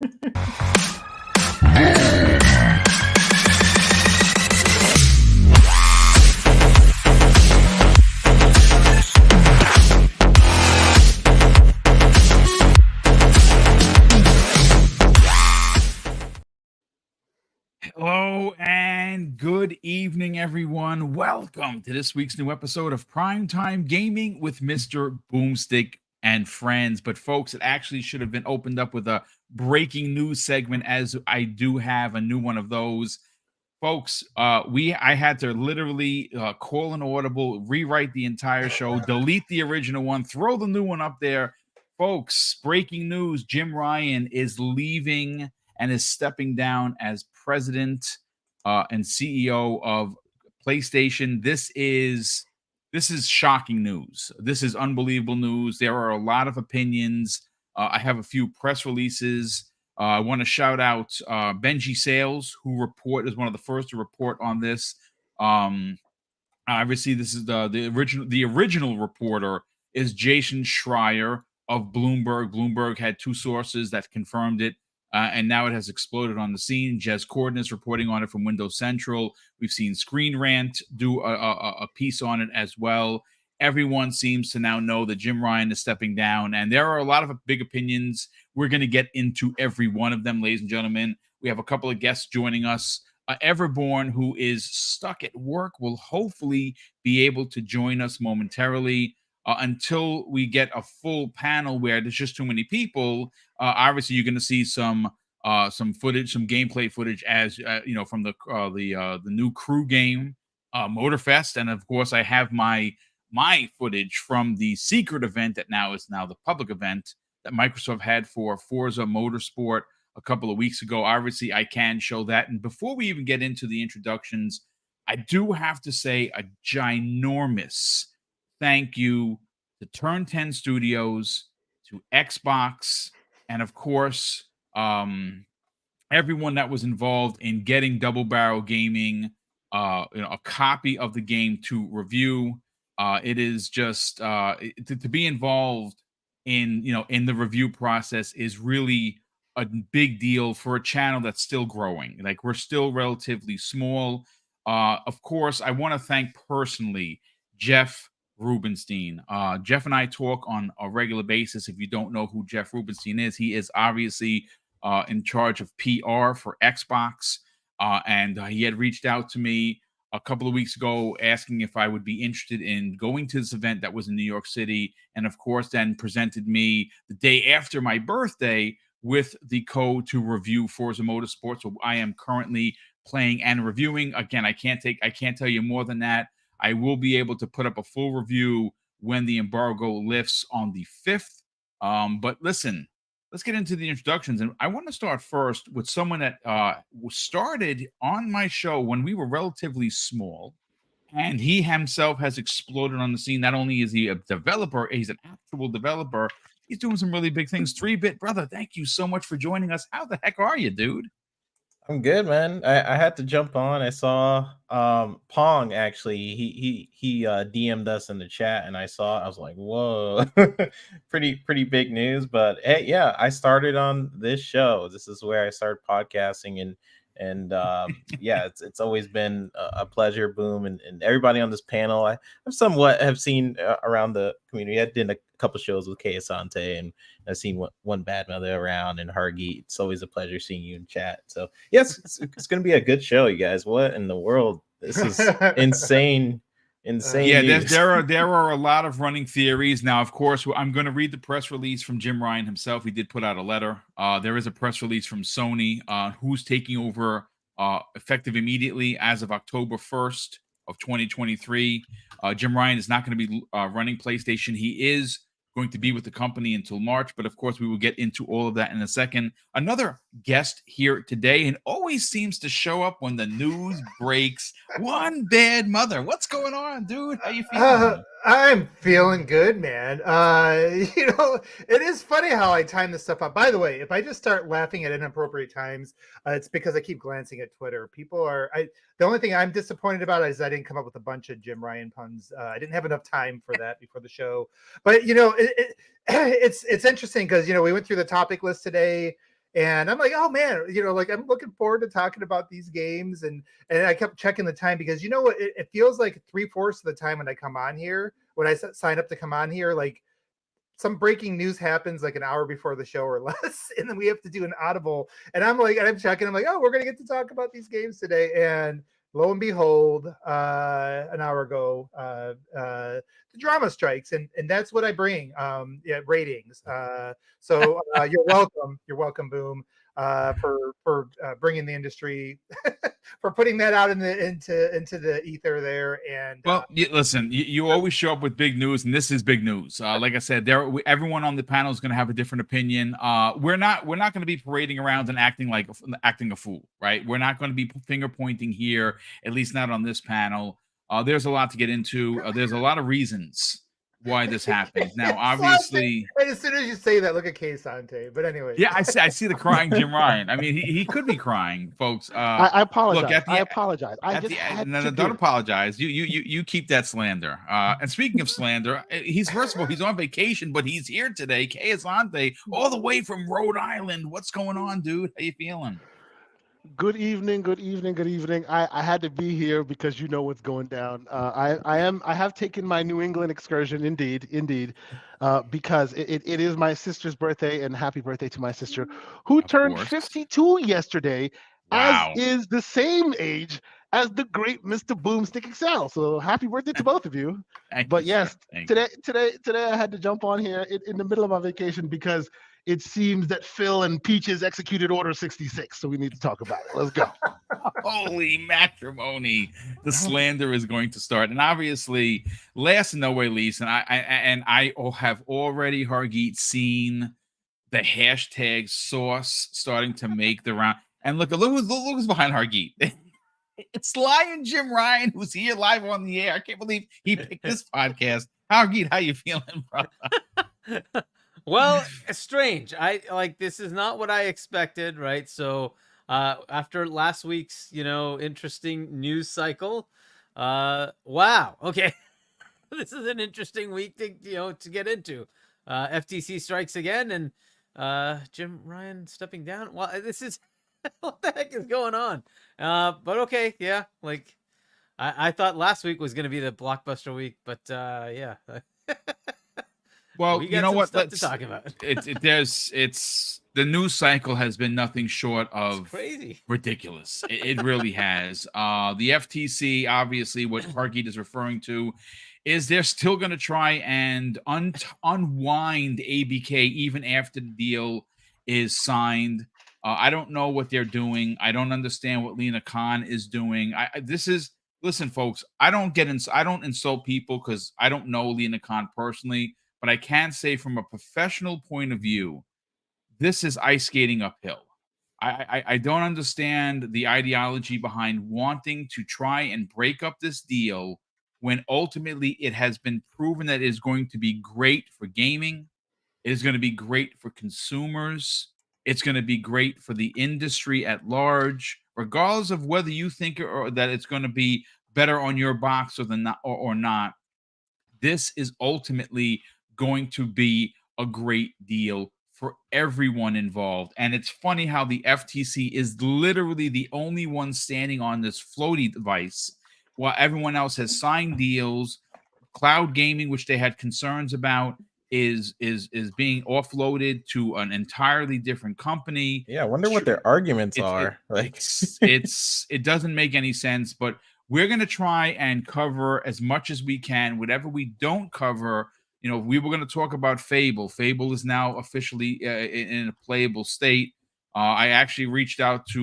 Hello and good evening, everyone. Welcome to this week's new episode of Primetime Gaming with Mr. BoomStick and friends. But folks, it actually should have been opened up with a breaking news segment, as I do have a new one of those. Folks, I had to literally call an audible, rewrite the entire show, delete the original one, throw the new one up there. Folks, breaking news: Jim Ryan is leaving and is stepping down as president and CEO of PlayStation. This is shocking news. This is unbelievable news. There are a lot of opinions. I have a few press releases. I want to shout out Benji Sales, who is one of the first to report on this. Obviously, this is the original reporter is Jason Schreier of Bloomberg. Bloomberg had two sources that confirmed it, and now it has exploded on the scene. Jez Corden is reporting on it from Windows Central. We've seen Screen Rant do a piece on it as well. Everyone seems to now know that Jim Ryan is stepping down, and there are a lot of big opinions. We're going to get into every one of them, ladies and gentlemen. We have a couple of guests joining us. Everborn, who is stuck at work, will hopefully be able to join us momentarily. Until we get a full panel where there's just too many people, obviously you're going to see some footage, some gameplay footage, as from the new crew game, Motorfest, and of course I have my footage from the secret event that is now the public event that Microsoft had for Forza Motorsport a couple of weeks ago. Obviously, I can show that. And before we even get into the introductions, I do have to say a ginormous thank you to Turn 10 Studios, to Xbox, and of course, everyone that was involved in getting Double Barrel Gaming a copy of the game to review. It is just to be involved in the review process is really a big deal for a channel that's still growing. Like, we're still relatively small. Of course, I want to thank personally Jeff Rubenstein. Jeff and I talk on a regular basis. If you don't know who Jeff Rubenstein is, he is obviously in charge of PR for Xbox. And he had reached out to me a couple of weeks ago asking if I would be interested in going to this event that was in New York City. And of course, then presented me the day after my birthday with the code to review Forza Motorsport. So I am currently playing and reviewing. Again, I can't tell you more than that. I will be able to put up a full review when the embargo lifts on the 5th. But listen, let's get into the introductions. And I want to start first with someone that started on my show when we were relatively small. And he himself has exploded on the scene. Not only is he a developer, he's an actual developer. He's doing some really big things. 3-Bit Brother, thank you so much for joining us. How the heck are you, dude? I'm good, man. I had to jump on. I saw Pong actually. He DM'd us in the chat, and I was like, whoa, pretty big news. But hey, yeah, I started on this show. This is where I started podcasting, and yeah, it's always been a pleasure, Boom, and everybody on this panel. I somewhat have seen around the community. I did a couple shows with Kay Asante, and I've seen one Bad Mother around, and Hargeet. It's always a pleasure seeing you in chat. So yes, it's going to be a good show, you guys. What in the world? This is insane. Yeah, there are a lot of running theories. Now, of course, I'm going to read the press release from Jim Ryan himself. He did put out a letter. There is a press release from Sony, who's taking over effective immediately as of October 1st of 2023. Jim Ryan is not going to be running PlayStation. He is going to be with the company until March, but of course we will get into all of that in a second. Another guest here today, and always seems to show up when the news breaks. One Bad Mother. What's going on, dude? How you feeling? I'm feeling good, man. It is funny how I time this stuff up. By the way, if I just start laughing at inappropriate times, it's because I keep glancing at Twitter. The only thing I'm disappointed about is I didn't come up with a bunch of Jim Ryan puns. I didn't have enough time for that before the show. But it's interesting because we went through the topic list today, And I'm like, oh man, like I'm looking forward to talking about these games. And I kept checking the time because you know what, it feels like 3/4 of the time when I come on here, when I sign up to come on here, like some breaking news happens like an hour before the show or less, and then we have to do an audible. And I'm checking. I'm like, oh, we're gonna get to talk about these games today. And lo and behold, an hour ago, the drama strikes, and that's what I bring. Ratings. So you're welcome. You're welcome, Boom, for bringing the industry, for putting that out into the ether there. And well, listen, you always show up with big news, and this is big news. Like I said, everyone on the panel is going to have a different opinion. We're not going to be parading around and acting a fool, right? We're not going to be finger pointing here, at least not on this panel. There's a lot to get into. There's a lot of reasons why this happened. Now, obviously, and as soon as you say that, look at Sante. But anyway, yeah, I see the crying Jim Ryan. I mean, he could be crying, folks. I apologize. Look, I apologize. Don't apologize. You keep that slander. And speaking of slander, he's on vacation, but he's here today. Sante, all the way from Rhode Island. What's going on, dude? How you feeling? Good evening. I had to be here because you know what's going down. I have taken my New England excursion, indeed, because it is my sister's birthday, and happy birthday to my sister, who turned 52 yesterday. Wow. As is the same age as the great Mr. BoomStick XL. So happy birthday to both of you. But yes, today I had to jump on here in the middle of my vacation because it seems that Phil and Peaches executed Order 66, so we need to talk about it. Let's go. Holy matrimony. The slander is going to start. And obviously, last and no way least, and I have already, Hargeet, seen the hashtag sauce starting to make the round. And look who's behind Hargeet. It's Lion Jim Ryan, who's here live on the air. I can't believe he picked this podcast. Hargeet, how you feeling, brother? Well, it's strange. This is not what I expected, right? So after last week's, interesting news cycle, wow. Okay. This is an interesting week to get into. FTC strikes again, and Jim Ryan stepping down. Well, this is what the heck is going on? But okay, yeah. I thought last week was going to be the blockbuster week, but yeah. Well, you know what? Let's talk about. It's the news cycle has been nothing short of crazy, ridiculous. It really has. The FTC, obviously, what Hargeet is referring to, is they're still going to try and unwind ABK even after the deal is signed. I don't know what they're doing. I don't understand what Lena Khan is doing. Listen, folks. I don't insult people because I don't know Lena Khan personally. But I can say from a professional point of view, this is ice skating uphill. I don't understand the ideology behind wanting to try and break up this deal when ultimately it has been proven that it is going to be great for gaming. It is going to be great for consumers. It's going to be great for the industry at large, regardless of whether you think or that it's going to be better on your box or not. This is ultimately going to be a great deal for everyone involved. And it's funny how the FTC is literally the only one standing on this floaty device while everyone else has signed deals. Cloud gaming, which they had concerns about, is being offloaded to an entirely different company. Yeah, I wonder what their arguments are. It doesn't make any sense, but we're going to try and cover as much as we can. Whatever we don't cover, we were going to talk about Fable. Fable is now officially in a playable state. I actually reached out to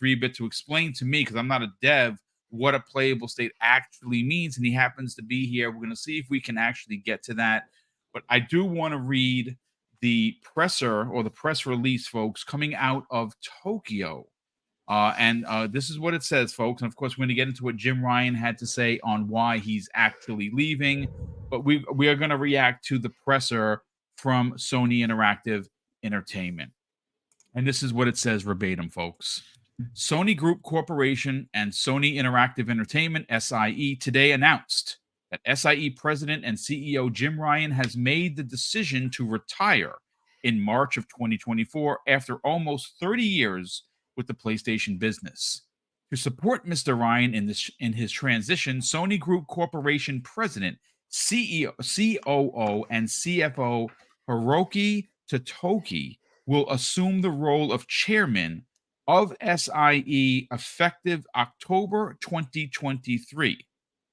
3-Bit to explain to me, because I'm not a dev, what a playable state actually means, and he happens to be here. We're going to see if we can actually get to that. But I do want to read the presser or the press release, folks, coming out of Tokyo. And this is what it says, folks. And of course, we're going to get into what Jim Ryan had to say on why he's actually leaving. But we are going to react to the presser from Sony Interactive Entertainment. And this is what it says verbatim, folks. Sony Group Corporation and Sony Interactive Entertainment, SIE, today announced that SIE President and CEO Jim Ryan has made the decision to retire in March of 2024 after almost 30 years with the PlayStation business. To support Mr. Ryan in his transition, Sony Group Corporation President, CEO, COO, and CFO Hiroki Totoki will assume the role of chairman of SIE effective October 2023.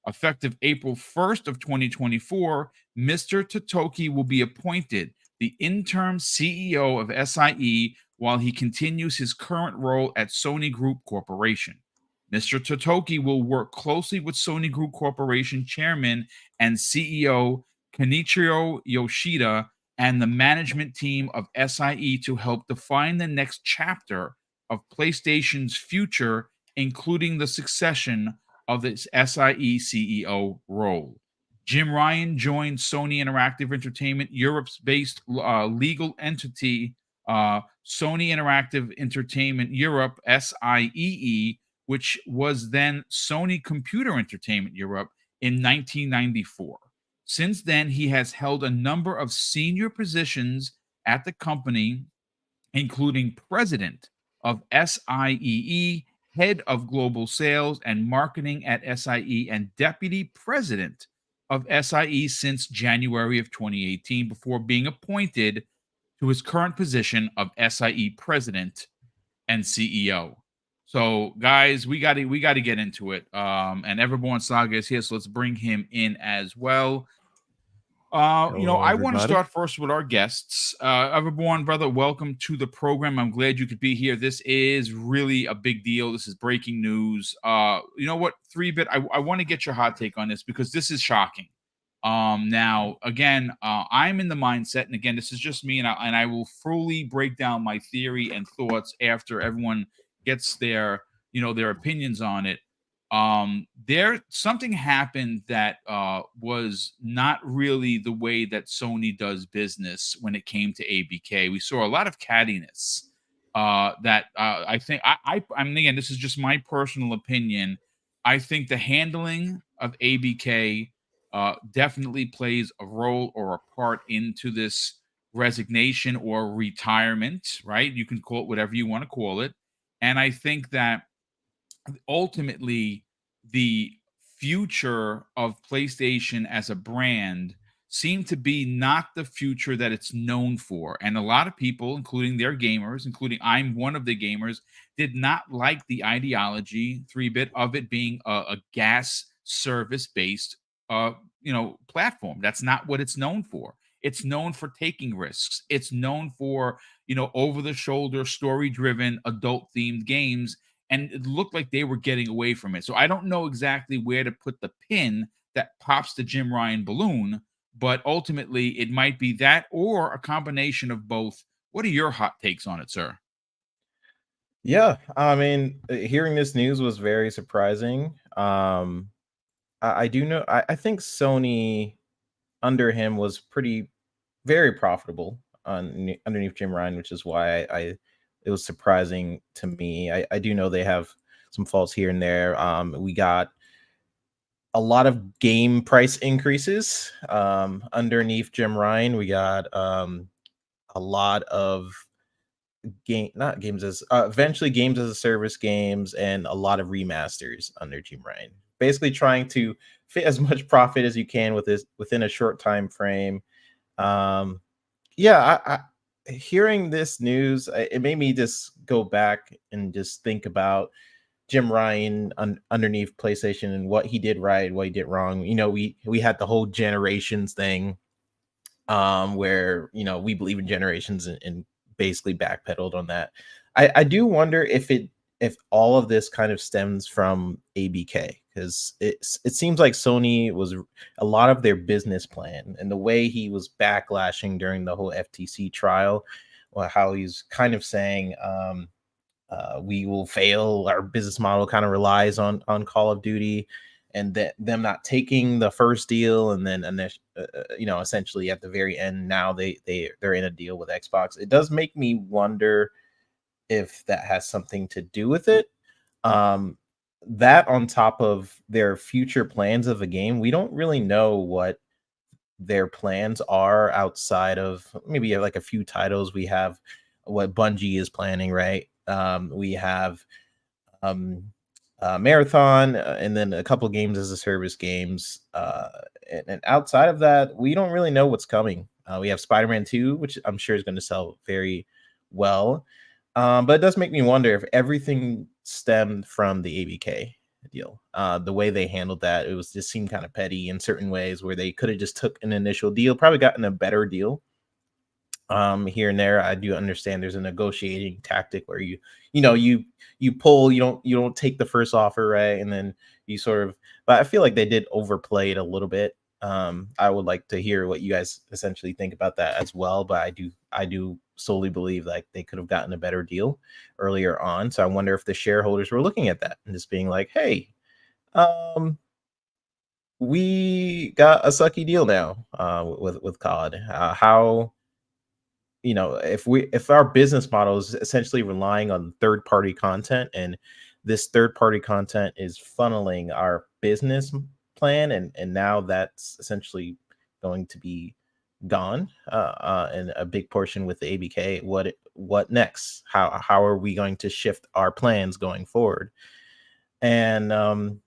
Effective April 1st of 2024, Mr. Totoki will be appointed the interim CEO of SIE while he continues his current role at Sony Group Corporation. Mr. Totoki will work closely with Sony Group Corporation Chairman and CEO Kenichiro Yoshida and the management team of SIE to help define the next chapter of PlayStation's future, including the succession of this SIE CEO role. Jim Ryan joined Sony Interactive Entertainment Europe's based legal entity, Sony Interactive Entertainment Europe, SIEE, which was then Sony Computer Entertainment Europe, in 1994. Since then, he has held a number of senior positions at the company, including president of SIEE, head of global sales and marketing at SIE, and deputy president of SIE since January of 2018, before being appointed to his current position of SIE president and CEO. So, guys, we got to get into it. And Everborn Saga is here, so let's bring him in as well. I want to start first with our guests. Everborn, brother, welcome to the program. I'm glad you could be here. This is really a big deal. This is breaking news. You know what, 3-Bit, I want to get your hot take on this because this is shocking. Now, again, I'm in the mindset, and again, this is just me, and I will fully break down my theory and thoughts after everyone gets their opinions on it. Something happened that was not really the way that Sony does business when it came to ABK. We saw a lot of cattiness that I think I mean, again, this is just my personal opinion. I think the handling of ABK definitely plays a role or a part into this resignation or retirement, right? You can call it whatever you want to call it. And I think that ultimately the future of PlayStation as a brand seemed to be not the future that it's known for. And a lot of people, including their gamers, including I'm one of the gamers, did not like the ideology, 3-Bit, of it being a gas service based platform. That's not what it's known for. It's known for taking risks. It's known for, over the shoulder, story driven, adult themed games. And it looked like they were getting away from it. So I don't know exactly where to put the pin that pops the Jim Ryan balloon, but ultimately it might be that or a combination of both. What are your hot takes on it, sir? Yeah, I mean, hearing this news was very surprising. I do know, I think Sony under him was very profitable underneath Jim Ryan, which is why it was surprising to me. I do know they have some faults here and there. We got a lot of game price increases underneath Jim Ryan. We got a lot of eventually games as a service games, and a lot of remasters under Jim Ryan. Basically trying to fit as much profit as you can within a short time frame. Hearing this news, it made me just go back and just think about Jim Ryan underneath PlayStation and what he did right, what he did wrong. We had the whole generations thing, where we believe in generations and basically backpedaled on that. I do wonder if all of this kind of stems from ABK, because it seems like Sony was a lot of their business plan and the way he was backlashing during the whole FTC trial, or how he's kind of saying we will fail. Our business model kind of relies on Call of Duty, and that them not taking the first deal, and then essentially at the very end now they're in a deal with Xbox. It does make me wonder if that has something to do with it. That on top of their future plans of the game, we don't really know what their plans are outside of maybe like a few titles. We have what Bungie is planning, right? We have um, Marathon, and then a couple games as a service games. And outside of that, we don't really know what's coming. We have Spider-Man 2, which I'm sure is going to sell very well. But it does make me wonder if everything stemmed from the ABK deal. The way they handled that, it was just seemed kind of petty in certain ways where they could have just took an initial deal, probably gotten a better deal. Here and there, I do understand there's a negotiating tactic where you pull, you don't take the first offer, right? And then you sort of, but I feel like they did overplay it a little bit. I would like to hear what you guys essentially think about that as well, but I do solely believe like they could have gotten a better deal earlier on. So I wonder if the shareholders were looking at that and just being like, hey, we got a sucky deal now with COD. How, if our business model is essentially relying on third party content, and this third party content is funneling our business plan, and now that's essentially going to be gone, and a big portion with the ABK, what next? How are we going to shift our plans going forward? And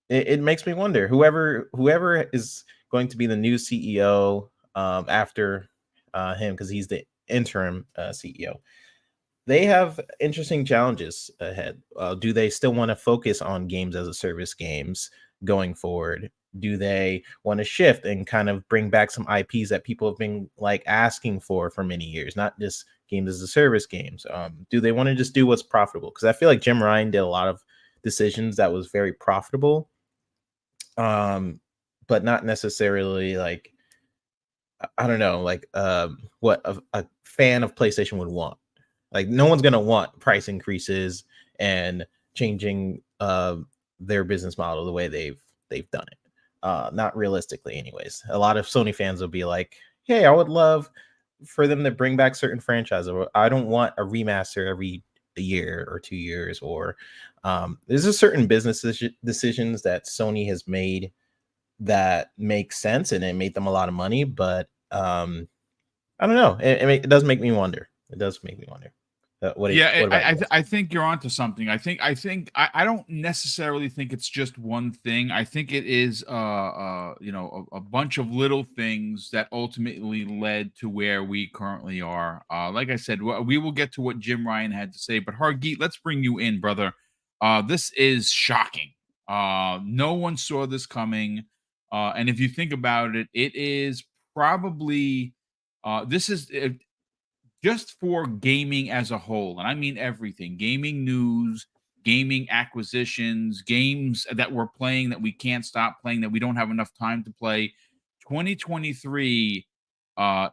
it makes me wonder, whoever is going to be the new CEO after him, because he's the interim CEO. They have interesting challenges ahead. Do they still want to focus on games as a service games going forward? Do they want to shift and kind of bring back some IPs that people have been like asking for many years, not just games as a service games? Do they want to just do what's profitable? Because I feel like Jim Ryan did a lot of decisions that was very profitable, but not necessarily like, I don't know, like what a fan of PlayStation would want. Like no one's gonna want price increases and changing their business model the way they've done it. Not realistically, anyways. A lot of Sony fans will be like, "Hey, I would love for them to bring back certain franchises. Or I don't want a remaster every a year or 2 years." Or there's a certain business decisions that Sony has made that make sense, and it made them a lot of money. But I don't know. It does make me wonder. It does make me wonder. What about you guys? I think you're onto something. I don't necessarily think it's just one thing. I think it is a bunch of little things that ultimately led to where we currently are. Like I said, we will get to what Jim Ryan had to say, but Hargeet, let's bring you in, brother. This is shocking. No one saw this coming. And if you think about it, it is probably this is just for gaming as a whole, and I mean everything: gaming news, gaming acquisitions, games that we're playing that we can't stop playing, that we don't have enough time to play. 2023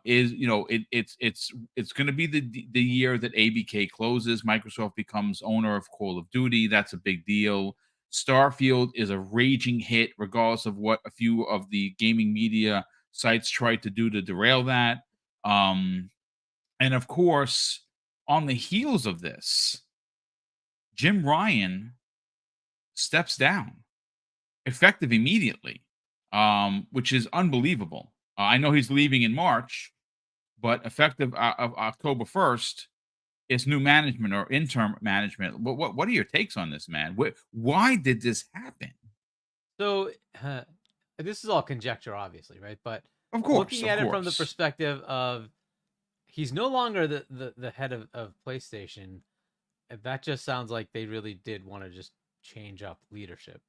is, it's going to be the year that ABK closes. Microsoft becomes owner of Call of Duty. That's a big deal. Starfield is a raging hit, regardless of what a few of the gaming media sites tried to do to derail that. And of course, on the heels of this, Jim Ryan steps down, effective immediately, which is unbelievable. I know he's leaving in March, but effective of October 1st, it's new management or interim management. What are your takes on this, man? Why did this happen? So this is all conjecture, obviously, right? But Of course, looking of at it from the course. perspective of he's no longer the head of PlayStation, that just sounds like they really did want to just change up leadership.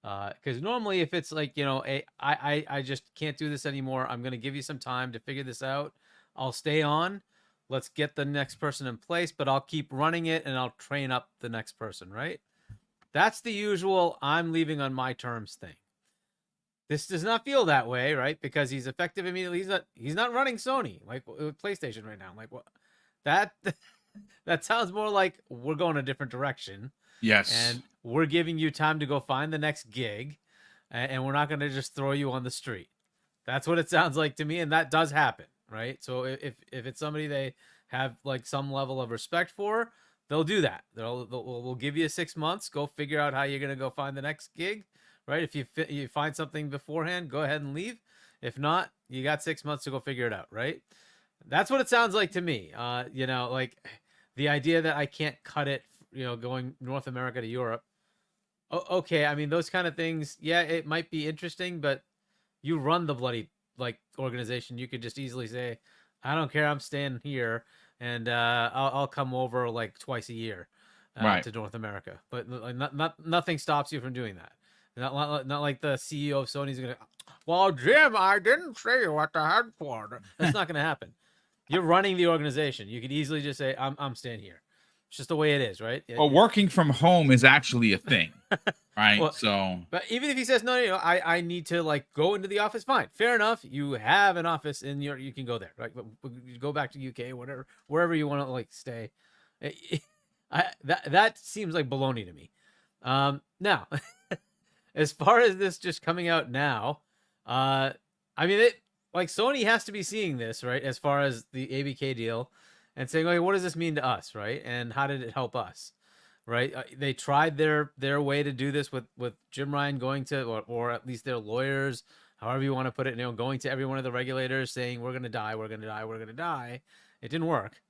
Because normally, if it's like, I just can't do this anymore, I'm going to give you some time to figure this out. I'll stay on. Let's get the next person in place, but I'll keep running it and I'll train up the next person, right? That's the usual I'm leaving on my terms thing. This does not feel that way, right? Because he's effective immediately. He's not running Sony like with PlayStation right now. I'm like, what? That sounds more like we're going a different direction. Yes. And we're giving you time to go find the next gig, and we're not going to just throw you on the street. That's what it sounds like to me, and that does happen, right? So if it's somebody they have like some level of respect for, they'll do that. We'll give you 6 months. Go figure out how you're going to go find the next gig, right? If you find something beforehand, go ahead and leave. If not, you got 6 months to go figure it out, right? That's what it sounds like to me. You know, like the idea that I can't cut it, you know, going North America to Europe. Okay, I mean those kind of things, yeah, it might be interesting, but you run the bloody like organization. You could just easily say, I don't care, I'm staying here, and I'll come over like twice a year Right. to North America. But nothing stops you from doing that. Not like the CEO of Sony's gonna. Well, Jim, I didn't say what the headquarters. That's not gonna happen. You're running the organization. You could easily just say, I'm staying here. It's just the way it is, right? Well, working from home is actually a thing, right? Well, so, but even if he says no, you know, I need to like go into the office. Fine, fair enough. You have an office in your, you can go there, right? But you go back to UK, whatever, wherever you want to like stay. That seems like baloney to me. Now, as far as this just coming out now, I mean, like Sony has to be seeing this, right? As far as the ABK deal, and saying, okay, what does this mean to us, right? And how did it help us, right? They tried their way to do this with Jim Ryan going to, or at least their lawyers, however you want to put it, you know, going to every one of the regulators saying, we're going to die, we're going to die, we're going to die. It didn't work.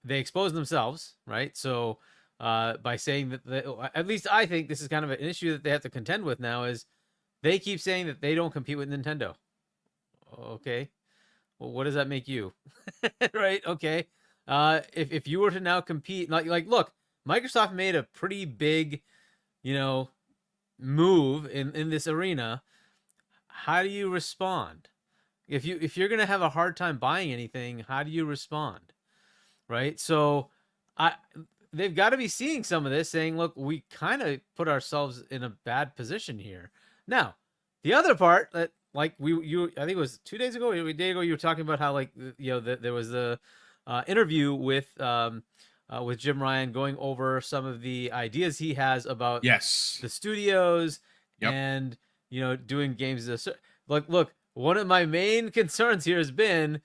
They exposed themselves, right? So by saying that, at least I think this is kind of an issue that they have to contend with now, is they keep saying that they don't compete with Nintendo. Okay. Well, what does that make you? Right? Okay. If you were to now compete, like, look, Microsoft made a pretty big, you know, move in this arena. How do you respond? If you're gonna have a hard time buying anything, how do you respond? Right? So they've got to be seeing some of this, saying, look, we kind of put ourselves in a bad position here. Now, the other part that, like, I think it was 2 days ago, a day ago, you were talking about how, like, you know, there was the interview with Jim Ryan going over some of the ideas he has about the studios and, you know, doing games as a, like, look, one of my main concerns here has been,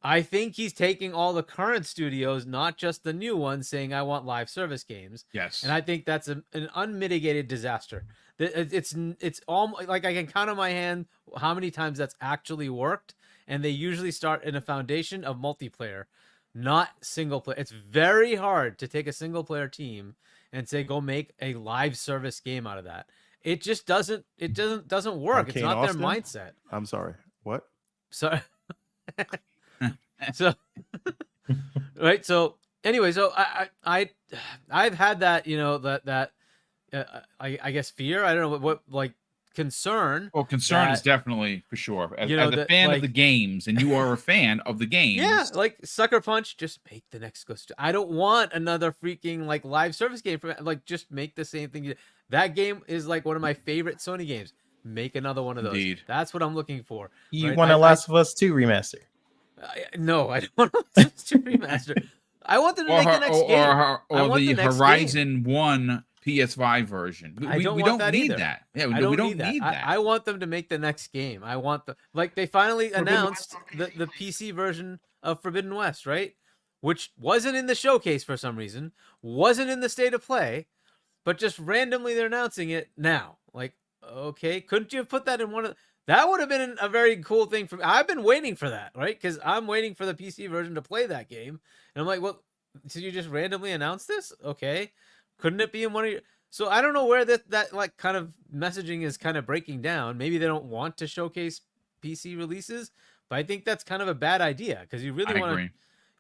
I think he's taking all the current studios, not just the new ones, saying, I want live service games. Yes. And I think that's an unmitigated disaster. It's all, like, I can count on my hand how many times that's actually worked. And they usually start in a foundation of multiplayer, not single player. It's very hard to take a single player team and say, go make a live service game out of that. It just doesn't work. Arcane it's not Austin? their mindset. I'm sorry. What? So so right. So anyway, so I've had that, you know, that I guess fear. I don't know what like concern. Well, concern is definitely for sure. As, You know, as a fan like, of the games, and you are a fan of the games. Yeah, like Sucker Punch, just make the next Ghost. I don't want another freaking like live service game from, like, just make the same thing. That game is like one of my favorite Sony games. Make another one of those. Indeed. That's what I'm looking for. You right? want a Last of Us 2 remaster? No, I don't want to remaster. I want them to make the next game. Or the Horizon 1 PS5 version. We don't need that. Yeah, we don't need that. I want them to make the next game. I want the, like, they finally announced the PC version of Forbidden West, right? Which wasn't in the showcase for some reason, wasn't in the state of play, but just randomly they're announcing it now. Like, okay, couldn't you have put that in one of? That would have been a very cool thing for me. I've been waiting for that, right? Because I'm waiting for the PC version to play that game, and I'm like, well, did you just randomly announce this? Okay, couldn't it be in one of your? So I don't know where that like kind of messaging is kind of breaking down. Maybe they don't want to showcase PC releases, but I think that's kind of a bad idea, because you really want to.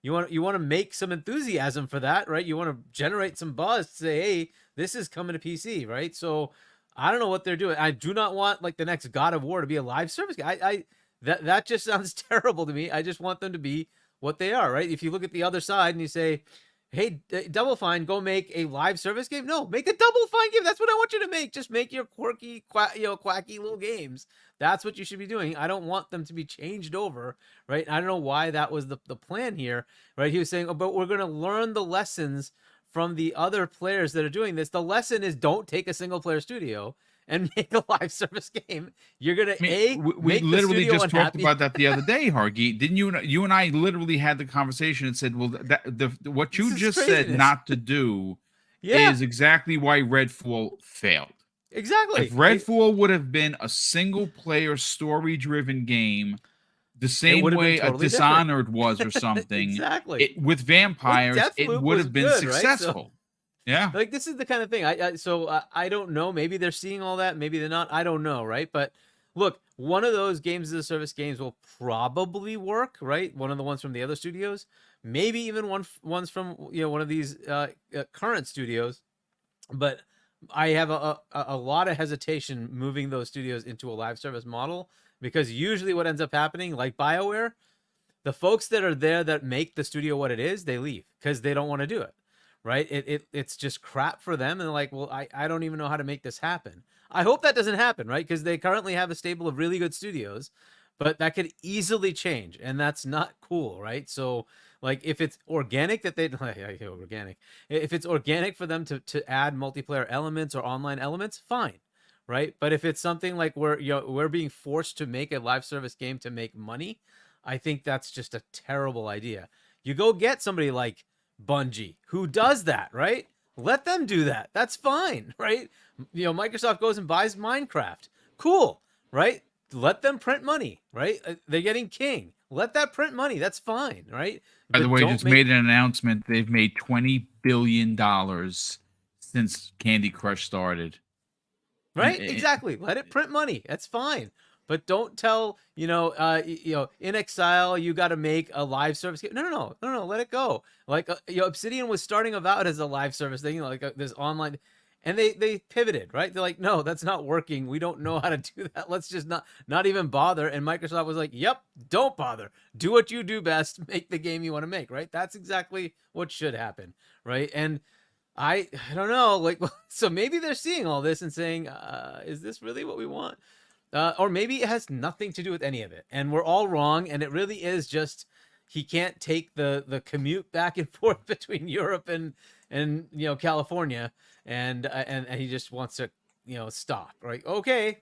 You want to make some enthusiasm for that, right? You want to generate some buzz to say, hey, this is coming to PC, right? So I don't know what they're doing. I do not want like the next God of War to be a live service game. That just sounds terrible to me. I just want them to be what they are, right? If you look at the other side and you say, hey, Double Fine, go make a live service game. No, make a Double Fine game. That's what I want you to make. Just make your quirky, quacky little games. That's what you should be doing. I don't want them to be changed over, right? I don't know why that was the plan here, right? He was saying, oh, but we're going to learn the lessons from the other players that are doing this. The lesson is don't take a single player studio and make a live service game. You're gonna we literally just talked about that the other day, Hargi. Didn't you and I literally had the conversation and said, well, what you just said not to do is exactly why Redfall failed. Exactly. If Redfall would have been a single player story driven game, the same would have been way a totally different. Dishonored was or something, Exactly. with vampires, it Deathloop would was have been good, right? So- successful. Yeah. Like, this is the kind of thing I don't know. Maybe they're seeing all that. Maybe they're not. I don't know. Right. But look, one of those games as a service games will probably work. Right. One of the ones from the other studios, maybe even ones from, one of these current studios. But I have a lot of hesitation moving those studios into a live service model, because usually what ends up happening, like BioWare, the folks that are there that make the studio what it is, they leave because they don't want to do it. Right. It's just crap for them. And they're like, well, I don't even know how to make this happen. I hope that doesn't happen, right? Because they currently have a stable of really good studios, but that could easily change. And that's not cool, right? So, like, if it's organic that they organic, if it's organic for them to add multiplayer elements or online elements, fine. Right. But if it's something like we're being forced to make a live service game to make money, I think that's just a terrible idea. You go get somebody like Bungie who does that, right? Let them do that. That's fine, right? Microsoft goes and buys Minecraft. Cool, right? Let them print money, right? They're getting King. Let that print money. That's fine, right? By the But way, don't just make- made an announcement. They've made $20 billion since Candy Crush started. Right? Exactly. Let it print money. That's fine. But don't tell, In Exile, you got to make a live service game. No. Let it go. Like, Obsidian was starting about as a live service thing, this online, and they pivoted, right? They're like, no, that's not working. We don't know how to do that. Let's just not even bother. And Microsoft was like, yep, don't bother. Do what you do best. Make the game you want to make, right? That's exactly what should happen, right? And I don't know, like, so maybe they're seeing all this and saying, is this really what we want? Or maybe it has nothing to do with any of it, and we're all wrong, and it really is just he can't take the commute back and forth between Europe and California, and he just wants to stop. Right? Okay,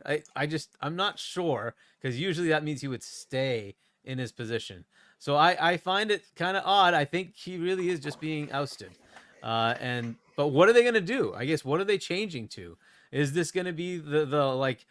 I'm not sure, because usually that means he would stay in his position. So I find it kind of odd. I think he really is just being ousted. But what are they going to do? I guess, what are they changing to? Is this going to be the like,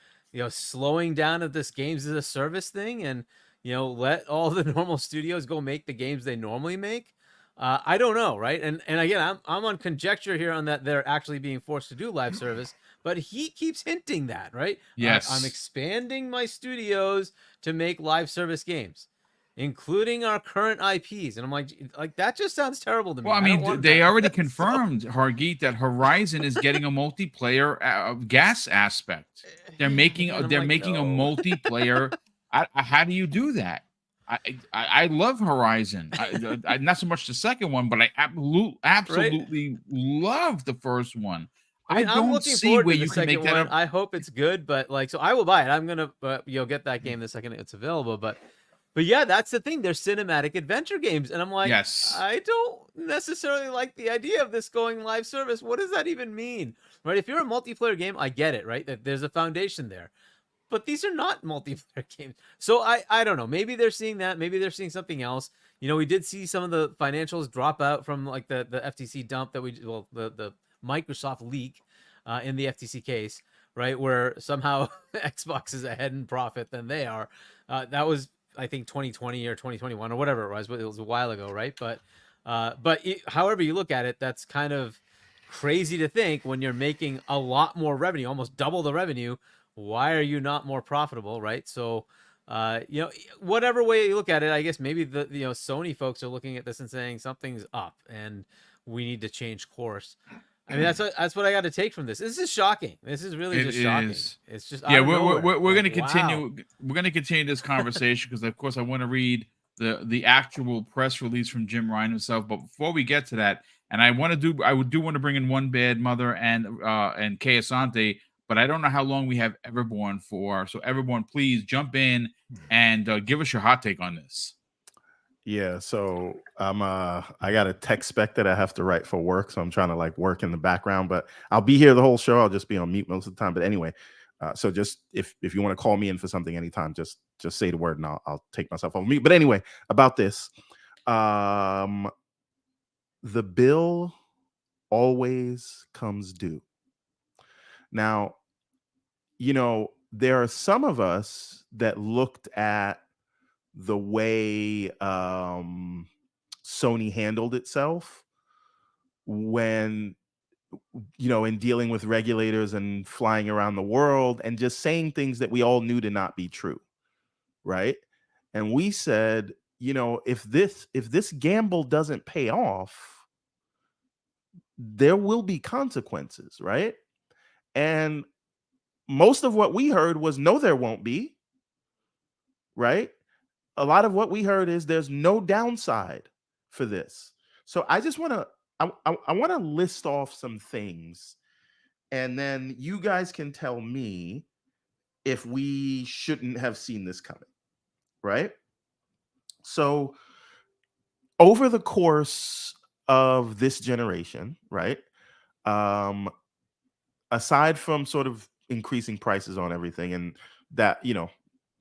slowing down of this games as a service thing, and let all the normal studios go make the games they normally make? I don't know, right? And again, I'm on conjecture here on that they're actually being forced to do live service, but he keeps hinting that, right? Yes. I'm expanding my studios to make live service games, including our current IPs. And I'm like that just sounds terrible to me. Well, I mean, they already confirmed, Hargeet, that Horizon is getting a multiplayer gas aspect. They're making a multiplayer. How do you do that? I love Horizon. I not so much the second one, but I absolutely love the first one. I mean, I'm don't looking see forward where to the you can make second that one. up. I hope it's good, but so I will buy it. I'm gonna get that game the second it's available. But yeah, that's the thing. They're cinematic adventure games, and I'm like, Yes. I don't necessarily like the idea of this going live service. What does that even mean, right? If you're a multiplayer game, I get it, right? That there's a foundation there. But these are not multiplayer games. So I don't know. Maybe they're seeing that. Maybe they're seeing something else. We did see some of the financials drop out from like the FTC dump the Microsoft leak in the FTC case, right? Where somehow Xbox is ahead in profit than they are. That was, I think, 2020 or 2021 or whatever it was, but it was a while ago, right? But however you look at it, that's kind of crazy to think when you're making a lot more revenue, almost double the revenue. Why are you not more profitable, right? So, whatever way you look at it, I guess maybe the Sony folks are looking at this and saying something's up and we need to change course. I mean, that's what I got to take from this. This is shocking. This is really just shocking. It's just we're going to continue. Wow. We're going to continue this conversation because, of course, I want to read the actual press release from Jim Ryan himself. But before we get to that, and I want to bring in One Bad Mother and Kay Asante. But I don't know how long we have Everborn for. So everyone, please jump in and give us your hot take on this. Yeah, so I got a tech spec that I have to write for work, so I'm trying to like work in the background. But I'll be here the whole show. I'll just be on mute most of the time. But anyway, so just if you want to call me in for something anytime, just say the word and I'll take myself off mute. But anyway, about this, the bill always comes due. Now, you know, there are some of us that looked at the way Sony handled itself when, you know, in dealing with regulators and flying around the world and just saying things that we all knew to not be true, right? And we said, you know, if this gamble doesn't pay off, there will be consequences, right? And most of what we heard was no, there won't be, right? A lot of what we heard is there's no downside for this. So I just want to I want to list off some things, and then you guys can tell me if we shouldn't have seen this coming, right? So over the course of this generation, right? Um, aside from sort of increasing prices on everything and that, you know,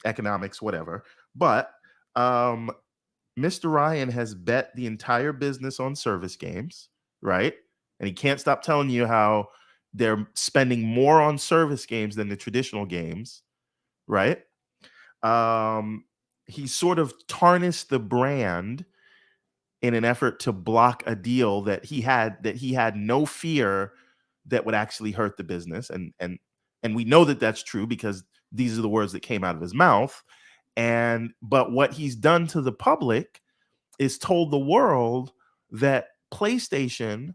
economics, whatever, but Mr. Ryan has bet the entire business on service games, right? And he can't stop telling you how they're spending more on service games than the traditional games, right? He sort of tarnished the brand in an effort to block a deal that he had no fear that would actually hurt the business, and we know that that's true because these are the words that came out of his mouth. But what he's done to the public is told the world that PlayStation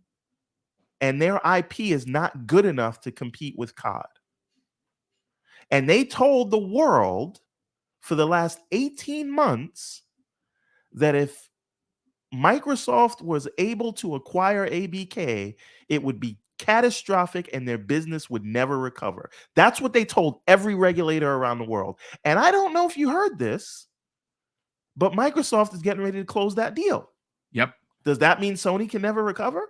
and their IP is not good enough to compete with COD. And they told the world for the last 18 months that if Microsoft was able to acquire ABK, it would be catastrophic and their business would never recover. That's what they told every regulator around the world. And I don't know if you heard this, but Microsoft is getting ready to close that deal. Yep. Does that mean Sony can never recover?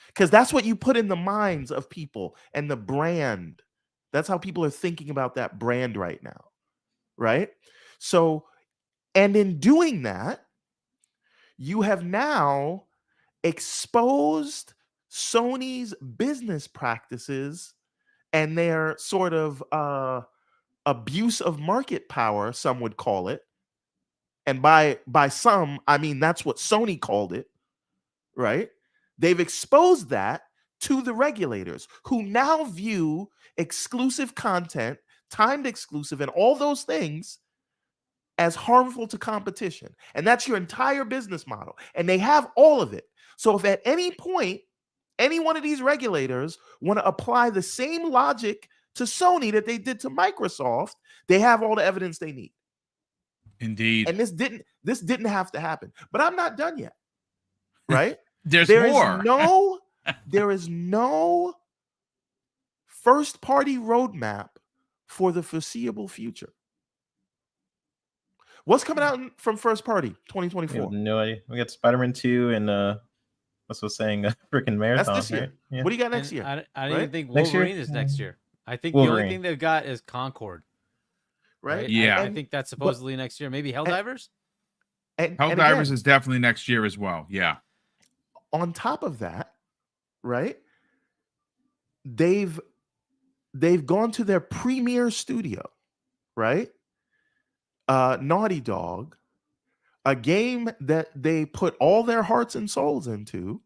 Because that's what you put in the minds of people and the brand. That's how people are thinking about that brand right now, right? So, and in doing that, you have now exposed Sony's business practices and their sort of abuse of market power, some would call it. And by some, I mean that's what Sony called it, right? They've exposed that to the regulators who now view exclusive content, timed exclusive, and all those things as harmful to competition. And that's your entire business model. And they have all of it. So if at any point, any one of these regulators want to apply the same logic to Sony that they did to Microsoft, they have all the evidence they need. Indeed. And this didn't have to happen. But I'm not done yet. Right? There's there more. There is no first party roadmap for the foreseeable future. What's coming out from first party 2024? No idea. We got Spider-Man 2 and what's was saying freaking marathon. That's this year. Right? Yeah. What do you got next And year? I don't even think Next year? Wolverine is next year. I think the Wolverine. only thing they've got is Concord. Right? Yeah. I think that's supposedly next year. Maybe Helldivers? And Helldivers again, is definitely next year as well. Yeah. on top of that, right? They've gone to their premier studio, right? Naughty Dog, a game that they put all their hearts and souls into,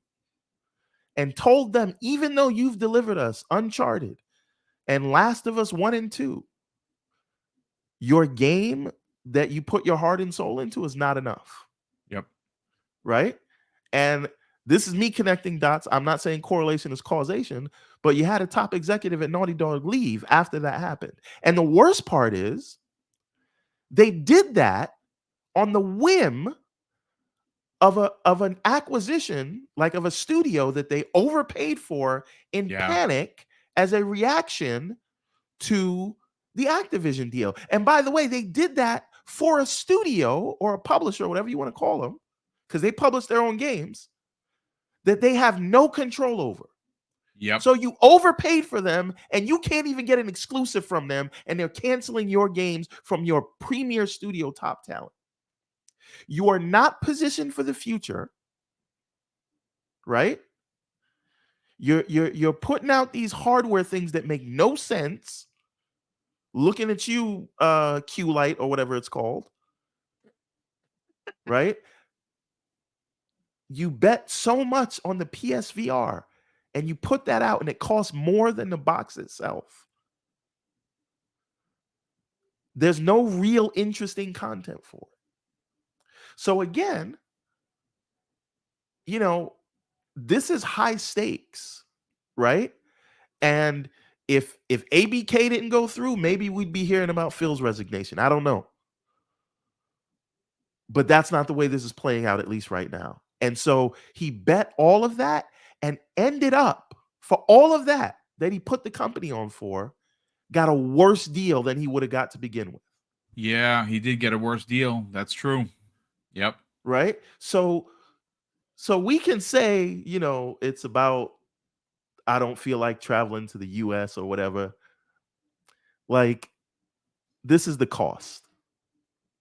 and told them, even though you've delivered us Uncharted and Last of Us 1 and 2, your game that you put your heart and soul into is not enough. Yep. Right? And this is me connecting dots. I'm not saying correlation is causation, but you had a top executive at Naughty Dog leave after that happened. And the worst part is they did that on the whim of an acquisition, like of a studio that they overpaid for in panic as a reaction to the Activision deal. And by the way, they did that for a studio or a publisher, whatever you want to call them, because they publish their own games that they have no control over. Yep. So you overpaid for them and you can't even get an exclusive from them, and they're canceling your games from your premier studio top talent. You are not positioned for the future, right? You're putting out these hardware things that make no sense. Looking at you, Q Light or whatever it's called, right? You bet so much on the PSVR, and you put that out, and it costs more than the box itself. There's no real interesting content for it. So again, this is high stakes, right? And if ABK didn't go through, maybe we'd be hearing about Phil's resignation. I don't know. But that's not the way this is playing out, at least right now. And so he bet all of that and ended up, for all of that he put the company on for, got a worse deal than he would have got to begin with. Yeah, he did get a worse deal. That's true. Yep. Right? So we can say, it's about, I don't feel like traveling to the US or whatever. Like, this is the cost,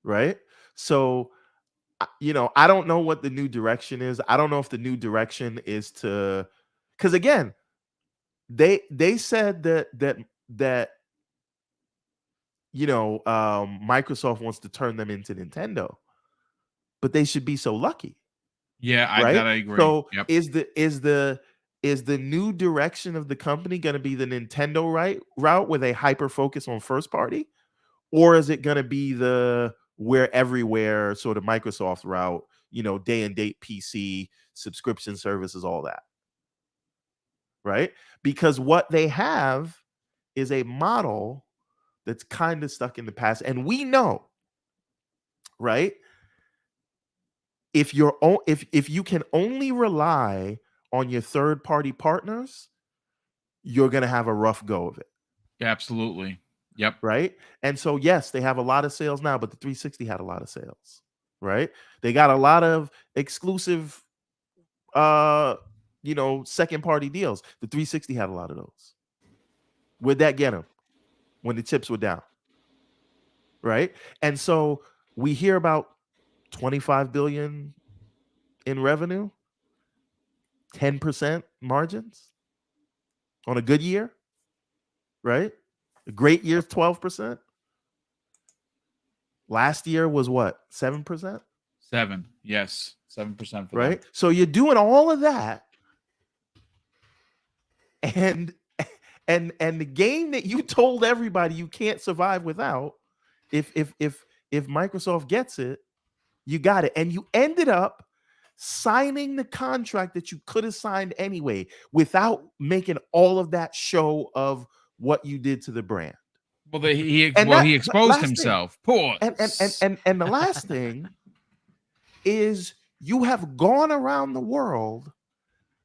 right? So, I don't know what the new direction is. I don't know if the new direction is to, because again, they said that Microsoft wants to turn them into Nintendo, but they should be so lucky. Yeah, right? I agree. So Yep. is the new direction of the company going to be the Nintendo route with a hyper focus on first party, or is it going to be the we're everywhere sort of Microsoft route, day and date PC, subscription services, all that, right? Because what they have is a model that's kind of stuck in the past, and we know, right? If you can only rely on your third party partners, you're going to have a rough go of it. Yeah, absolutely. Yep. Right. And so, yes, they have a lot of sales now, but the 360 had a lot of sales, right? They got a lot of exclusive, second party deals. The 360 had a lot of those. Where'd that get them? When the chips were down. Right. And so we hear about 25 billion in revenue, 10% margins on a good year, right? A great year, 12%. Last year was what? 7%? 7. Yes. 7% for right? them. So you're doing all of that. And the game that you told everybody you can't survive without, if Microsoft gets it, you got it. And you ended up signing the contract that you could have signed anyway without making all of that show of what you did to the brand. Well, he exposed himself. Poor. And the last thing is you have gone around the world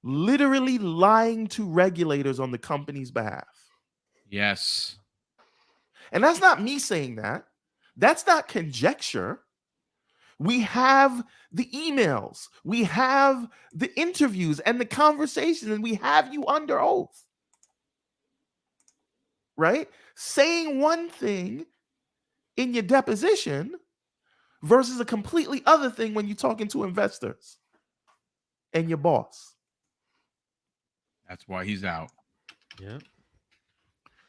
literally lying to regulators on the company's behalf. Yes. And that's not me saying that. That's not conjecture. We have the emails, we have the interviews and the conversations, and we have you under oath. Right? Saying one thing in your deposition versus a completely other thing when you're talking to investors and your boss. That's why he's out. Yeah.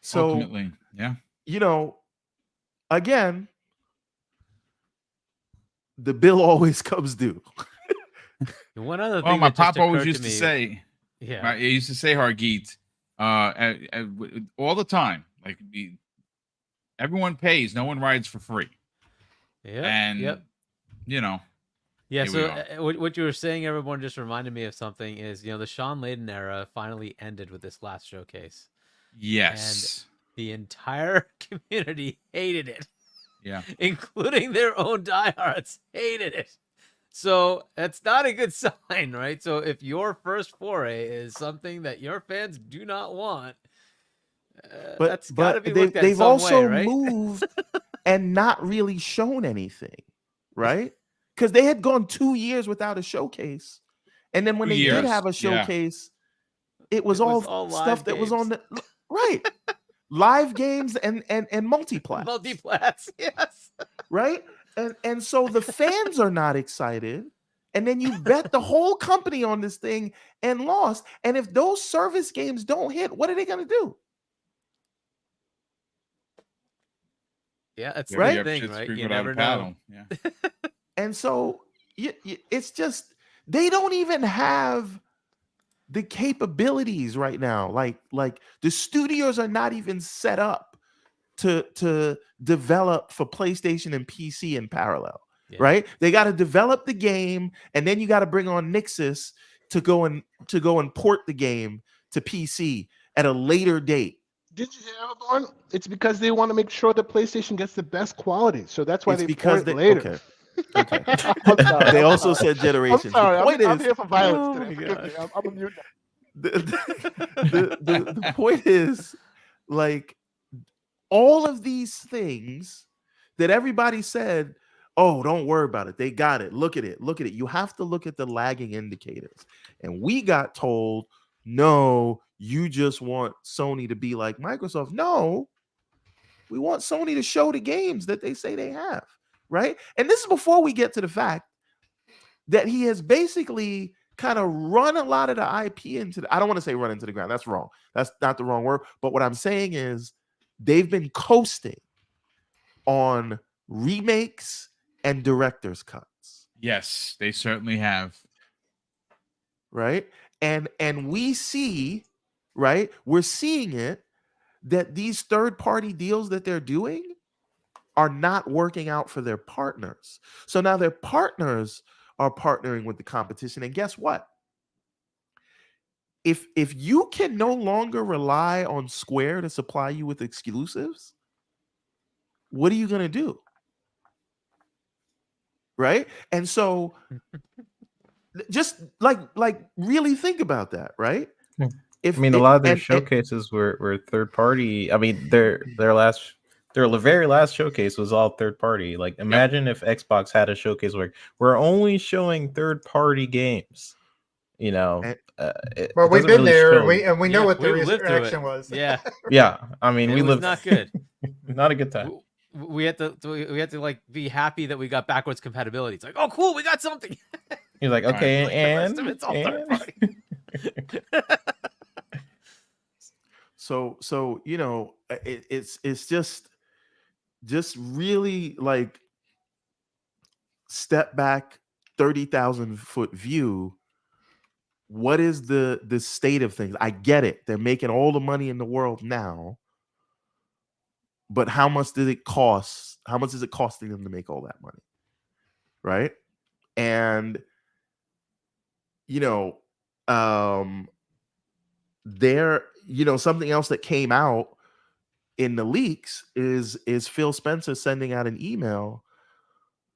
So ultimately, yeah. Again, the bill always comes due. One other thing. Well, my that just pop always occurred used to say, yeah, he used to say, Hargeet, all the time, like everyone pays, no one rides for free. Yeah. And yeah. here So what you were saying, everyone, just reminded me of something. Is the Sean Layden era finally ended with this last showcase. Yes. And the entire community hated it. Yeah. Including their own diehards hated it. So that's not a good sign, right? So if your first foray is something that your fans do not want, that's got to be looked at they've some also way, right? moved and not really shown anything, right? Because they had gone 2 years without a showcase, and then when they did have a showcase, it was all stuff that was on the right. Live games and multiplats. Multiplats, yes. Right? And so the fans are not excited, and then you bet the whole company on this thing and lost. And if those service games don't hit, what are they going to do? Yeah, it's Right? the thing, right? You never know. Yeah. And so it's just, they don't even have the capabilities right now. Like the studios are not even set up to develop for PlayStation and PC in parallel. Yeah. Right? They got to develop the game, and then you got to bring on Nixus to go and port the game to PC at a later date. Did you hear, Elborn? It's because they want to make sure the PlayStation gets the best quality. So that's why It's they because port it later. Okay. I'm sorry. They I'm also sorry. said generations. I'm sorry. The point I'm is, here for violence oh today. my Forgive me. gosh. I'm a mute now. The point is, like, all of these things that everybody said, oh, don't worry about it. They got it. Look at it. Look at it. You have to look at the lagging indicators. And we got told, no, you just want Sony to be like Microsoft. No, we want Sony to show the games that they say they have, right? And this is before we get to the fact that he has basically kind of run a lot of the IP into the, I don't want to say run into the ground. That's wrong. That's not the wrong word. But what I'm saying is they've been coasting on remakes and director's cuts. Yes, they certainly have. Right? And we see, right? We're seeing it that these third-party deals that they're doing are not working out for their partners. So now their partners are partnering with the competition. And guess what? If you can no longer rely on Square to supply you with exclusives, what are you going to do? Right? And so just like really think about that, right? If, I mean, a lot of their showcases were third party. I mean, their very last showcase was all third party. Like, imagine if Xbox had a showcase where we're only showing third party games. You know, well, we've been there, and we know what the reaction was. Yeah, yeah. I mean, we lived not good, not a good time. We had to like be happy that we got backwards compatibility. It's like, oh, cool, we got something. You're like, okay, like, and the rest of it's all third party. So you know, it's just really like step back 30,000 foot view. What is the state of things? I get it. They're making all the money in the world now. But how much did it cost? How much is it costing them to make all that money? Right? And you know, there, you know, something else that came out in the leaks is Phil Spencer sending out an email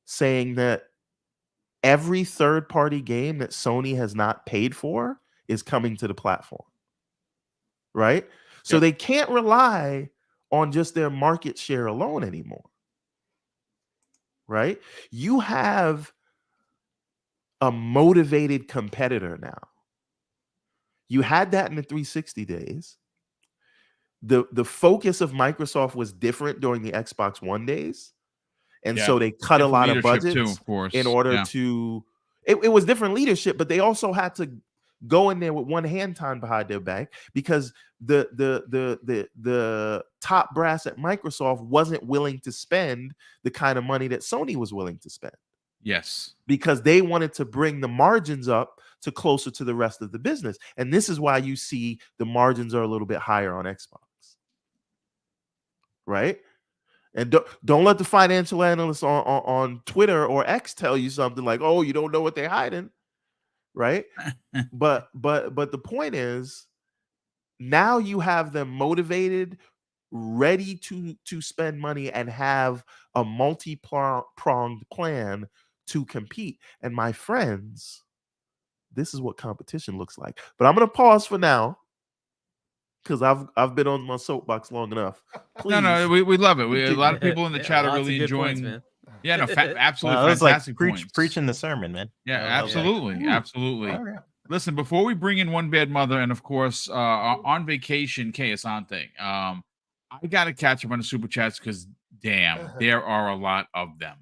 saying that every third-party game that Sony has not paid for is coming to the platform. Right? So they can't rely on just their market share alone anymore. Right? You have a motivated competitor now. You had that in the 360 days. The focus of Microsoft was different during the Xbox One days. And so they cut a lot of budgets too, of course. in order to it was different leadership, but they also had to go in there with one hand tied behind their back because the top brass at Microsoft wasn't willing to spend the kind of money that Sony was willing to spend. Yes. Because they wanted to bring the margins up to closer to the rest of the business. And this is why you see the margins are a little bit higher on Xbox. Right? And don't let the financial analysts on Twitter or X tell you something like, oh, you don't know what they're hiding. Right? but the point is, now you have them motivated, ready to spend money and have a multi-pronged plan to compete. And my friends, this is what competition looks like. But I'm going to pause for now because I've been on my soapbox long enough. Please. No, we love it. A lot of people in the chat are really enjoying. Points, man. Yeah, no, absolutely That was fantastic like points. preaching the sermon, man. Yeah, absolutely, absolutely. Right. Listen, before we bring in One Bad Mother and of course on vacation, Que Asante, I gotta catch up on the super chats because damn, there are a lot of them.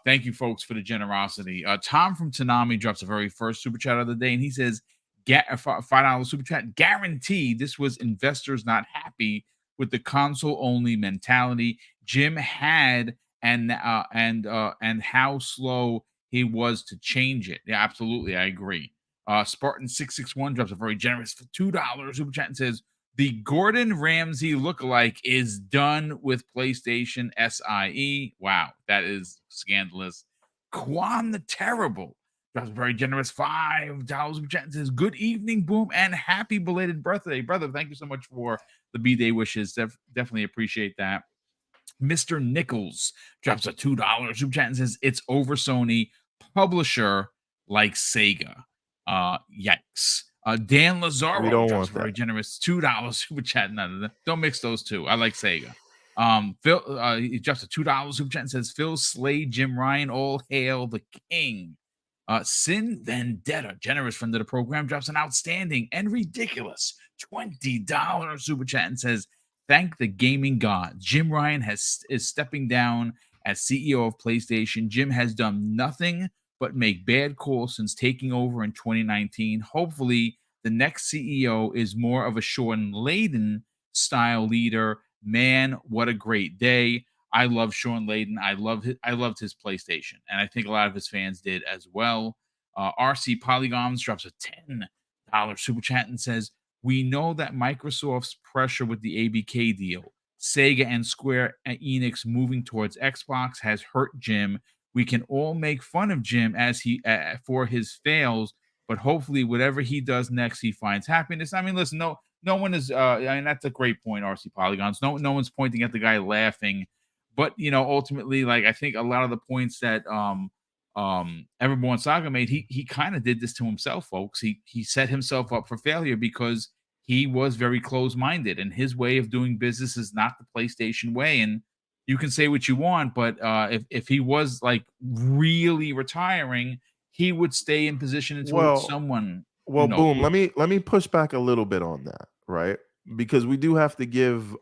Thank you, folks, for the generosity. Tom from Tanami drops a very first super chat of the day, and he says, $5 super chat guaranteed. This was investors not happy with the console only mentality Jim had, and how slow he was to change it. Yeah, absolutely, I agree. Spartan 661 drops a very generous $2 super chat and says, the Gordon Ramsay lookalike is done with PlayStation SIE. Wow, that is scandalous. Quan the Terrible drops a very generous $5 super chat and says, good evening, Boom, and happy belated birthday. Brother, thank you so much for the B-Day wishes. Definitely appreciate that. Mr. Nichols drops a $2 super chat and says, it's over, Sony. Publisher like Sega. Yikes. Dan Lazaro We don't drops want a very that. generous $2 super chat. No, don't mix those two. I like Sega. Phil, he drops a $2 super chat and says, Phil Slade, Jim Ryan, all hail the king. Sin Vendetta, generous friend of the program, drops an outstanding and ridiculous $20 super chat and says, thank the gaming god. Jim Ryan is stepping down as CEO of PlayStation. Jim has done nothing but make bad calls since taking over in 2019. Hopefully, the next CEO is more of a Sean Layden style leader. Man, what a great day. I love Sean Layden. I loved his PlayStation, and I think a lot of his fans did as well. RC Polygons drops a $10 super chat and says, we know that Microsoft's pressure with the ABK deal, Sega and Square Enix moving towards Xbox has hurt Jim. We can all make fun of Jim as he for his fails, but hopefully whatever he does next, he finds happiness. I mean, listen, no one is. I mean, that's a great point, RC Polygons. No one's pointing at the guy laughing, but ultimately, like I think a lot of the points that Everborn Saga made, he kind of did this to himself, folks. He set himself up for failure because he was very close-minded, and his way of doing business is not the PlayStation way. And you can say what you want, but if he was like really retiring, he would stay in position until someone. Well, Boom, let me push back a little bit on that, right? Because we do have to give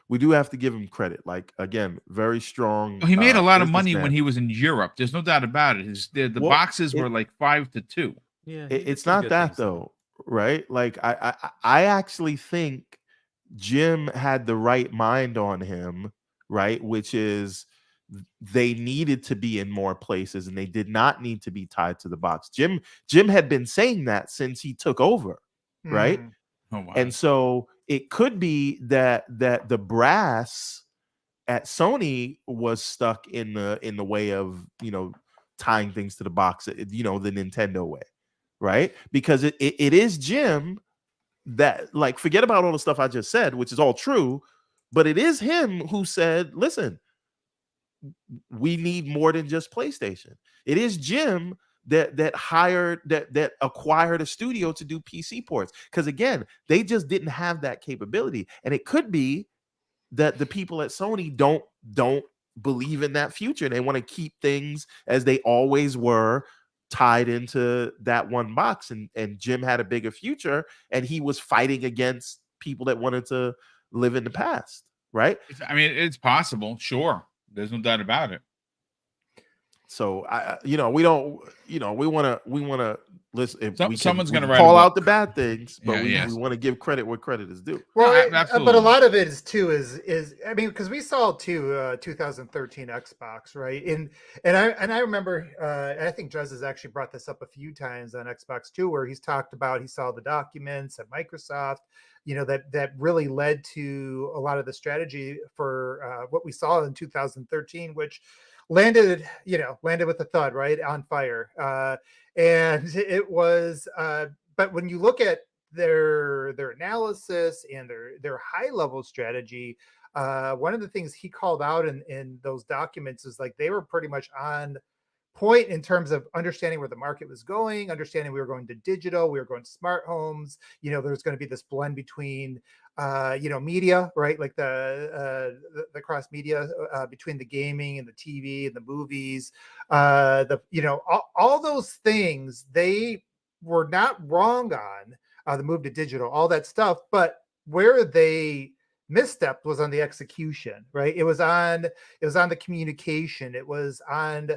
him credit. Like, again, very strong. He made a lot of money businessman. when he was in Europe. There's no doubt about it. The boxes were like 5-2. Yeah, it's not that though, right? Like I actually think Jim had the right mind on him, right? Which is they needed to be in more places and they did not need to be tied to the box. Jim had been saying that since he took over, right? Oh, wow. And so it could be that the brass at Sony was stuck in the way of tying things to the box, the Nintendo way, right? Because it is Jim that, like, forget about all the stuff I just said, which is all true, but it is him who said, listen, we need more than just PlayStation. It is Jim that hired that acquired a studio to do PC ports, because again, they just didn't have that capability. And it could be that the people at Sony don't believe in that future. They want to keep things as they always were, tied into that one box, and Jim had a bigger future, and he was fighting against people that wanted to live in the past, right? I mean, it's possible, sure. There's no doubt about it. So we want to listen. Someone's going to call out the bad things, but we want to give credit where credit is due. Well, but a lot of it is I mean, because we saw 2013 Xbox, right? And I remember I think Jez has actually brought this up a few times on Xbox 2, where he's talked about he saw the documents at Microsoft, that really led to a lot of the strategy for what we saw in 2013, which landed with a thud, right, on fire. And it was, but when you look at their analysis and their high level strategy, one of the things he called out in those documents is like they were pretty much on point in terms of understanding where the market was going, understanding we were going to digital, we were going to smart homes. There's going to be this blend between media, right? Like the cross media between the gaming and the TV and the movies, all those things they were not wrong on, the move to digital, all that stuff. But where they misstep was on the execution, right? It was on the communication. It was on,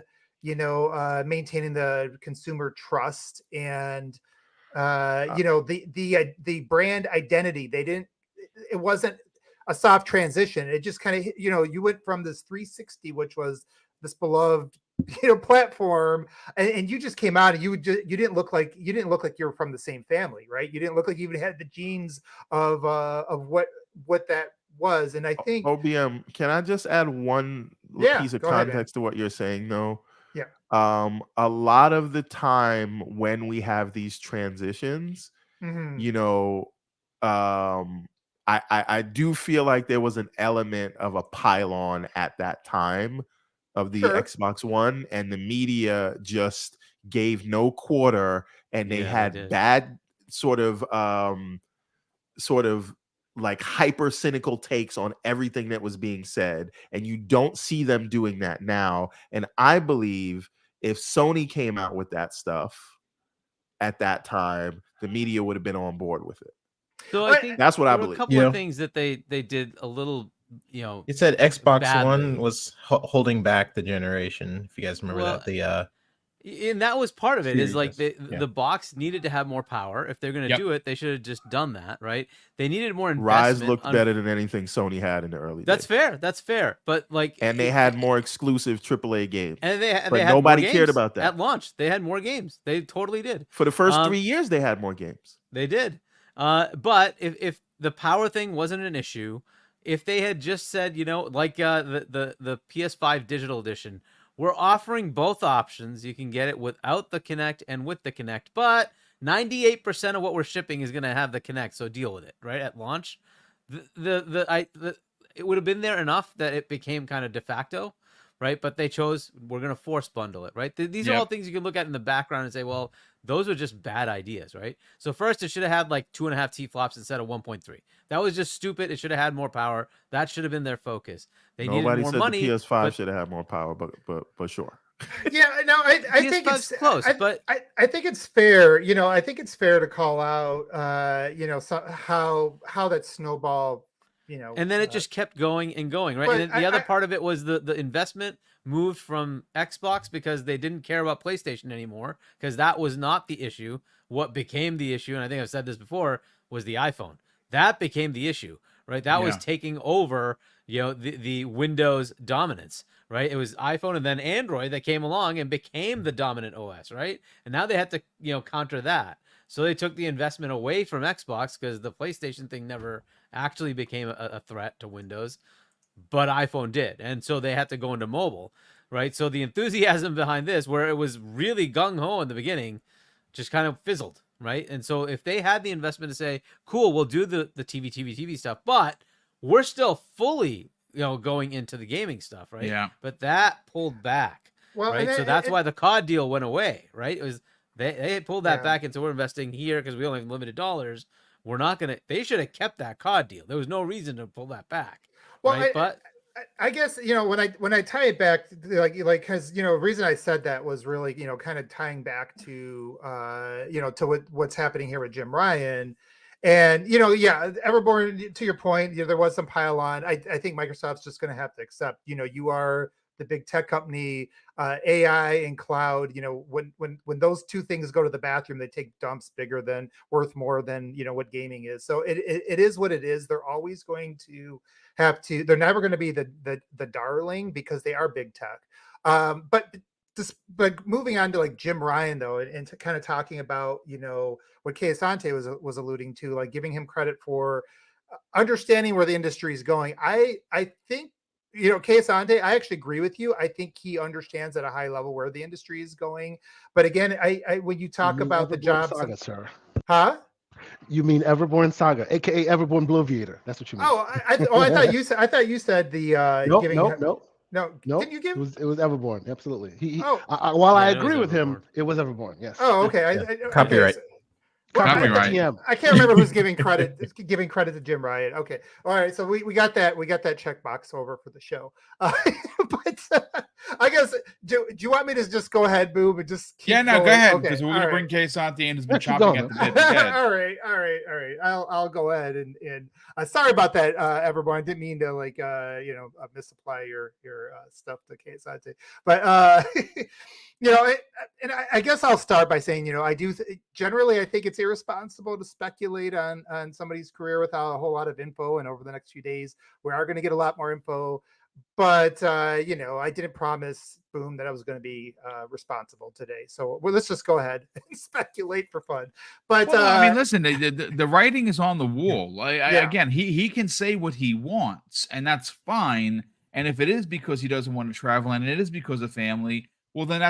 maintaining the consumer trust and the brand identity. It wasn't a soft transition. It just kind of, you went from this 360, which was this beloved, platform, and you just came out and you didn't look like you were from the same family, right? You didn't look like you even had the genes of what that was. And I think OBM, can I just add one piece of context to what you're saying though? Yeah. A lot of the time when we have these transitions, I do feel like there was an element of a pylon at that time of the Xbox One, and the media just gave no quarter, and they had bad sort of like hyper cynical takes on everything that was being said, and you don't see them doing that now. And I believe if Sony came out with that stuff at that time, the media would have been on board with it. So I think that's what I believe. A couple of things that they did a little, It said Xbox badly. One was holding back the generation. If you guys remember that, and that was part of it. Is like seriousness. the box needed to have more power. If they're going to do it, they should have just done that, right? They needed more investment. Rise looked better than anything Sony had in the early days. That's fair. But like, and they had more exclusive AAA games. And they had nobody more cared games about that at launch. They had more games. They totally did. For the first 3 years, they had more games. They did. But if the power thing wasn't an issue, if they had just said, like the PS5 digital edition, we're offering both options. You can get it without the Kinect and with the Kinect, but 98% of what we're shipping is going to have the Kinect, so deal with it, right? At launch, it would have been there enough that it became kind of de facto, right? But they chose, we're going to force bundle it, right? These are all things you can look at in the background and say, well, those are just bad ideas, right? So first, it should have had like 2.5 T-flops instead of 1.3. That was just stupid. It should have had more power. That should have been their focus. They needed more money. The PS5 should have had more power, but sure. Yeah, no, I think it's close, but I think it's fair. I think it's fair to call out, how that snowball, and then it just kept going and going, right? And then the other part of it was the investment moved from Xbox because they didn't care about PlayStation anymore, because that was not the issue. What became the issue, and I think I've said this before, was the iPhone. That became the issue, right? That was taking over, the Windows dominance, right? It was iPhone and then Android that came along and became the dominant OS, right? And now they had to, counter that. So they took the investment away from Xbox because the PlayStation thing never actually became a threat to Windows, but iPhone did. And so they had to go into mobile, right? So the enthusiasm behind this, where it was really gung-ho in the beginning, just kind of fizzled, right? And so if they had the investment to say, cool, we'll do the TV stuff, but we're still fully, going into the gaming stuff, right? Yeah. But that pulled back, right? So that's why the COD deal went away, right? It was they pulled that back, and so we're investing here because we only have limited dollars. We're not gonna. They should have kept that COD deal. There was no reason to pull that back. Well, right? But I guess when I tie it back, because the reason I said that was really kind of tying back to to what's happening here with Jim Ryan, and Everborn, to your point, there was some pile on. I think Microsoft's just going to have to accept, you are the big tech company, AI and cloud. When those two things go to the bathroom, they take dumps worth more than what gaming is. So it is what it is. They're always going to have to. They're never going to be the darling because they are big tech. But moving on to like Jim Ryan though, and to kind of talking about what Kay Asante was alluding to, like giving him credit for understanding where the industry is going. I think. Kay Asante, I actually agree with you. I think he understands at a high level where the industry is going. But again, I when you talk about the jobs, Saga, sir. Huh? You mean Everborn Saga, aka Everborn Bloviator? That's what you mean. I thought you said. I thought you said the Nope. No, Didn't you give? It was Everborn. Absolutely. While I agree with him, it was Everborn. Yes. Oh, okay. Copyright. Copyright. I can't remember who's giving credit to Jim Ryan. Okay, all right. So we got that checkbox over for the show. I guess do you want me to just go ahead, Boom, and just keep Yeah, no, go going? ahead, Okay, because we're all gonna right. bring Kaysanti in, who's been Yeah, keep chomping going, at the man. bit. Go ahead. all right, all right, all right. I'll go ahead and sorry about that, everyone. I didn't mean to misapply your stuff to Kaysanti, but and I guess I'll start by saying, I do generally I think it's irresponsible to speculate on somebody's career without a whole lot of info. And over the next few days, we are going to get a lot more info. But I didn't promise Boom that I was going to be responsible today. So let's just go ahead and speculate for fun. But Well, no, I mean, listen, the writing is on the wall. Yeah. Again, he can say what he wants, and that's fine. And if it is because he doesn't want to travel, and it is because of family, well, then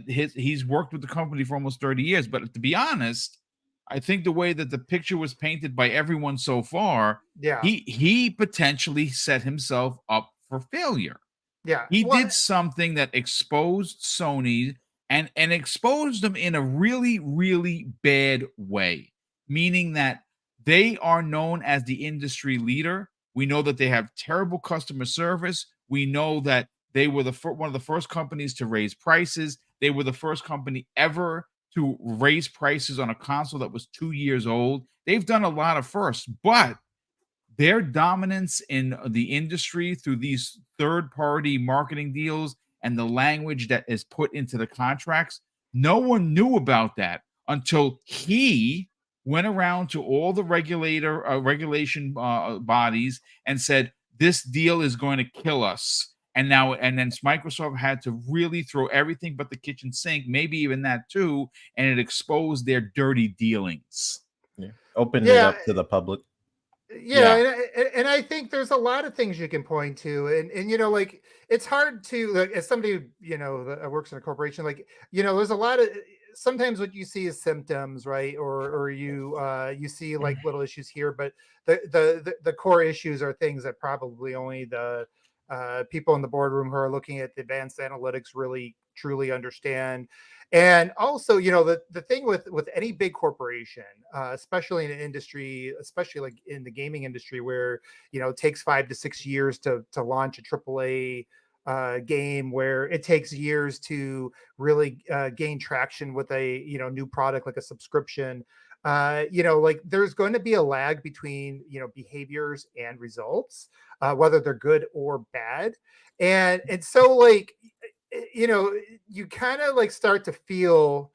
he's worked with the company for almost 30 years. But to be honest, I think the way that the picture was painted by everyone so far, Yeah. he potentially set himself up for failure. Yeah. He Well, did something that exposed Sony and exposed them in a really, really bad way, meaning that they are known as the industry leader. We know that they have terrible customer service. We know that they were one of the first companies to raise prices. They were the first company ever to raise prices on a console that was 2 years old. They've done a lot of firsts, but their dominance in the industry through these third-party marketing deals and the language that is put into the contracts, no one knew about that until he went around to all the regulation bodies and said, this deal is going to kill us. And then Microsoft had to really throw everything but the kitchen sink, maybe even that too, and it exposed their dirty dealings. Opened it up to the public. And I think there's a lot of things you can point to, and it's hard to, like, as somebody that works in a corporation, there's a lot of, sometimes what you see is symptoms, right? Or you see like little issues here, but the core issues are things that probably only the people in the boardroom who are looking at the advanced analytics really truly understand. And also, the thing with any big corporation, especially in an industry, especially like in the gaming industry, where it takes 5 to 6 years to launch a AAA game, where it takes years to really gain traction with a new product like a subscription. Like there's going to be a lag between behaviors and results, whether they're good or bad, and so like you kind of like start to feel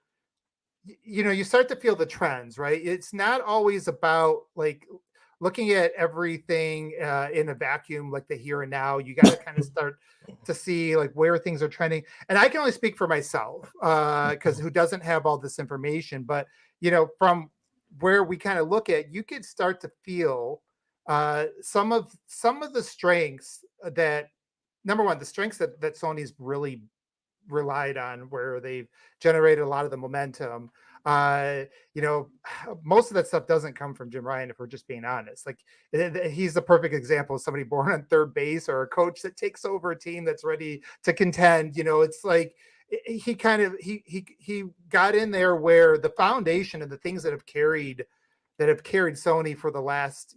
the trends, right? It's not always about like looking at everything in a vacuum, like the here and now. You got to kind of start to see like where things are trending. And I can only speak for myself because who doesn't have all this information, but from where we kind of look at, you could start to feel some of the strengths that, number one, the strengths that Sony's really relied on, where they've generated a lot of the momentum. Most of that stuff doesn't come from Jim Ryan, if we're just being honest. Like he's the perfect example of somebody born on third base, or a coach that takes over a team that's ready to contend. It's like he kind of he got in there where the foundation and the things that have carried Sony for the last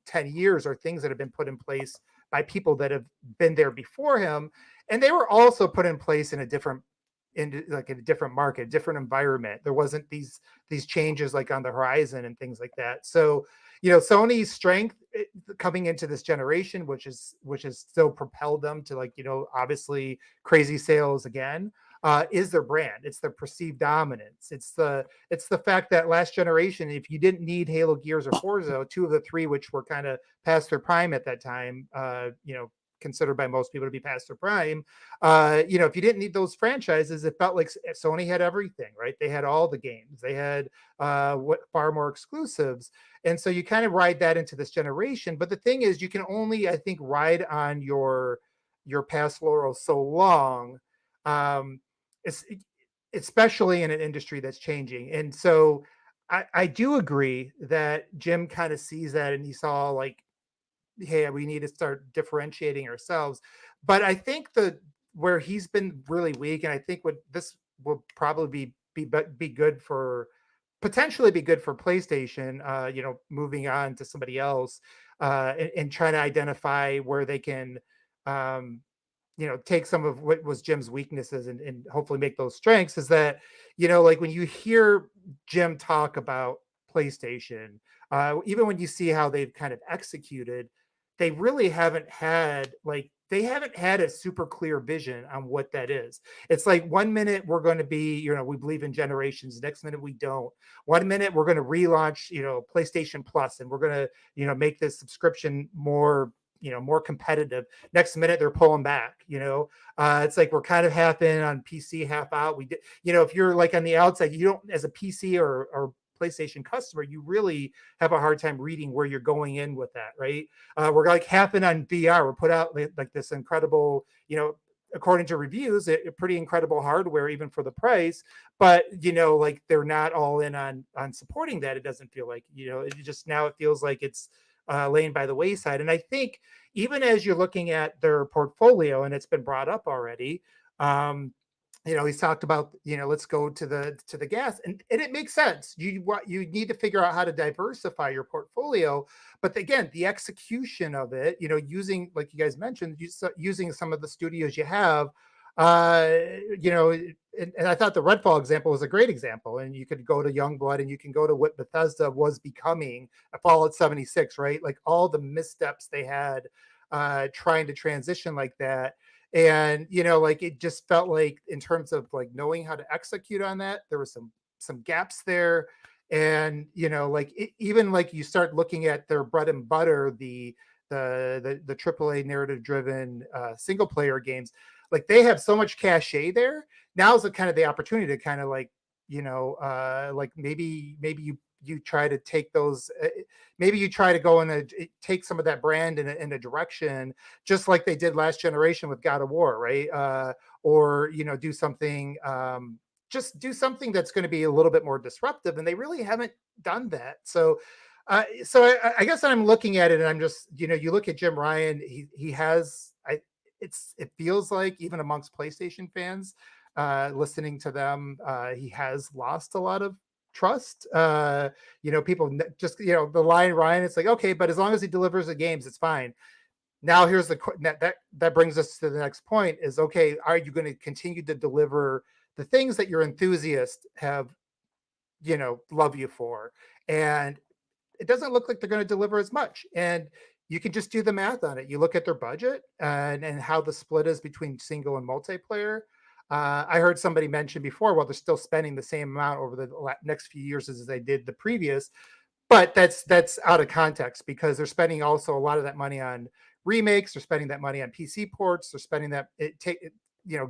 10 years are things that have been put in place by people that have been there before him, and they were also put in place in a different market, different environment. There wasn't these changes like on the horizon and things like that. So Sony's strength coming into this generation, which is still propelled them to obviously crazy sales again, is their brand. It's their perceived dominance. It's the fact that last generation, if you didn't need Halo, Gears, or Forza, two of the three which were kind of past their prime at that time, considered by most people to be past their prime, if you didn't need those franchises, it felt like Sony had everything, right? They had all the games. They had far more exclusives. And so you kind of ride that into this generation. But the thing is, you can only, I think, ride on your past laurels so long, especially in an industry that's changing. And so I do agree that Jim kind of sees that, and he saw like, hey, we need to start differentiating ourselves. But I think where he's been really weak, and I think what this will probably be good for, potentially be good for PlayStation, moving on to somebody else, and trying to identify where they can take some of what was Jim's weaknesses and hopefully make those strengths, is that, like when you hear Jim talk about PlayStation, even when you see how they've kind of executed, they really haven't had a super clear vision on what that is. It's like 1 minute we're going to be, we believe in generations. Next minute we don't. 1 minute we're going to relaunch, PlayStation Plus, and we're going to, make this subscription more, more competitive. Next minute they're pulling back. It's like we're kind of half in on PC, half out. We did, if you're like on the outside, you don't, as a PC or PlayStation customer, you really have a hard time reading where you're going in with that, right? We're like half in on VR. We're put out like this incredible, according to reviews, a pretty incredible hardware even for the price, but like they're not all in on supporting that. It doesn't feel like, it just, now it feels like it's laying by the wayside. And I think even as you're looking at their portfolio, and it's been brought up already, he's talked about, let's go to the gas, and it makes sense. You need to figure out how to diversify your portfolio, but again, the execution of it, using, like you guys mentioned, using some of the studios you have, and I thought the Redfall example was a great example. And you could go to Youngblood, and you can go to what Bethesda was becoming, Fallout 76, right? Like all the missteps they had trying to transition like that. And like it just felt like, in terms of like knowing how to execute on that, there were some gaps there. And like even like you start looking at their bread and butter, the AAA narrative driven single player games, like they have so much cachet there. Now's the kind of the opportunity to kind of like, like maybe you try to take those, maybe you try to go take some of that brand in a direction, just like they did last generation with God of War, right? Or do something, just do something that's going to be a little bit more disruptive, and they really haven't done that. So I guess I'm looking at it, and I'm just, you look at Jim Ryan, he has, it feels like even amongst PlayStation fans, listening to them, he has lost a lot of trust. People just, the line Ryan, it's like, okay, but as long as he delivers the games, it's fine. Now here's that brings us to the next point, is, okay, are you going to continue to deliver the things that your enthusiasts have, love you for? And it doesn't look like they're going to deliver as much. And you can just do the math on it. You look at their budget and how the split is between single and multiplayer. I heard somebody mention before, well, they're still spending the same amount over the next few years as they did the previous, but that's out of context, because they're spending also a lot of that money on remakes. They're spending that money on PC ports. They're spending that,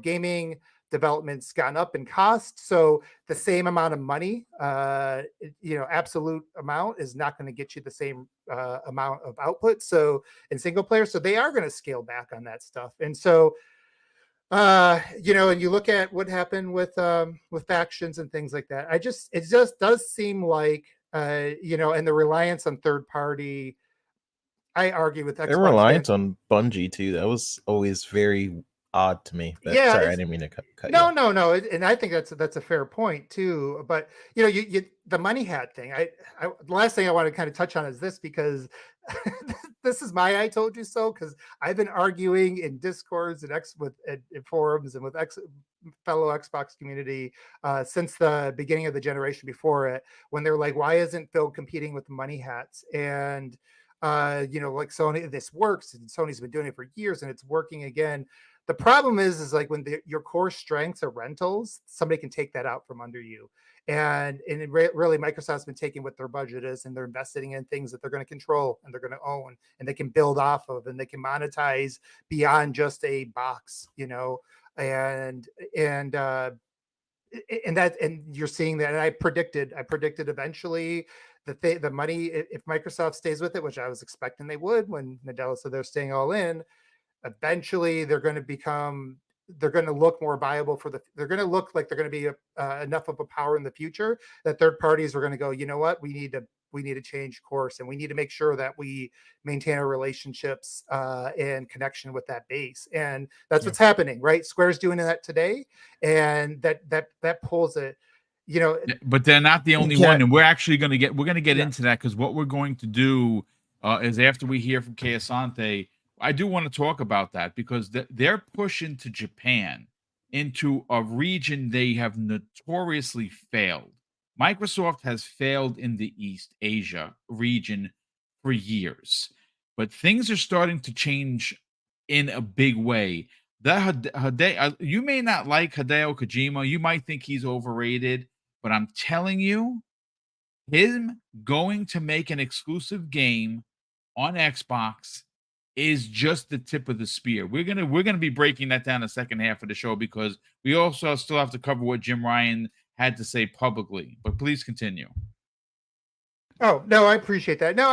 gaming development's gone up in cost. So the same amount of money, absolute amount, is not going to get you the same amount of output. So in single player, so they are going to scale back on that stuff. And so, and you look at what happened with factions and things like that. It just does seem like, and the reliance on third party. I argue with Xbox. Their reliance on Bungie too. That was always very odd to me. But, yeah, sorry, I didn't mean to cut no, you. no, and I think that's a fair point too. But you the money hat thing. The last thing I want to kind of touch on is this, because this is my "I told you so," because I've been arguing in Discords and in forums and with fellow Xbox community since the beginning of the generation before it, when they're like, why isn't Phil competing with the money hats? And like Sony, this works, and Sony's been doing it for years, and it's working again. The problem is like when your core strengths are rentals, somebody can take that out from under you. And really, Microsoft's been taking what their budget is, and they're investing in things that they're going to control and they're going to own, and they can build off of, and they can monetize beyond just a box, and you're seeing that. And I predicted eventually that the money, if Microsoft stays with it, which I was expecting they would when Nadella said they're staying all in, eventually they're going to look more viable they're going to look like they're going to be enough of a power in the future that third parties are going to go, you know what, we need to change course, and we need to make sure that we maintain our relationships and connection with that base. And that's what's happening, right? Square's doing that today, and that pulls it. But they're not the only one, and we're going to get into that, because what we're going to do is, after we hear from Kay Asante, I do want to talk about that because they're pushing to Japan, into a region they have notoriously failed. Microsoft has failed in the East Asia region for years, but things are starting to change in a big way. You may not like Hideo Kojima, you might think he's overrated, but I'm telling you, him going to make an exclusive game on Xbox is just the tip of the spear. We're gonna be breaking that down the second half of the show because we also still have to cover what Jim Ryan had to say publicly. But please continue. Oh no, I appreciate that. No,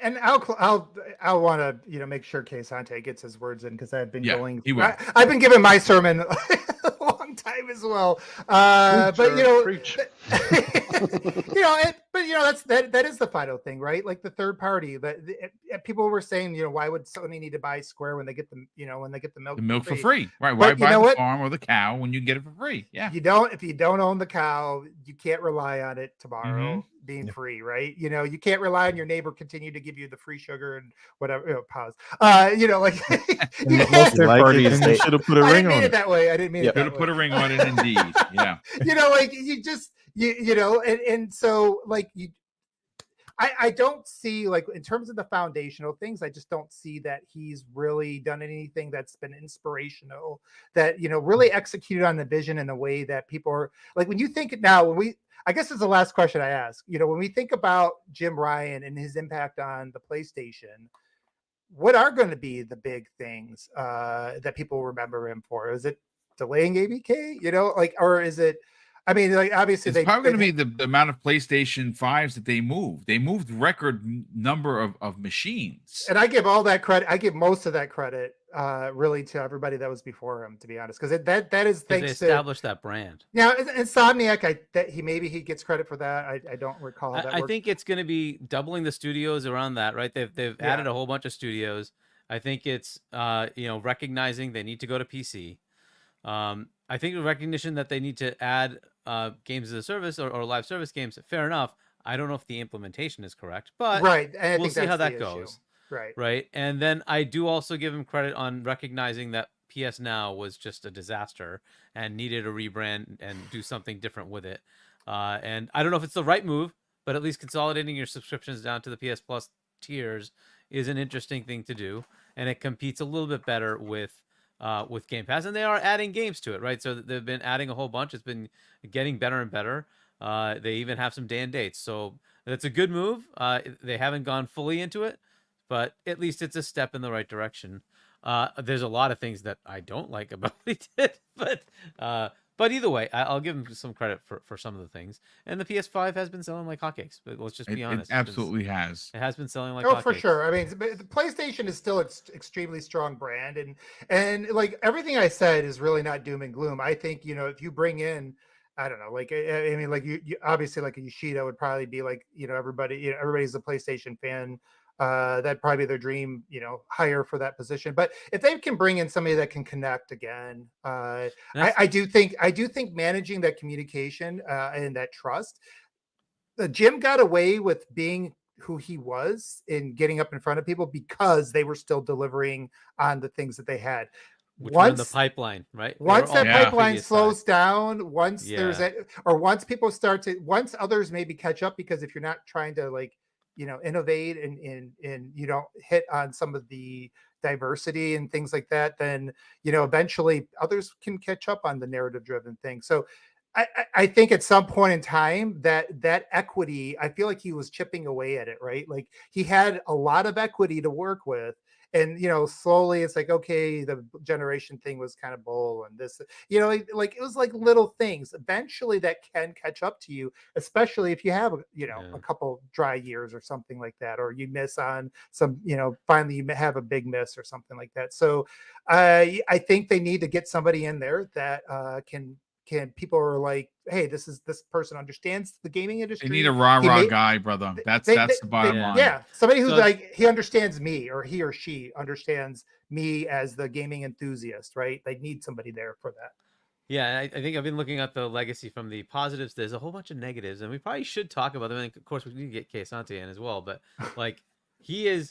and I'll want to make sure Sante gets his words in because I've been He will. I've been giving my sermon a long time as well. But Preach. that is the final thing, right? Like the third party that people were saying, why would Sony need to buy Square when they get the milk For free, right? But Why buy the farm or the cow when you get it for free? Yeah, if you don't own the cow, you can't rely on it tomorrow being free, right? You can't rely on your neighbor continue to give you the free sugar and whatever. Pause. Most third parties, they should have put a I ring didn't mean on it it. that way. I didn't mean it that could have way. put a ring on it, indeed. Yeah, and so I don't see, like, in terms of the foundational things, I just don't see that he's really done anything that's been inspirational, that, really executed on the vision in a way that people are like, when you think now, I guess it's the last question I ask, when we think about Jim Ryan and his impact on the PlayStation, what are going to be the big things that people remember him for? Is it delaying ABK, or is it, obviously it's probably going to be the amount of PlayStation 5s that they moved. They moved record number of machines. And I give all that credit. I give most of that credit really to everybody that was before him, to be honest, because that is thanks they established that brand. Now, Insomniac, maybe he gets credit for that. I don't recall how that I worked. think it's going to be doubling the studios around that, right? They've added a whole bunch of studios. I think it's recognizing they need to go to PC. I think the recognition that they need to add games as a service or live service games, fair enough. I don't know if the implementation is correct, but right. And we'll see how that goes. Right. And then I do also give him credit on recognizing that PS Now was just a disaster and needed a rebrand and do something different with it. And I don't know if it's the right move, but at least consolidating your subscriptions down to the PS Plus tiers is an interesting thing to do. And it competes a little bit better with Game Pass, and they are adding games to it, right? So they've been adding a whole bunch. It's been getting better and better. They even have some day and dates, so that's a good move. They haven't gone fully into it, but at least it's a step in the right direction. There's a lot of things that I don't like about what he did, but either way, I'll give him some credit for some of the things. And the PS5 has been selling like hotcakes. But let's just be honest. It absolutely has. It has been selling like hotcakes. Oh, for sure. I mean, the PlayStation is still an extremely strong brand, and like everything I said is really not doom and gloom. I think if you bring in, I don't know, like I mean, like you obviously like a Yoshida would probably be like everybody's a PlayStation fan. That'd probably be their dream, hire for that position. But if they can bring in somebody that can connect again, I do think managing that communication and that trust. Jim got away with being who he was in getting up in front of people because they were still delivering on the things that they had. Which were in the pipeline, right? Once that pipeline slows down, once people start to, once others maybe catch up, because if you're not trying to innovate and you don't hit on some of the diversity and things like that, then eventually others can catch up on the narrative driven thing. So I think at some point in time that equity, I feel like he was chipping away at it, right? Like he had a lot of equity to work with. And, slowly it's like, okay, the generation thing was kind of bull and this, like it was like little things. Eventually that can catch up to you, especially if you have, a couple dry years or something like that, or you miss on some, finally you have a big miss or something like that. So I think they need to get somebody in there that can people are like, hey, this person understands the gaming industry. They need a rah guy, brother. That's the bottom line. Yeah, somebody who's he understands me, or he or she understands me as the gaming enthusiast, right? They need somebody there for that. Yeah, I think I've been looking at the legacy from the positives. There's a whole bunch of negatives, and we probably should talk about them. And of course, we need to get Kei Sante in as well. But like, he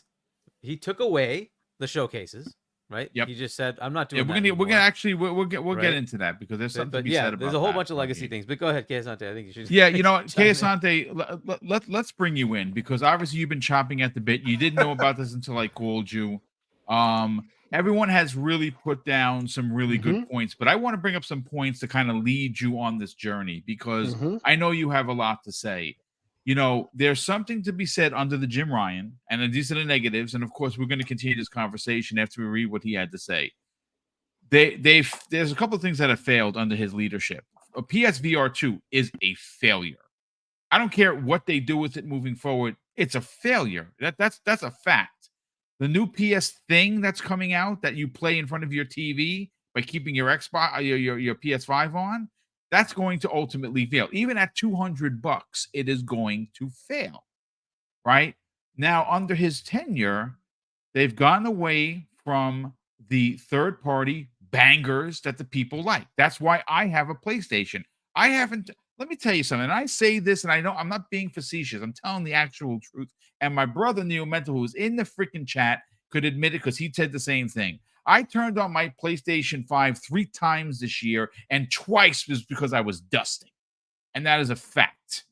took away the showcases, right? Yep. He just said, "I'm not Yeah, doing we're that." gonna anymore." actually we'll get Right. into that because there's something to be yeah, said about there's a whole that bunch of for legacy me. things. But go ahead, Asante. I think you should. Yeah, you know, chime in. Asante, let's bring you in because obviously you've been chopping at the bit. You didn't know about this until I called you. Everyone has really put down some really good points, but I want to bring up some points to kind of lead you on this journey because I know you have a lot to say. You know, there's something to be said under the Jim Ryan, and these are the negatives. And of course, we're going to continue this conversation after we read what he had to say. There's a couple of things that have failed under his leadership. A PSVR 2 is a failure. I don't care what they do with it moving forward. It's a failure. That's a fact. The new PS thing that's coming out that you play in front of your TV by keeping your Xbox your PS5 on, that's going to ultimately fail. Even at $200, it is going to fail. Right? Now, under his tenure, they've gone away from the third-party bangers that the people like. That's why I have a PlayStation. I haven't. Let me tell you something. I say this, and I know I'm not being facetious. I'm telling the actual truth. And my brother Neo Mental, who's in the freaking chat, could admit it because he said the same thing. I turned on my PlayStation 5 3 times this year, and twice was because I was dusting. And that is a fact.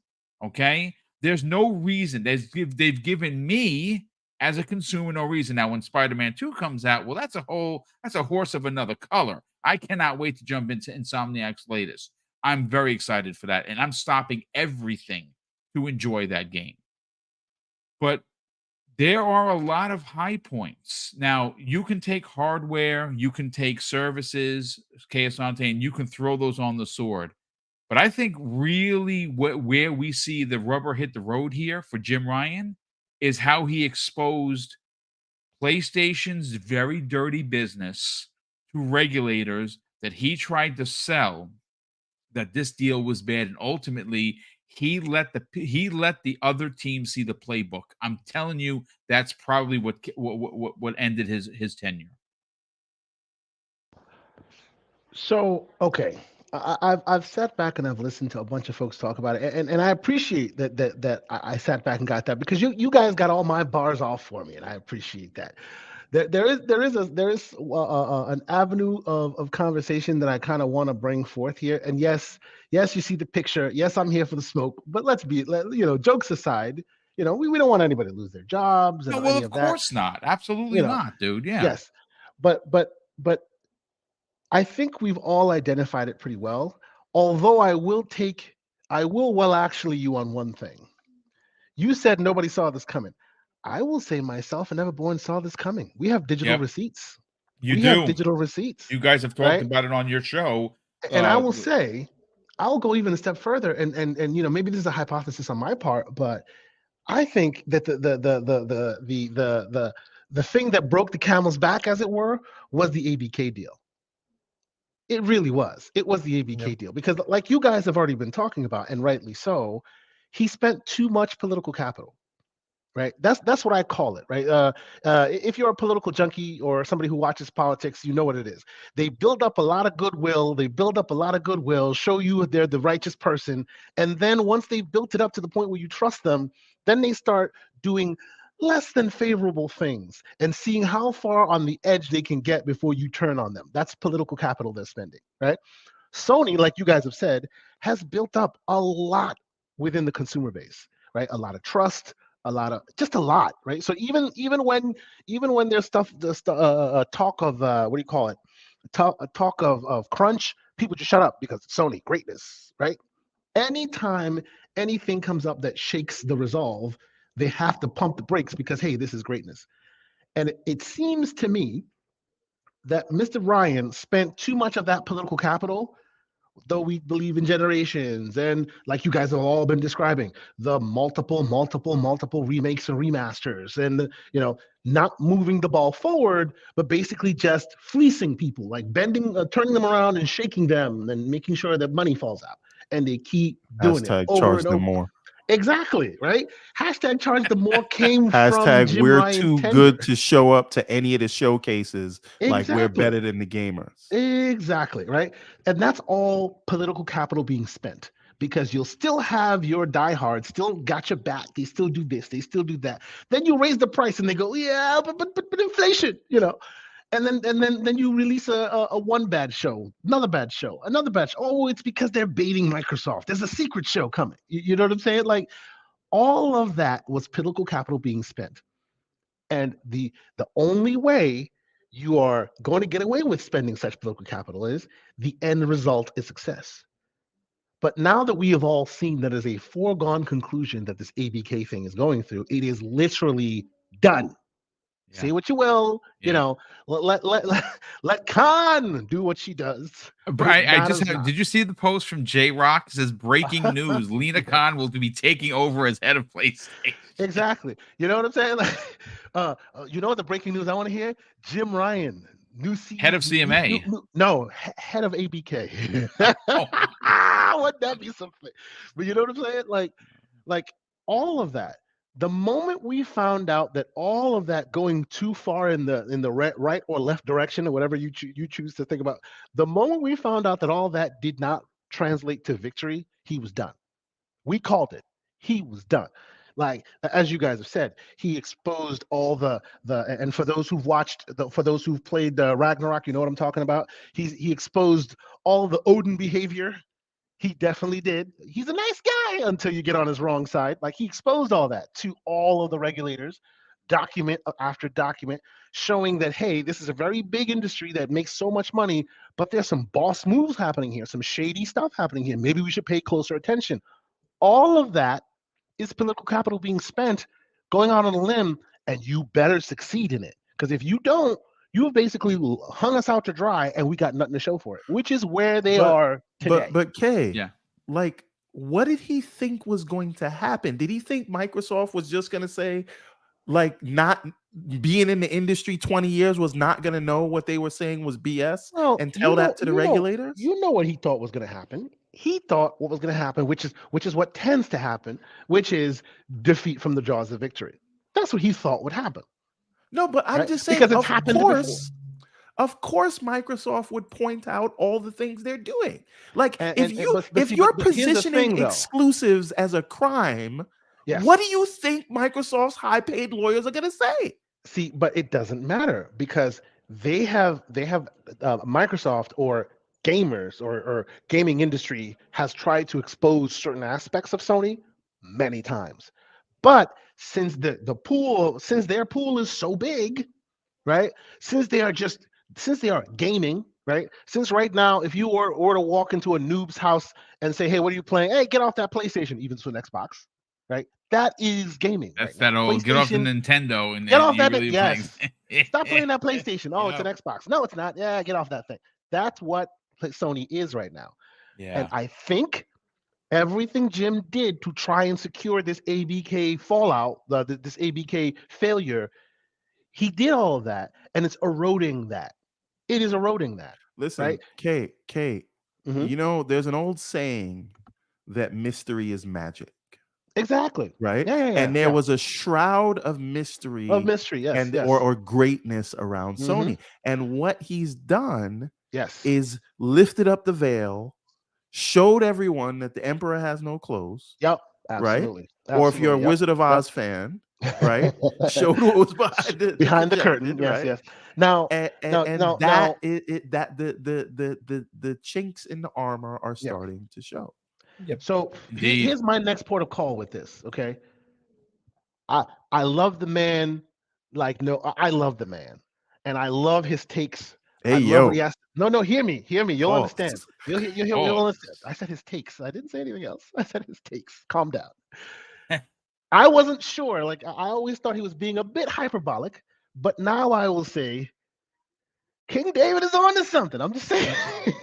Okay? There's no reason. They've given me as a consumer no reason. Now, when Spider-Man 2 comes out, well, that's a horse of another color. I cannot wait to jump into Insomniac's latest. I'm very excited for that, and I'm stopping everything to enjoy that game. But there are a lot of high points. Now, you can take hardware, you can take services, Asante, and you can throw those on the sword. But I think really where we see the rubber hit the road here for Jim Ryan is how he exposed PlayStation's very dirty business to regulators that he tried to sell that this deal was bad, and ultimately he let the other team see the playbook. I'm telling you, that's probably what ended his tenure. So, okay, I've sat back and I've listened to a bunch of folks talk about it, and I appreciate that I sat back and got that because you guys got all my bars off for me, and I appreciate that. There is an avenue of conversation that I kind of want to bring forth here, and yes, you see the picture. Yes, I'm here for the smoke, but jokes aside, we don't want anybody to lose their jobs and No, well, any of of that. course not. Absolutely not, dude. Yeah. Yes, but I think we've all identified it pretty well. Although I will actually you on one thing. You said nobody saw this coming. I will say myself and Everborn saw this coming. We have digital receipts. We have digital receipts. You guys have talked about it on your show. And I will say, I'll go even a step further, and maybe this is a hypothesis on my part, but I think that the thing that broke the camel's back, as it were, was the ABK deal. It really was. It was the ABK deal because, like you guys have already been talking about, and rightly so, he spent too much political capital. Right. That's what I call it. Right. If you're a political junkie or somebody who watches politics, you know what it is. They build up a lot of goodwill. Show you they're the righteous person. And then once they've built it up to the point where you trust them, then they start doing less than favorable things and seeing how far on the edge they can get before you turn on them. That's political capital they're spending. Right. Sony, like you guys have said, has built up a lot within the consumer base. Right. A lot of trust. A lot, right? So even when there's talk of what do you call it? Talk of crunch, people just shut up because it's Sony greatness, right? Anytime anything comes up that shakes the resolve, they have to pump the brakes because hey, this is greatness. And it seems to me that Mr. Ryan spent too much of that political capital. Though we believe in generations, and like you guys have all been describing, the multiple remakes and remasters, and not moving the ball forward, but basically just fleecing people, like turning them around and shaking them, and making sure that money falls out, and they keep doing it over and over. More. Exactly, right? Hashtag charge the more came Hashtag from Jim we're Ryan too tenure. good to show up to any of the showcases. Like we're Exactly. better than the gamers. Exactly, right? And that's all political capital being spent because you'll still have your diehards still got your back. They still do this, they still do that. Then you raise the price and they go, yeah, but inflation, And then you release a one bad show, another bad show, another bad show. Oh, it's because they're baiting Microsoft. There's a secret show coming. You know what I'm saying? Like, all of that was political capital being spent. And the only way you are going to get away with spending such political capital is the end result is success. But now that we have all seen that as a foregone conclusion that this ABK thing is going through, it is literally done. Yeah. Say what you will, let Khan do what she does. Did you see the post from J Rock? It says breaking news: Lena Khan will be taking over as head of PlayStation. Exactly. You know what I'm saying? Like, you know what the breaking news I want to hear? Jim Ryan, new head of CMA. Head of ABK. Wouldn't that be something? But you know what I'm saying? Like all of that. The moment we found out that all of that going too far in the right or left direction, or whatever you choose to think about, the moment we found out that all that did not translate to victory, he was done. We called it. He was done. Like, as you guys have said, he exposed all the and for those who've watched, for those who've played Ragnarok, you know what I'm talking about. He exposed all the Odin behavior. He definitely did. He's a nice guy until you get on his wrong side. Like, he exposed all that to all of the regulators, document after document, showing that, hey, this is a very big industry that makes so much money, but there's some boss moves happening here, some shady stuff happening here. Maybe we should pay closer attention. All of that is political capital being spent, going out on a limb, and you better succeed in it. Because if you don't, you've basically hung us out to dry, and we got nothing to show for it, which is where they are today. But Kay, yeah, like, what did he think was going to happen? Did he think Microsoft was just going to say, like, not being in the industry 20 years was not going to know what they were saying was BS and tell that to the regulators? You know what he thought was going to happen. He thought what was going to happen, which is what tends to happen, which is defeat from the jaws of victory. That's what he thought would happen. No, but I'm just saying, because it's happened before. Of course, Microsoft would point out all the things they're doing. Like, if you're positioning exclusives as a crime, yes, what do you think Microsoft's high-paid lawyers are going to say? See, but it doesn't matter, because they have Microsoft or gamers or gaming industry has tried to expose certain aspects of Sony many times. But since their pool is so big, right? Since they are gaming, right? Since right now, if you were to walk into a noob's house and say, hey, what are you playing? Hey, get off that PlayStation, even to an Xbox, right? That is gaming. That's that old get off the Nintendo and get off that. Really yes. Stop playing that PlayStation. Oh, it's an Xbox. No, it's not. Yeah, get off that thing. That's what Sony is right now. Yeah. And I think everything Jim did to try and secure this ABK fallout, this ABK failure, he did all of that, and it's eroding that. It is eroding that. Listen, right? Kay, you know, there's an old saying that mystery is magic. Exactly. Right. Yeah. And there was a shroud of mystery. Yes. Or greatness around Sony. And what he's done is lifted up the veil, showed everyone that the emperor has no clothes. Yep. Absolutely. Right. Or if you're a Wizard of Oz fan, right? Showed what was behind the curtain. Right? Yes. Now, the chinks in the armor are starting to show. Yep. So here's my next port of call with this. Okay. I love the man. I love the man, and I love his takes. Hey, No, hear me. You'll understand. You'll understand. I said his takes. I didn't say anything else. I said his takes. Calm down. I wasn't sure. Like, I always thought he was being a bit hyperbolic, but now I will say King David is on to something. I'm just saying.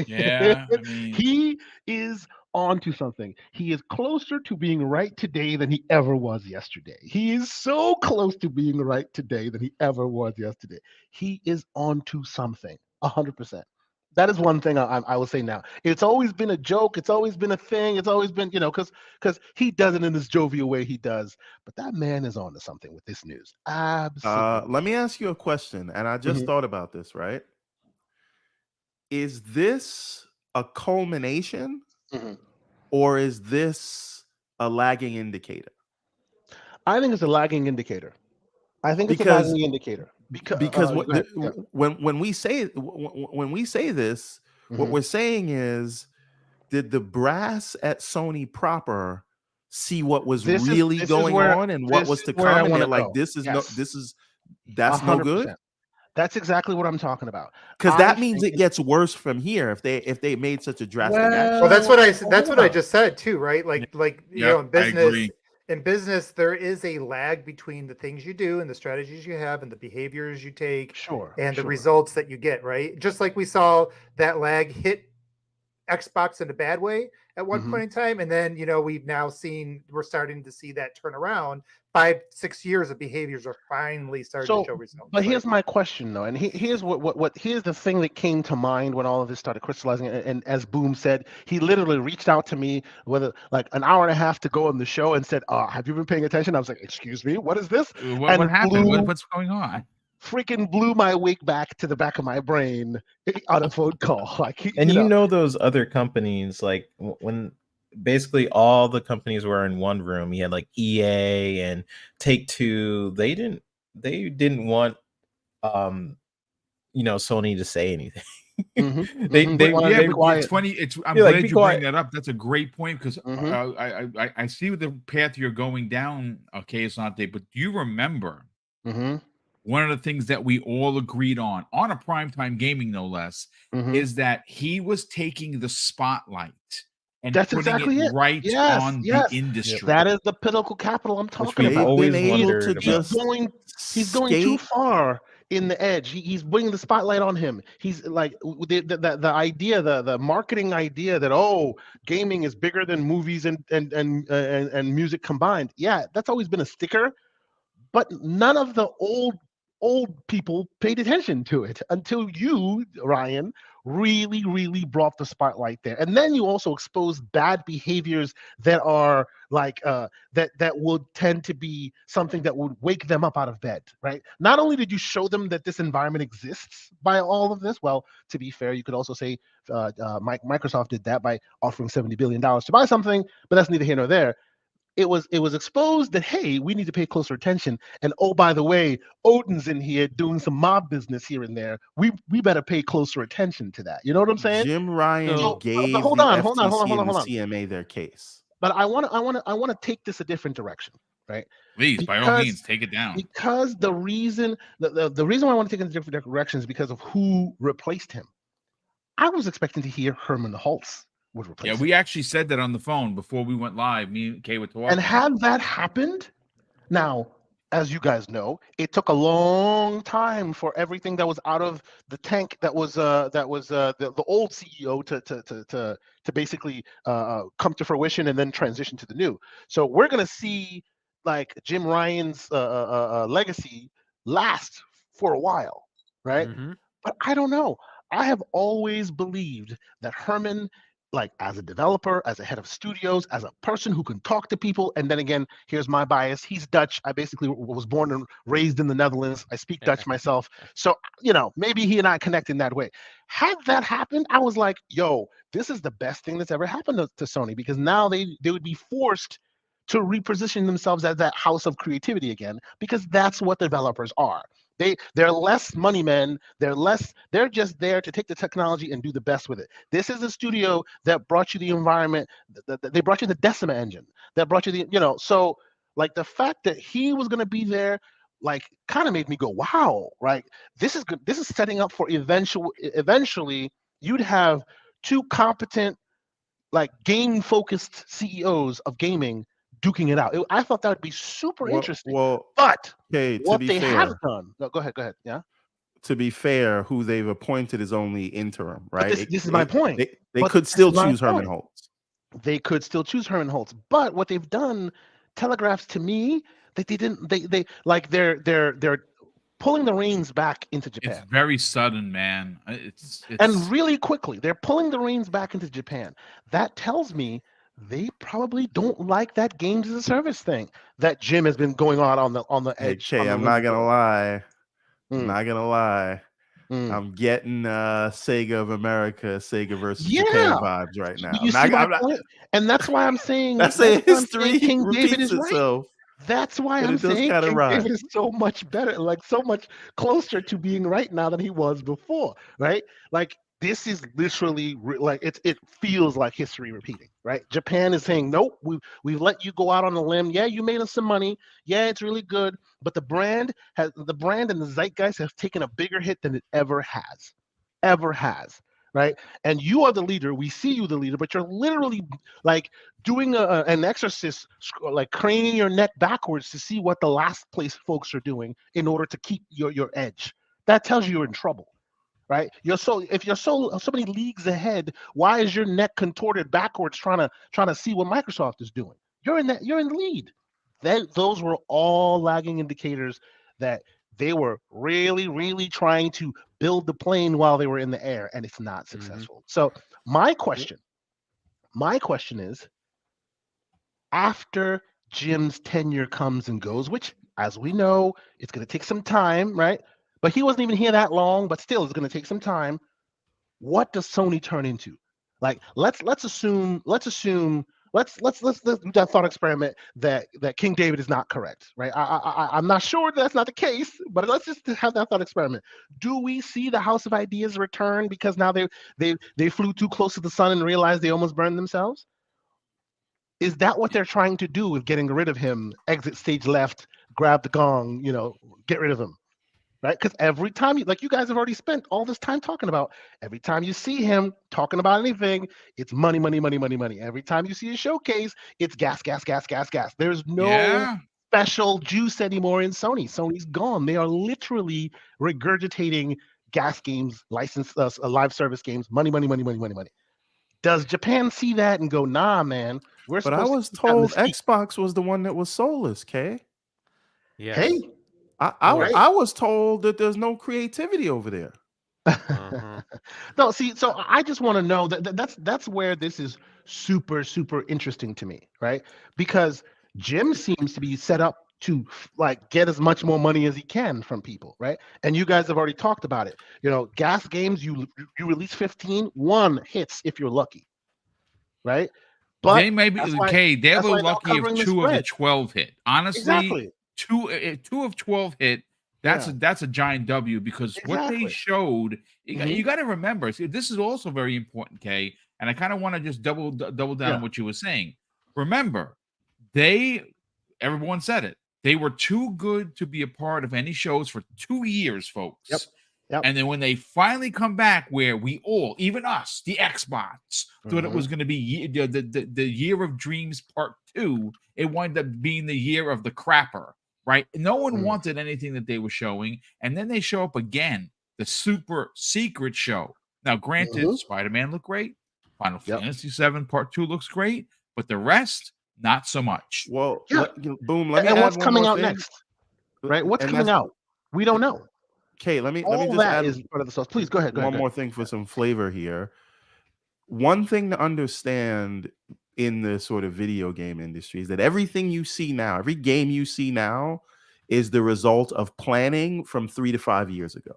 Yeah. He is on to something. He is closer to being right today than he ever was yesterday. He is so close to being right today than he ever was yesterday. He is on to something, 100%. That is one thing I will say now. It's always been a joke. It's always been a thing. It's always been, because he does it in this jovial way he does. But that man is on to something with this news. Absolutely. Let me ask you a question. And I just thought about this, right? Is this a culmination or is this a lagging indicator? I think it's a lagging indicator. Because Because what go ahead. Yeah. when we say this, what Mhm. we're saying is, did the brass at Sony proper see what was This really is going where on and what was to I come, and want they're to like, go. that's no good? 100%. That's exactly what I'm talking about. Because I that means think it gets worse from here if they made such a drastic action. Well, that's what I Well, that's hold what I up. just said too, right? Like you know, Yep, I agree. in business there is a lag between the things you do and the strategies you have and the behaviors you take Sure, and the sure. results that you get, right? Just like we saw that lag hit Xbox in a bad way at one Mhm. point in time, and then we're starting to see that turn around. 5-6 years of behaviors are finally starting to So, show results. but Right? here's my question though, and here's here's the thing that came to mind when all of this started crystallizing. And as Boom said, he literally reached out to me with like an hour and a half to go on the show and said, "Have you been paying attention?" I was like, "Excuse me, what is this?" What And happened? What's going on? freaking blew my wig back to the back of my brain on a phone call. Like, And you know those other companies, like when basically all the companies were in one room. You had like EA and Take-Two. They didn't want Sony to say anything. They wanted to Yeah, be but it's quiet. funny. I'm You're like, glad be you bring quiet. that up. That's a great point because Mhm. I see the path you're going down. Okay, it's not there, but do you remember Mhm. one of the things that we all agreed on a primetime gaming, no less, Mhm. is that he was taking the spotlight and That's putting it exactly it. right Yes, on the yes. Yep. industry. That is the pinnacle capital I'm Which talking we've about. They've been always able to wondered He's about. just going too skate. far in the edge. He's bringing the spotlight on him. He's like the idea, the marketing idea that gaming is bigger than movies and music combined. Yeah, that's always been a sticker, but none of the old people paid attention to it until you, Ryan, really brought the spotlight there. And then you also exposed bad behaviors that are like that would tend to be something that would wake them up out of bed, right? Not only did you show them that this environment exists by all of this, well, to be fair, you could also say Microsoft did that by offering $70 billion to buy something, but that's neither here nor there. It was exposed that, hey, we need to pay closer attention, and oh, by the way, Odin's in here doing some mob business here and there. We better pay closer attention to that. You know what I'm saying? Jim Ryan So, So but gave hold the on, FTC and the CMA their case. But I want to take this a different direction, right? Please, by all Because means, take it down. the reason why I want to take it in a different direction is because of who replaced him. I was expecting to hear Herman Hulse would Yeah, replace him. we actually said that on the phone before we went live. Me and Kay were talking. And had that happened, now, as you guys know, it took a long time for everything that was out of the tank that was the old CEO to basically come to fruition and then transition to the new. So we're gonna see like Jim Ryan's legacy last for a while, right? mhm. But I don't know. I have always believed that Herman, like as a developer, as a head of studios, as a person who can talk to people, and then again, here's my bias. He's Dutch. I basically was born and raised in the Netherlands. I speak Dutch myself. So, maybe he and I connect in that way. Had that happened, I was like, yo, this is the best thing that's ever happened to Sony, because now they would be forced to reposition themselves as that house of creativity again, because that's what developers are. They're less money men. They're just there to take the technology and do the best with it. This is a studio that brought you the environment. They brought you the Decima engine. That brought you so like the fact that he was going to be there, like, kind of made me go, wow, right? This is good. This is setting up for eventually you'd have two competent, like, game focused CEOs of gaming duking it out. I thought that would be super interesting. But Okay, to what be they have fair, done, no, go ahead, yeah. who they've appointed is only interim, But right? this is my point. They But could this still is my choose Herman point. Holtz. They could still choose Herman Holtz, but what they've done telegraphs to me that they didn't. They like they're pulling the reins back into It's Japan. very sudden, man. It's And really quickly, they're pulling the reins back into Japan. That tells me they probably don't like that games as a service thing that Jim has been going on the Hey, edge Kay, on the I'm limb not of gonna doing. lie. I'm Mm. not gonna lie. I'm getting Sega of America, Sega versus Yeah. Japan vibes right now. You see my point? And that's why I'm saying That's saying history King David repeats is right. itself. That's why But I'm it does saying kinda King rhyme. David is so much better, like so much closer to being right now than he was before, right? Like this is literally like it feels like history repeating, right? Japan is saying, nope, we've let you go out on a limb. Yeah, you made us some money. Yeah, it's really good, but the brand and the zeitgeist have taken a bigger hit than it ever has, right? And you are the leader. We see you the leader, but you're literally like doing an exorcist, like craning your neck backwards to see what the last place folks are doing in order to keep your edge. That tells you you're in trouble, right? If you're so many leagues ahead, why is your neck contorted backwards trying to see what Microsoft is doing? You're in the lead. Those were all lagging indicators that they were really, really trying to build the plane while they were in the air, and it's not successful. So my question is, after Jim's tenure comes and goes, which, as we know, it's going to take some time, right? But he wasn't even here that long, but still, it's going to take some time. What does Sony turn into? Like, let's assume let's do that thought experiment that King David is not correct, right? I'm not sure that's not the case, but let's just have that thought experiment. Do we see the House of Ideas return because now they flew too close to the sun and realized they almost burned themselves? Is that what they're trying to do with getting rid of him? Exit stage left, grab the gong, get rid of him, right? Because every time you guys have already spent all this time talking about, every time you see him talking about anything, it's money, money, money, money, money. Every time you see a showcase, it's gas, gas, gas, gas, gas. There's no special juice anymore in Sony. Sony's gone. They are literally regurgitating gas games, license live service games, money, money, money, money, money, money. Does Japan see that and go, nah, man, we're But I supposed was to told Xbox was the one that was soulless, Kay. Yes. Hey, I was told that there's no creativity over there. No, see, so I just want to know that's where this is super, super interesting to me, right? Because Jim seems to be set up to like get as much more money as he can from people, right? And you guys have already talked about it. Gas games, you release 15, one hits if you're lucky, right? But they may be okay. They're lucky if 2 of the 12 hit. Honestly, exactly. two of 12 hit. That's a giant W because what they showed. You got to remember. See, this is also very important, Kay. And I kind of want to just double down on what you were saying. Remember, everyone said it. They were too good to be a part of any shows for 2 years, folks. Yep. And then when they finally come back, where we all, even us, the Xbox, thought it was going to be the Year of Dreams Part 2, it wound up being the year of the crapper, right? No one wanted anything that they were showing. And then they show up again, the super secret show. Now, granted, Spider-Man looked great. Final Fantasy VII Part 2 looks great. But the rest, not so much. Well, Boom, let me and add what's one coming more out thing. next? Right? What's coming out? We don't know. Okay, let me All just that add is part of the sauce. Please go ahead. One more thing for some flavor here. One thing to understand in the sort of video game industry is that everything you see now, every game you see now, is the result of planning from 3 to 5 years ago.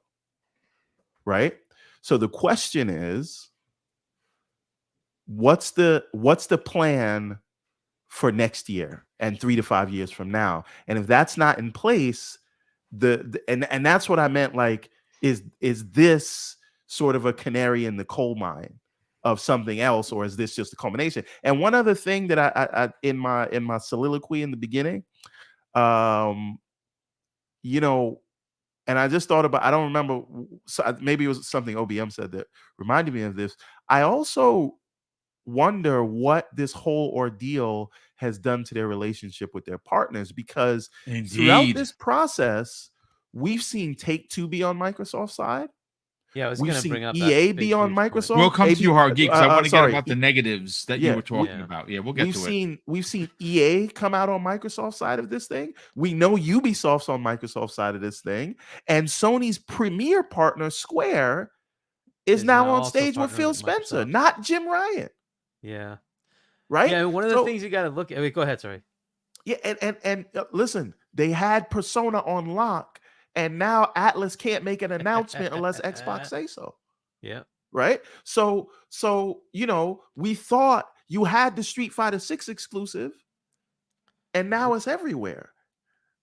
Right? So the question is, what's the plan for next year and 3 to 5 years from now? And if that's not in place, and that's what I meant, like, is this sort of a canary in the coal mine of something else, or is this just a culmination? And one other thing that I in my soliloquy in the beginning, and I just thought about, I don't remember, maybe it was something OBM said that reminded me of this. I also wonder what this whole ordeal has done to their relationship with their partners, because throughout this process, we've seen Take-Two be on Microsoft's side. Yeah, I was We've going to seen bring up EA be on Microsoft. We'll come to you, Hard Geek, because I want to get about the negatives that you were talking about. Yeah, we'll get to it. We've seen EA come out on Microsoft's side of this thing. We know Ubisoft's on Microsoft's side of this thing. And Sony's premier partner, Square, is now on stage with Phil Spencer, not Jim Ryan. Yeah. Right? Yeah, one of the things you got to look at. Wait, go ahead, sorry. Yeah, and listen, they had Persona on lock, and now Atlas can't make an announcement unless Xbox say so. Yeah. Right. So we thought you had the Street Fighter 6 exclusive, and now it's everywhere.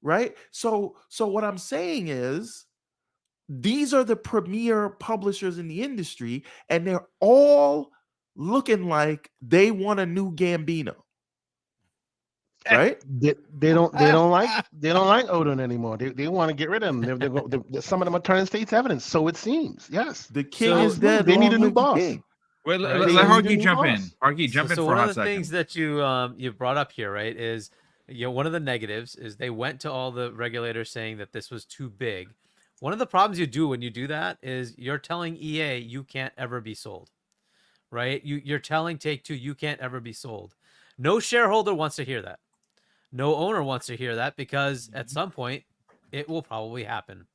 Right. So what I'm saying is, these are the premier publishers in the industry, and they're all looking like they want a new Gambino. Right? They don't like Odin anymore. They want to get rid of him. Some of them are turning state's evidence. So it seems. Yes. The king So is dead. They need a new Long live the boss. king. Wait, Right. let So- Harky New jump in. boss. Harky, jump in So for a one hot of the second. things that you brought up here, right, is one of the negatives is they went to all the regulators saying that this was too big. One of the problems you do when you do that is you're telling EA you can't ever be sold, right? You're telling Take-Two you can't ever be sold. No shareholder wants to hear that. No owner wants to hear that, because at some point it will probably happen.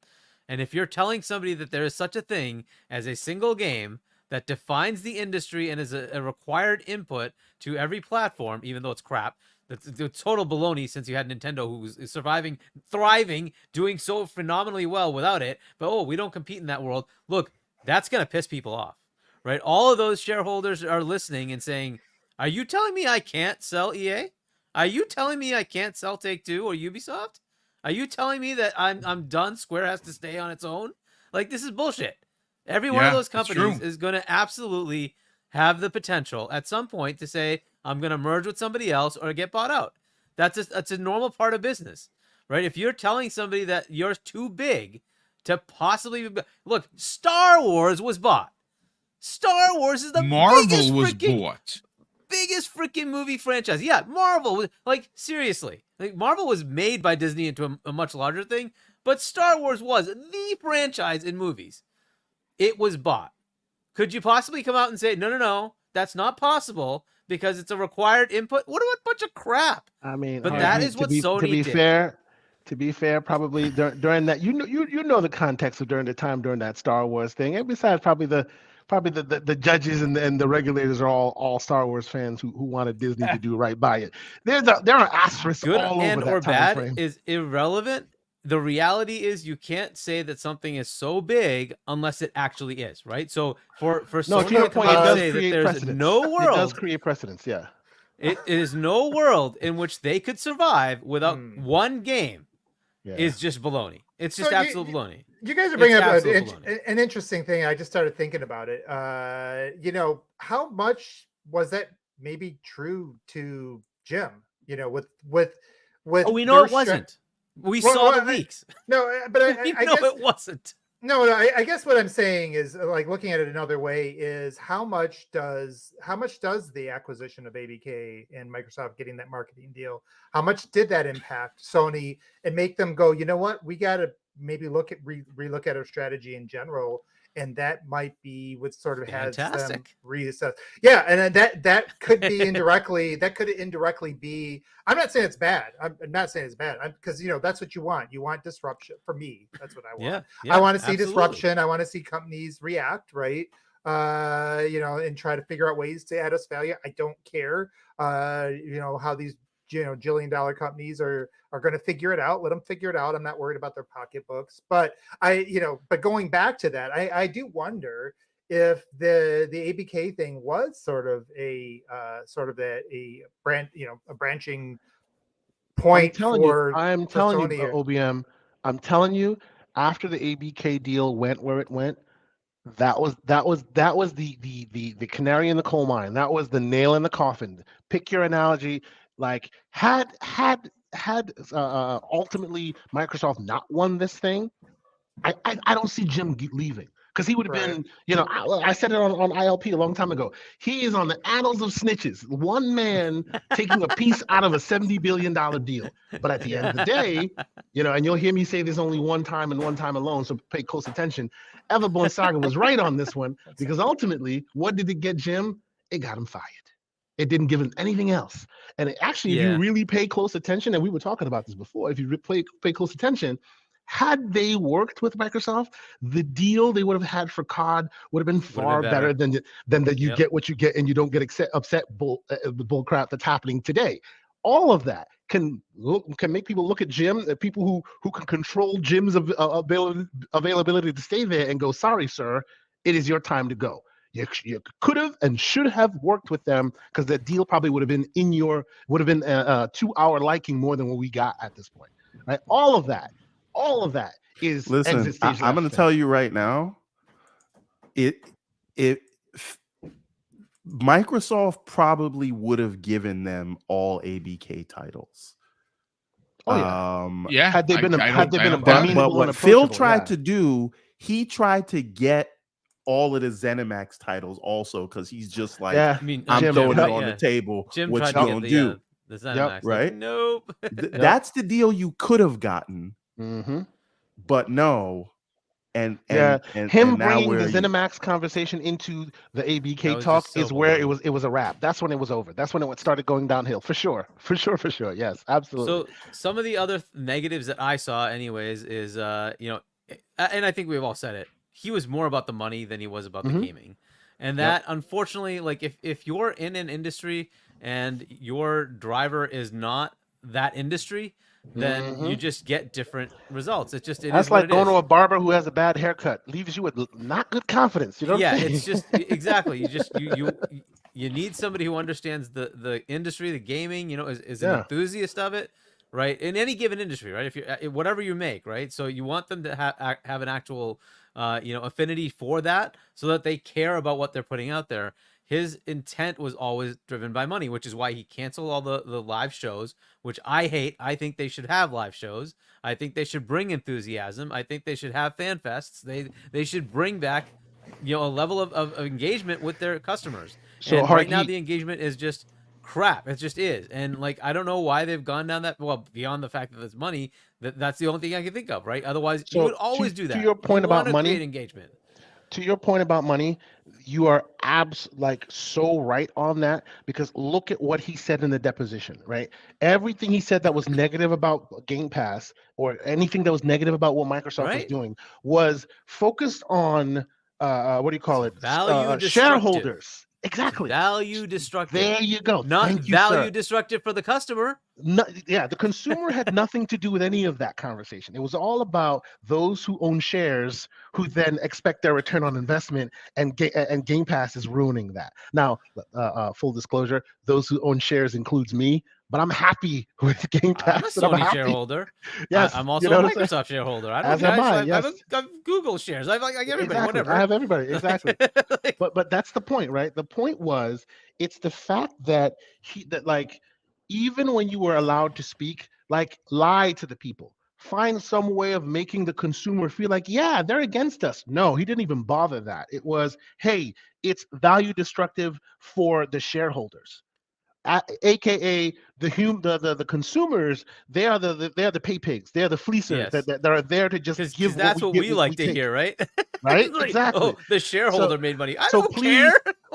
And if you're telling somebody that there is such a thing as a single game that defines the industry and is a required input to every platform, even though it's crap, that's the total baloney, since you had Nintendo, who was surviving, thriving, doing so phenomenally well without it. But, we don't compete in that world. Look, that's going to piss people off, right? All of those shareholders are listening and saying, are you telling me I can't sell EA? Are you telling me I can't sell Take-Two or Ubisoft? Are you telling me that I'm done? Square has to stay on its own? Like, this is bullshit. Every one of Yeah, those it's companies true. is going to absolutely have the potential at some point to say, I'm going to merge with somebody else or get bought out. That's a normal part of business, right? If you're telling somebody that you're too big to possibly look, Star Wars was bought. Star Wars is the Marvel was bought. biggest freaking movie franchise. Yeah, Marvel. Like, seriously. Like, Marvel was made by Disney into a much larger thing, but Star Wars was the franchise in movies. It was bought. Could you possibly come out and say, no, that's not possible because it's a required input? What a bunch of crap. I mean, But Harvey, that is what Sony did. To be fair, probably during that, you know the context of during that Star Wars thing, and besides probably the judges and the regulators are all Star Wars fans who wanted Disney to do right by it. There are asterisks Good all and over that or time bad frame. is irrelevant. The reality is you can't say that something is so big unless it actually is, right? So for Sony to your to come point, it out and does say that create there's precedence. no It does world, create precedence, yeah. it is no world in which they could survive without one game. Yeah. Is just baloney. It's just So absolute baloney. You guys are bringing It's up absolute baloney. an interesting thing. I just started thinking about it. How much was that maybe true to Jim? With Oh, we know it wasn't. We saw the leaks. But We I know guess it wasn't. No, I guess what I'm saying is, like, looking at it another way is how much does the acquisition of ABK and Microsoft getting that marketing deal, how much did that impact Sony and make them go, you know what, we got to maybe relook at our strategy in general, and that might be what sort of has them Fantastic. reassess. Yeah, and that could be indirectly be. I'm not saying it's bad. I'm not saying it's bad because that's what you want. You want disruption. For me, that's what I want. Yeah, I want to see absolutely. disruption. I want to see companies react, right? And try to figure out ways to add us value. I don't care, how these jillion-dollar companies are going to figure it out. Let them figure it out. I'm not worried about their pocketbooks. But but going back to that, I do wonder if the ABK thing was sort of a brand, a branching point I'm telling you, Sony. OBM, I'm telling you, after the ABK deal went where it went, that was the canary in the coal mine. That was the nail in the coffin. Pick your analogy. Like had ultimately Microsoft not won this thing, I don't see Jim leaving. Because he would have been, I said it on ILP a long time ago. He is on the annals of snitches. One man taking a piece out of a $70 billion deal. But at the end of the day, and you'll hear me say this only one time and one time alone, so pay close attention. Everborn Saga was right on this one, because ultimately, what did it get Jim? It got him fired. It didn't give him anything else. And if you really pay close attention, and we were talking about this before, if you pay close attention, had they worked with Microsoft, the deal they would have had for COD would have been far better than that get what you get and you don't get upset bull crap that's happening today. All of that can make people look at Jim, people who can control Jim's availability to stay there and go, sorry, sir, it is your time to go. You could have and should have worked with them, because the deal probably would have been to our liking more than what we got at this point. Right? All of that is Listen, exit stage. I'm going to tell you right now, Microsoft probably would have given them all ABK titles. Oh yeah, yeah. Had they been but what Phil tried to do, he tried to get all of the ZeniMax titles also, because he's just like, yeah. I mean, I'm throwing it on the table. Jim what you gonna do? The ZeniMax, right? Like, nope. That's the deal you could have gotten, but no. And him and bringing the ZeniMax conversation into the ABK talk is where it was a wrap. That's when it was over. That's when it started going downhill, for sure. Yes, absolutely. So some of the other negatives that I saw, anyways, is and I think we've all said it. He was more about the money than he was about the gaming, and that unfortunately, like if you're in an industry and your driver is not that industry, then you just get different results. That's like going to a barber who has a bad haircut, leaves you with not good confidence. You know what I'm saying? It's just exactly. You need somebody who understands the industry, the gaming, is an enthusiast of it, right? In any given industry, right? If you whatever you make, right? So you want them to have an actual affinity for that, so that they care about what they're putting out there. His intent was always driven by money, which is why he canceled all the live shows, which I hate. I think they should have live shows. I think they should bring enthusiasm. I think they should have fan fests. They should bring back, a level of engagement with their customers. So and right now the engagement is just crap. It just is. And like, I don't know why they've gone down that, well, beyond the fact that it's money, that's the only thing I can think of, right? Otherwise, you would always do that. To your point about money, engagement. To your point about money, you are so right on that, because look at what he said in the deposition, right? Everything he said that was negative about Game Pass, or anything that was negative about what Microsoft was doing, was focused on what do you call it? Value shareholders. Exactly. Value destructive. There you go. Not value destructive for the customer. No, the consumer had nothing to do with any of that conversation. It was all about those who own shares, who then expect their return on investment, and Game Pass is ruining that. Now, full disclosure, those who own shares includes me, but I'm happy with Game Pass. I'm a Sony shareholder. Yes, I'm also a Microsoft shareholder. I have Google shares. I have everybody. Exactly. Whatever. I have everybody. Exactly. but that's the point, right? The point was, it's the fact that even when you were allowed to speak, lie to the people. Find some way of making the consumer feel like, yeah, they're against us. No, he didn't even bother that. It was, hey, it's value destructive for the shareholders. AKA the consumers. They are the pay pigs. They are the fleecers that are there to just give. That's what we like to hear, right? Right? Exactly. Oh, the shareholder made money. I don't care.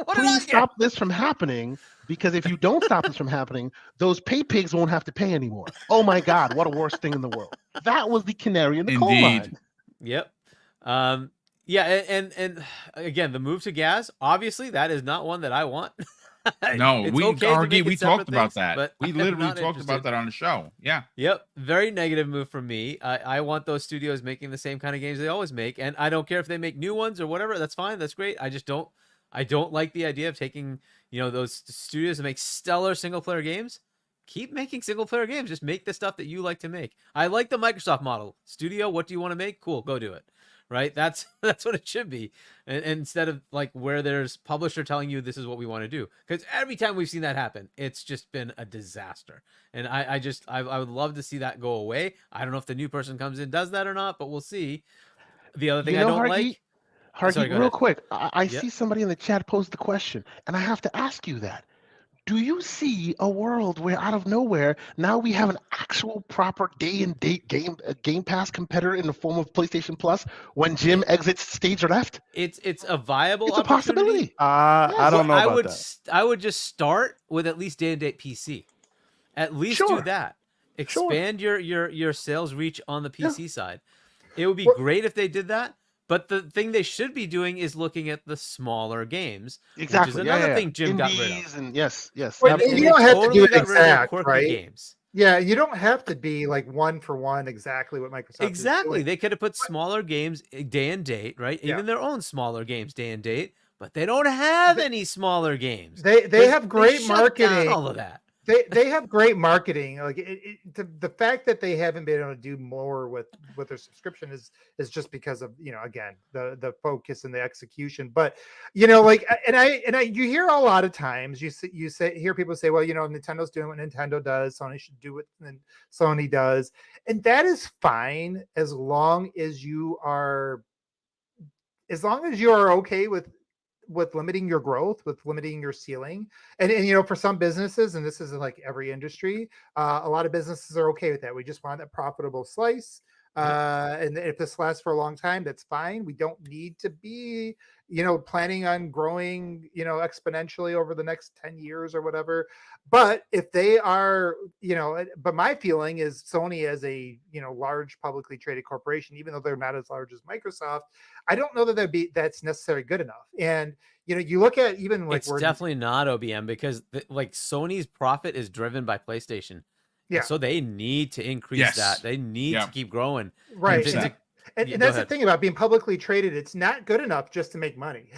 Please stop this from happening. Because if you don't stop this from happening, those pay pigs won't have to pay anymore. Oh my God, what a worst thing in the world. That was the canary in the coal mine. Yep. And again, the move to gas, obviously that is not one that I want. No, we talked about that. But we literally talked about that on the show. Yeah. Yep. Very negative move from me. I want those studios making the same kind of games they always make. And I don't care if they make new ones or whatever. That's fine. That's great. I don't like the idea of taking, those studios that make stellar single player games. Keep making single player games. Just make the stuff that you like to make. I like the Microsoft model. Studio, what do you want to make? Cool, go do it. Right? That's what it should be. And instead of where there's publisher telling you this is what we want to do. Because every time we've seen that happen, it's just been a disaster. And I would love to see that go away. I don't know if the new person comes in does that or not, but we'll see. The other thing I don't like. Hargy, real quick, I see somebody in the chat pose the question, and I have to ask you that. Do you see a world where out of nowhere, now we have an actual proper day-and-date Game Pass competitor in the form of PlayStation Plus when Jim exits stage left? It's a viable It's a possibility. I don't know about that. I would just start with at least day-and-date PC. At least do that. Expand your sales reach on the PC side. It would be great if they did that. But the thing they should be doing is looking at the smaller games. Exactly. Which is another thing Jim got rid of. And yes. Well, you don't have to do it exact, right? Games. Yeah, you don't have to be like one for one exactly what Microsoft is Exactly. doing. They could have put smaller games day and date, right? Yeah. Even their own smaller games day and date, but they don't have any smaller games. They have They great shut down marketing. all of that. They have great marketing. Like the fact that they haven't been able to do more with their subscription is just because of, again, the focus and the execution. But like, and I you hear a lot of times hear people say, well, Nintendo's doing what Nintendo does, Sony should do what Sony does, and that is fine as long as you are okay with limiting your growth, with limiting your ceiling. And for some businesses, and this isn't like every industry, a lot of businesses are okay with that. We just want that profitable slice. And if this lasts for a long time, that's fine. We don't need to be, planning on growing, exponentially over the next 10 years or whatever. But if they are, but my feeling is Sony, as a, large publicly traded corporation, even though they're not as large as Microsoft, I don't know that that's necessarily good enough. And you look at even like It's definitely not OBM, because like Sony's profit is driven by PlayStation. Yeah. And so they need to increase that. They need to keep growing. Right. And And that's the thing about being publicly traded. It's not good enough just to make money,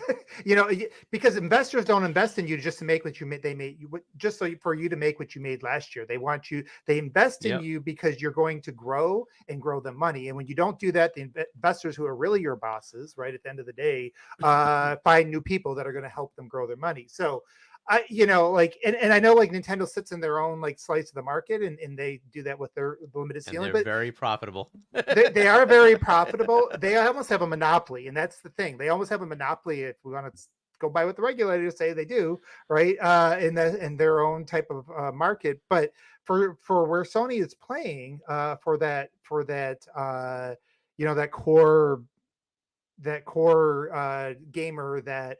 because investors don't invest in you just to make what they made you, just for you to make what you made last year. They invest in you because you're going to grow and grow them money. And when you don't do that, the investors, who are really your bosses, right, at the end of the day, find new people that are going to help them grow their money. So and I know like Nintendo sits in their own like slice of the market, and they do that with their limited ceiling, they're but very profitable. they are very profitable. They almost have a monopoly, and that's the thing. They almost have a monopoly, if we want to go by what the regulators say they do, right? In their own type of market. But for where Sony is playing, for that that core gamer that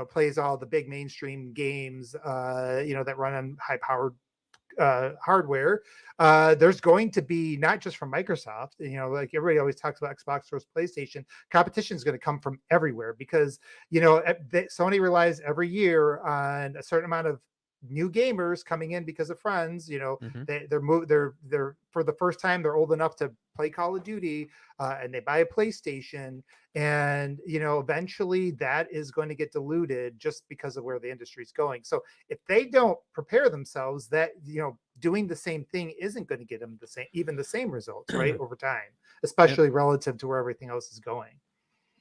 plays all the big mainstream games, that run on high powered hardware, there's going to be, not just from Microsoft, like everybody always talks about Xbox versus PlayStation, competition is going to come from everywhere, because Sony relies every year on a certain amount of new gamers coming in because of friends. They're for the first time, they're old enough to play Call of Duty, and they buy a PlayStation, and eventually that is going to get diluted just because of where the industry is going. So if they don't prepare themselves, that doing the same thing isn't going to get them the same results, right, over time, especially relative to where everything else is going.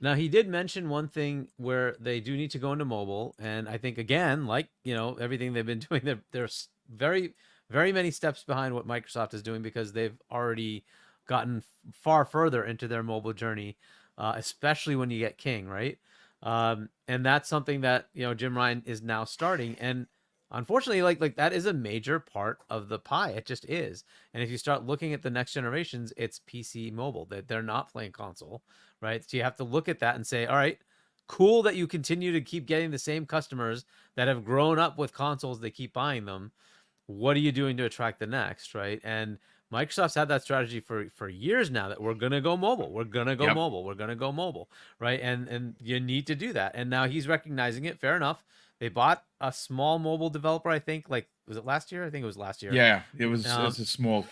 Now, he did mention one thing where they do need to go into mobile, and I think, again, like everything they've been doing, they're very, very many steps behind what Microsoft is doing, because they've already gotten far further into their mobile journey, especially when you get King, right? And that's something that Jim Ryan is now starting, and unfortunately, like that is a major part of the pie. It just is. And if you start looking at the next generations, it's PC mobile. That they're not playing console, right? So you have to look at that and say, all right, cool that you continue to keep getting the same customers that have grown up with consoles. They keep buying them. What are you doing to attract the next, right? And Microsoft's had that strategy for years now, that we're gonna go mobile, we're gonna go mobile, we're gonna go mobile, right? And you need to do that. And now he's recognizing it. Fair enough. They bought a small mobile developer, I think. Like, was it last year? I think it was last year. Yeah, it was. It's a small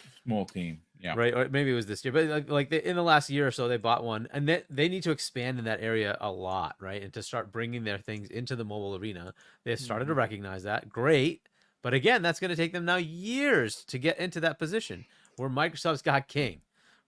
team. Yeah, right. Or maybe it was this year, but in the last year or so, they bought one, and they need to expand in that area a lot, right? And to start bringing their things into the mobile arena, they've started to recognize that. Great, but again, that's going to take them now years to get into that position where Microsoft's got King.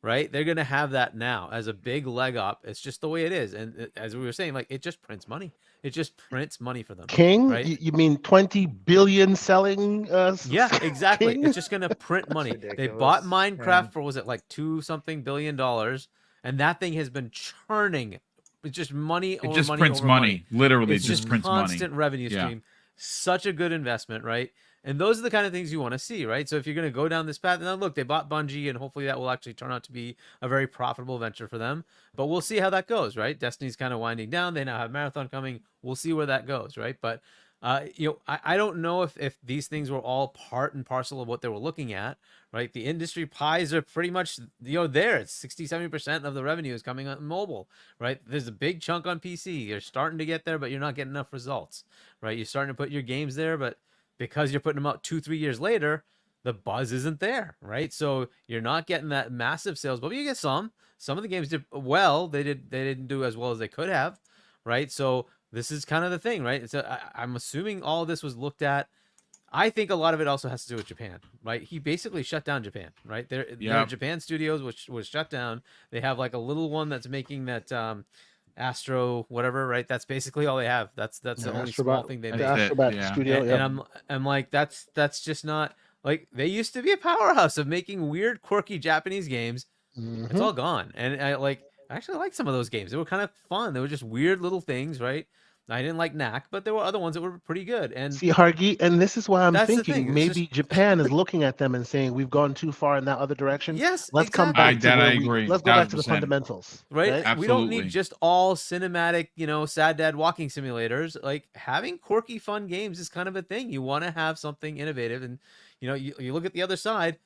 Right, they're gonna have that now as a big leg up. It's just the way it is, and as we were saying, like, it just prints money. It just prints money for them. King, right? You mean 20 billion selling? Yeah, exactly. King? It's just gonna print money. They bought Minecraft for, was it like $2 billion, and that thing has been churning. It's just money. It just prints money. Literally, it's just prints money. Constant revenue stream. Such a good investment, right? And those are the kind of things you want to see, right? So if you're going to go down this path, and then look, they bought Bungie, and hopefully that will actually turn out to be a very profitable venture for them. But we'll see how that goes, right? Destiny's kind of winding down. They now have Marathon coming. We'll see where that goes, right? But I don't know if these things were all part and parcel of what they were looking at, right? The industry pies are pretty much there. It's 60-70% of the revenue is coming on mobile, right? There's a big chunk on PC. You're starting to get there, but you're not getting enough results, right? You're starting to put your games there, but because you're putting them out 2-3 years later, the buzz isn't there, right? So you're not getting that massive sales, but you get some. Some of the games did well. They didn't do as well as they could have, right? So this is kind of the thing, right? I'm assuming all of this was looked at. I think a lot of it also has to do with Japan, right? He basically shut down Japan, right? Their Japan studios was shut down. They have like a little one that's making that Astro whatever, right? That's basically all they have. That's the only small thing they the make. Astrobat studio. And I'm like, that's just not like they used to be a powerhouse of making weird, quirky Japanese games. It's all gone. And I actually like some of those games. They were kind of fun. They were just weird little things, right? I didn't like Knack, but there were other ones that were pretty good. And see, Hargi, and this is why I'm that's the thinking thing. It's maybe just- Japan is looking at them and saying we've gone too far in that other direction. Yes, let's come exactly. back to I where agree. let's go back to the 1000%. fundamentals, right? We don't need Absolutely. just all cinematic, sad dad walking simulators. Like having quirky, fun games is kind of a thing. You want to have something innovative, and you look at the other side.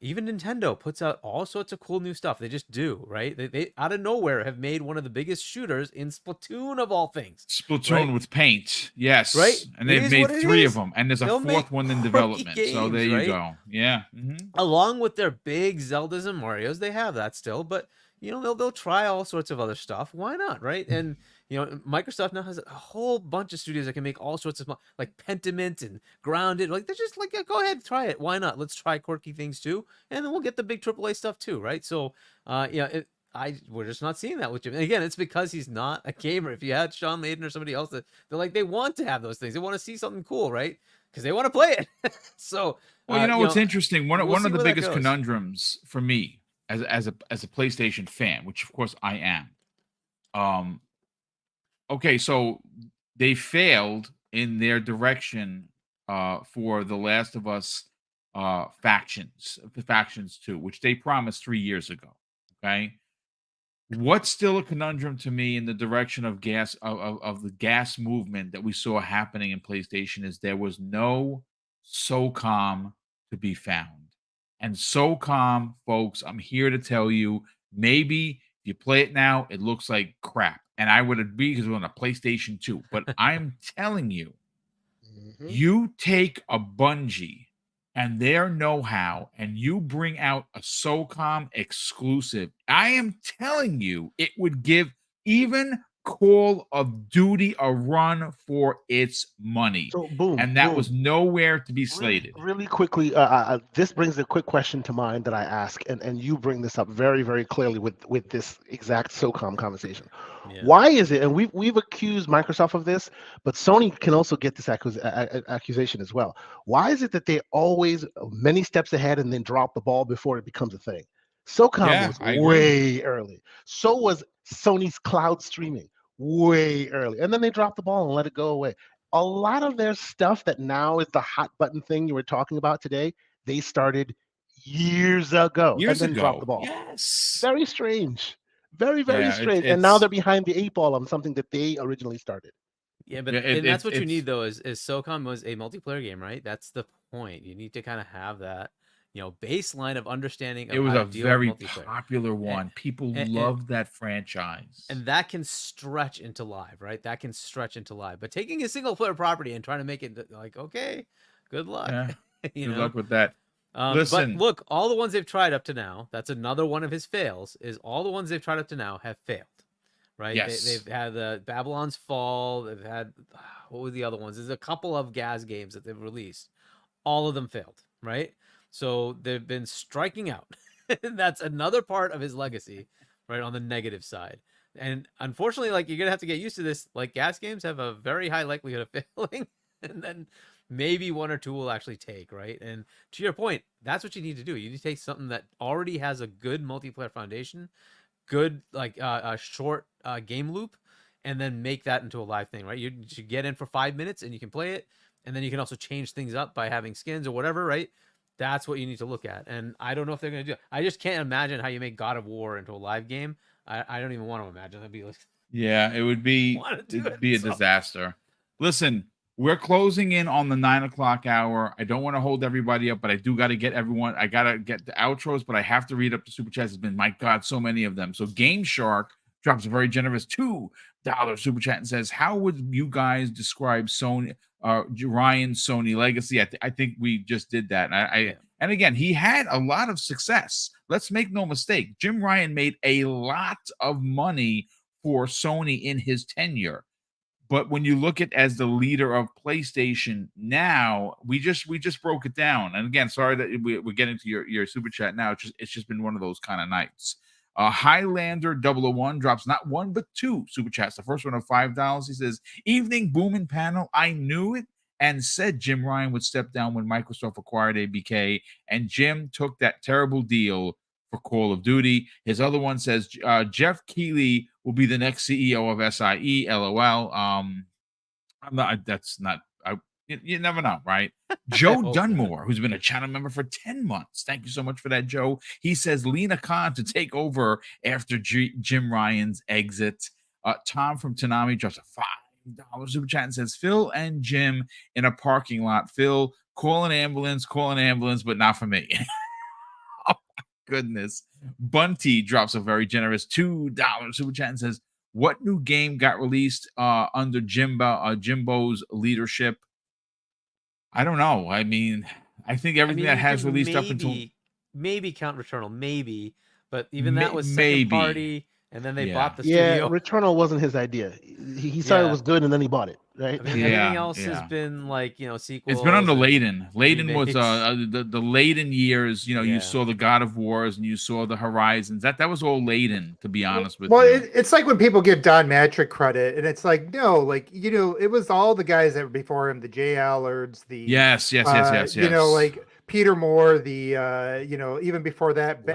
Even Nintendo puts out all sorts of cool new stuff. They just do, right? They out of nowhere have made one of the biggest shooters in Splatoon of all things. Splatoon right? with paint, yes, Right? and It they've is made what it 3 is. of them, and there's a They'll make 4th one in quirky development. So games, there you right? go. Yeah. Along with their big Zeldas and Marios, they have that still, but they'll try all sorts of other stuff. Why not, right? And Microsoft now has a whole bunch of studios that can make all sorts of like Pentiment and Grounded. Like they're just like, yeah, go ahead, try it. Why not? Let's try quirky things too, and then we'll get the big AAA stuff too, right? So, we're just not seeing that with Jim. And again, it's because he's not a gamer. If you had Sean Layden or somebody else, they want to have those things. They want to see something cool, right? Because they want to play it. So, Well, it's interesting. One we'll of see the where that biggest goes. conundrums for me as a PlayStation fan, which of course I am. Okay, so they failed in their direction for the Last of Us factions 2, which they promised 3 years ago. Okay, what's still a conundrum to me in the direction of of the gas movement that we saw happening in PlayStation is there was no SOCOM to be found. And SOCOM, folks, I'm here to tell you, maybe if you play it now, it looks like crap. And I would agree because we're on a PlayStation 2. But I'm telling you, you take a Bungie and their know-how and you bring out a SOCOM exclusive. I am telling you, it would give even Call of Duty a run for its money. So boom, and that boom. was nowhere to be slated. Really quickly, this brings a quick question to mind that I ask, and you bring this up very, very clearly with this exact SOCOM conversation. Yeah. Why is it, and we've accused Microsoft of this, but Sony can also get this accusation as well. Why is it that they always many steps ahead and then drop the ball before it becomes a thing? SOCOM was I agree. way early. So was Sony's cloud streaming way early, and then they dropped the ball and let it go away. A lot of their stuff that now is the hot button thing you were talking about today, they started years ago and then dropped the ball. Yes. Very strange. Very, very Yeah, strange. And now they're behind the 8 ball on something that they originally started. Yeah, but Yeah, and that's what you it's- need though is SOCOM was a multiplayer game, right? That's the point. You need to kind of have that, baseline of understanding of It was how a to deal very with multiplayer. popular one. People loved that franchise. And that can stretch into live, right? That can stretch into live. But taking a single player property and trying to make it like, okay, good luck. Yeah, you good know? luck with that. But Listen. look, all the ones they've tried up to now, that's another one of his fails, is all the ones they've tried up to now have failed. Right? Yes. They've had Babylon's Fall. They've had, what were the other ones? There's a couple of Gaz games that they've released. All of them failed, right? So they've been striking out. That's another part of his legacy, right? On the negative side. And unfortunately, like, you're going to have to get used to this. Like, gas games have a very high likelihood of failing. And then maybe 1 or 2 will actually take, right? And to your point, that's what you need to do. You need to take something that already has a good multiplayer foundation, good, like, a short game loop, and then make that into a live thing, right? You should get in for 5 minutes and you can play it. And then you can also change things up by having skins or whatever, right? That's what you need to look at. And I don't know if they're going to do it. I just can't imagine how you make God of War into a live game. I don't even want to imagine. That'd be like, Yeah, it would be a disaster. Listen, we're closing in on the 9 o'clock hour. I don't want to hold everybody up, but I do got to get everyone. I got to get the outros, but I have to read up the super chats. It's been, my God, so many of them. So Game Shark drops a very generous $2 super chat and says, how would you guys describe Sony Ryan Sony legacy. I think we just did that. And again, he had a lot of success. Let's make no mistake. Jim Ryan made a lot of money for Sony in his tenure. But when you look at as the leader of PlayStation now, we just broke it down. And again, sorry that we're getting to your super chat now. It's just been one of those kind of nights. Highlander 001 drops not one but two super chats. The first one of $5. He says, "Evening booming panel. I knew it and said Jim Ryan would step down when Microsoft acquired ABK, and Jim took that terrible deal for Call of Duty." His other one says, "Jeff Keighley will be the next CEO of SIE. LOL." I'm not. That's not. You never know, right? Joe Dunmore, who's been a channel member for 10 months. Thank you so much for that, Joe. He says Lena Khan to take over after Jim Ryan's exit. Tom from Tanami drops a $5 super chat and says, "Phil and Jim in a parking lot. Phil, call an ambulance, but not for me." Oh, my goodness. Bunty drops a very generous $2 super chat and says, "What new game got released under Jimbo's leadership?" I don't know. I mean, I think everything that has released up until maybe Count Returnal, maybe, but even that was second party, and then they bought the Yeah, studio. Returnal wasn't his idea. He said it was good, and then he bought it. Right? I mean, everything else has been like sequels. It's been under Layden. Layden remakes. was the Layden years. You saw the God of Wars and you saw the Horizons. That was all Layden, to be honest with you. It's like when people give Don Matrick credit, and it's like, no, like it was all the guys that were before him, the Jay Allards, the yes. Like Peter Moore, the even before that,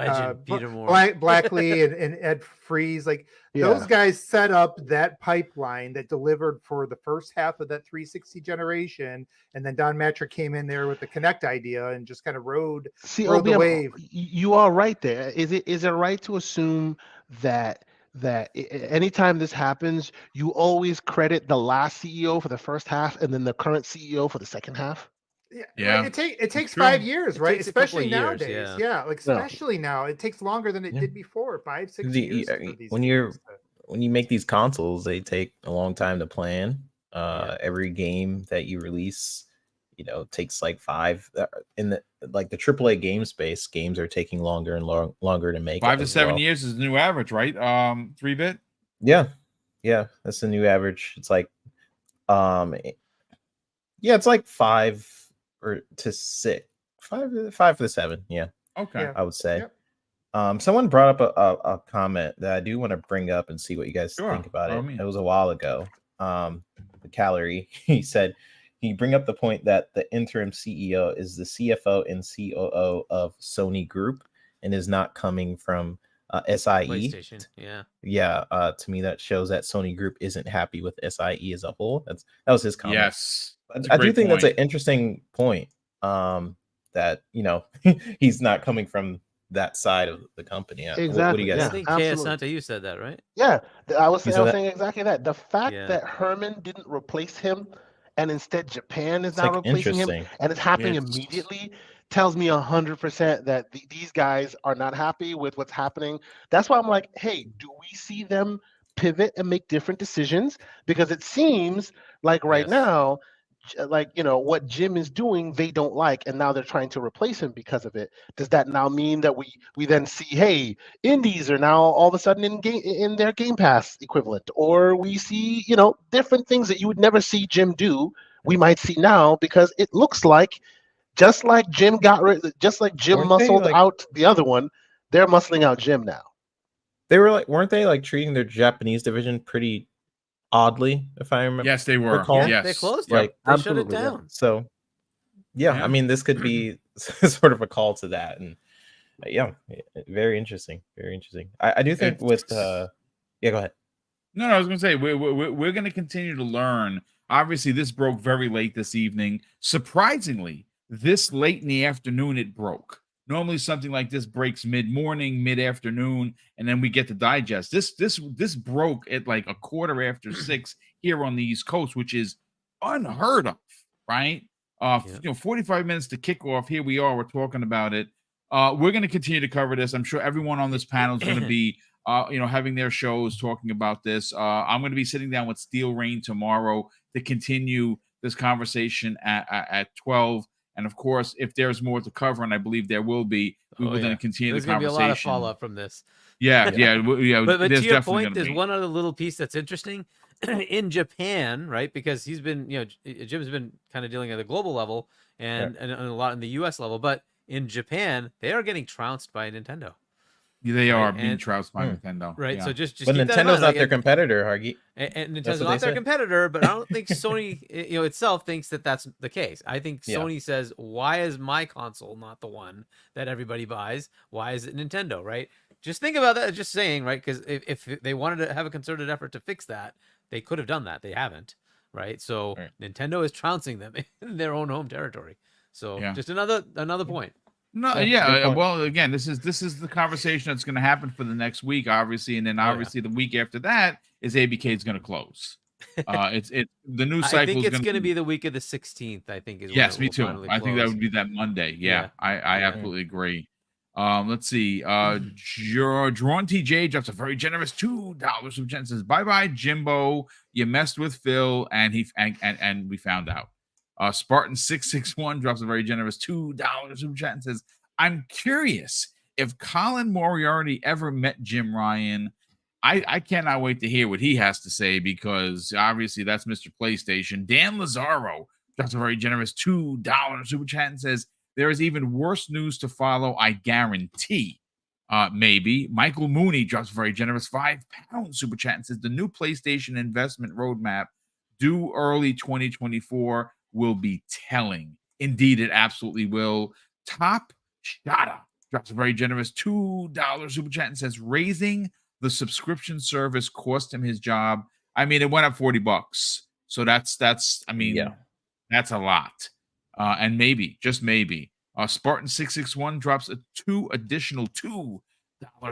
Peter Moore, Blackley, and Ed Freeze, like those guys set up that pipeline that delivered for the first half of that 360 generation, and then Don Matrick came in there with the Kinect idea and just kind of rode the wave. You are right there. Is it right to assume that anytime this happens, you always credit the last CEO for the first half and then the current CEO for the second half? Yeah. It takes 5 years, right? Especially nowadays. Years, especially now, it takes longer than it did before. 5-6 years. When you make these consoles, they take a long time to plan. Every game that you release, takes like 5 in the AAA game space. Games are taking longer and longer to make. 5 to 7 years is the new average, right? 3-bit. Yeah, that's the new average. It's like, it's like 5 to 6, 5 to 7. Yeah. Okay. I would say. Yep. Someone brought up a comment that I do want to bring up and see what you guys think about it. It was a while ago. The Calorie, he said, he bring up the point that the interim CEO is the CFO and COO of Sony Group and is not coming from SIE. PlayStation. To me, that shows that Sony Group isn't happy with SIE as a whole. That was his comment. Yes. I do think that's an interesting point. That he's not coming from that side of the company. Exactly. What do you guys I think Santa, you said that, right? Yeah, I was saying exactly that. The fact that Herman didn't replace him, and instead Japan is now replacing him, and it's happening immediately, tells me 100% that these guys are not happy with what's happening. That's why I'm like, hey, do we see them pivot and make different decisions? Because it seems like right now, what Jim is doing, they don't like, and now they're trying to replace him because of it. Does that now mean that we then see, hey, indies are now all of a sudden in their Game Pass equivalent, or we see different things that you would never see Jim do, we might see now, because it looks like just like Jim muscled out the other one, they're muscling out Jim now. They weren't they treating their Japanese division pretty oddly, if I remember? Yes, they were. Yes. They closed it. They shut it down. Yeah. So, I mean, this could be sort of a call to that, and very interesting. Very interesting. I do think go ahead. No, I was going to say we're going to continue to learn. Obviously, this broke very late this evening. Surprisingly, this late in the afternoon, it broke. Normally, something like this breaks mid-morning, mid-afternoon, and then we get the digest. This broke at like 6:15 here on the East Coast, which is unheard of, right? 45 minutes to kick off. Here we are. We're talking about it. We're going to continue to cover this. I'm sure everyone on this panel is going to be, having their shows talking about this. I'm going to be sitting down with Steel Rain tomorrow to continue this conversation at 12. And of course, if there's more to cover, and I believe there will be, we will then continue There's the going to be a conversation. lot of follow up from this. Yeah. But there's to your definitely point, there's be. one other little piece that's interesting in Japan, right? Because he's been, Jim's been kind of dealing at a global level and a lot in the US level, but in Japan, they are getting trounced by Nintendo. They are being trounced by Nintendo. Right. Yeah. So just but keep Nintendo's that in mind. not their competitor, Hargy. And Nintendo's not their competitor, but I don't think Sony, itself thinks that that's the case. I think Sony says, why is my console not the one that everybody buys? Why is it Nintendo, right? Just think about that. Just saying, right? Because if they wanted to have a concerted effort to fix that, they could have done that. They haven't, right? So Nintendo is trouncing them in their own home territory. So just another point. No, well, again, this is the conversation that's going to happen for the next week, obviously, and then obviously the week after that is ABK is going to close. It's the new cycle. I think it's going to be the week of the 16th. I think is yes, me too. I think that would be that Monday. Yeah. I absolutely agree. Let's see. Drawn TJ drops a very generous $2 from Jen, says, bye Jimbo. You messed with Phil, and we found out. Spartan 661 drops a very generous $2 from chat and says, I'm curious if Colin Moriarty ever met Jim Ryan. I cannot wait to hear what he has to say, because obviously that's Mr. PlayStation. Dan Lazaro drops a very generous $2 super chat and says, there is even worse news to follow, I guarantee. Maybe. Michael Mooney drops a very generous £5 super chat and says, the new PlayStation investment roadmap due early 2024 will be telling. Indeed, it absolutely will. Top Shada drops a very generous $2 super chat and says, raising the subscription service cost him his job. I mean, it went up $40. So that's a lot. And maybe, just maybe, Spartan 661 drops a additional $2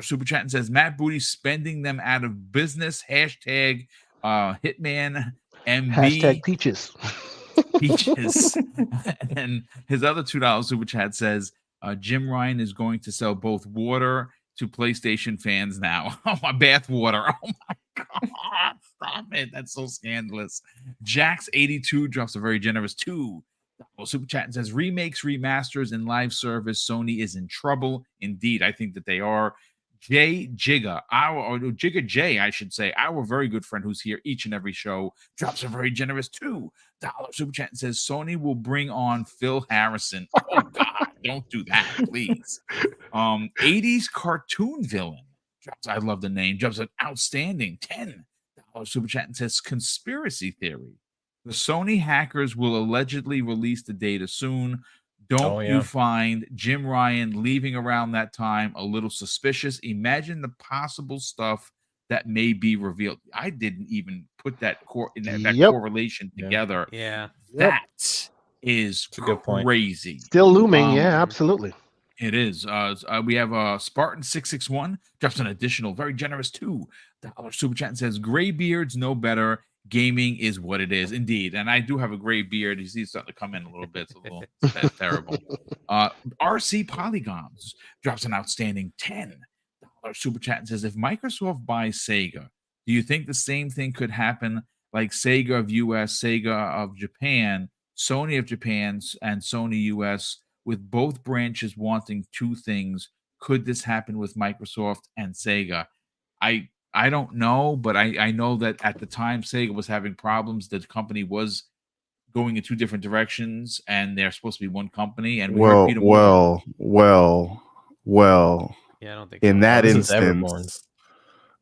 super chat and says, Matt Booty spending them out of business. Hashtag Hitman MB. Hashtag Peaches. Peaches. And his other $2 super chat says, Jim Ryan is going to sell both water to PlayStation fans now. Oh, my bath water. Oh my God. Stop it. That's so scandalous. Jax82 drops a very generous $2 super chat and says, remakes, remasters, and live service. Sony is in trouble. Indeed, I think that they are. Jigga J, I should say, our very good friend who's here each and every show, drops a very generous $2 super chat and says, Sony will bring on Phil Harrison. Oh God, don't do that, please. 80s cartoon villain drops, I love the name, drops an outstanding $10 super chat and says, conspiracy theory. The Sony hackers will allegedly release the data soon. Don't you find Jim Ryan leaving around that time a little suspicious? Imagine the possible stuff that may be revealed. I didn't even put that correlation together. Yeah. That is crazy. Still looming. Yeah, absolutely. It is. We have Spartan 661 drops an additional very generous $2 super chat and says, graybeards know better. Gaming is what it is. Indeed. And I do have a gray beard. You see it's starting to come in a little bit. It's terrible. RC Polygons drops an outstanding $10 super chat and says, if Microsoft buys Sega, do you think the same thing could happen like Sega of US, Sega of Japan, Sony of Japan, and Sony US, with both branches wanting two things? Could this happen with Microsoft and Sega? I don't know, but I know that at the time Sega was having problems. The company was going in two different directions, and they're supposed to be one company. And well. Yeah, I don't think in that instance,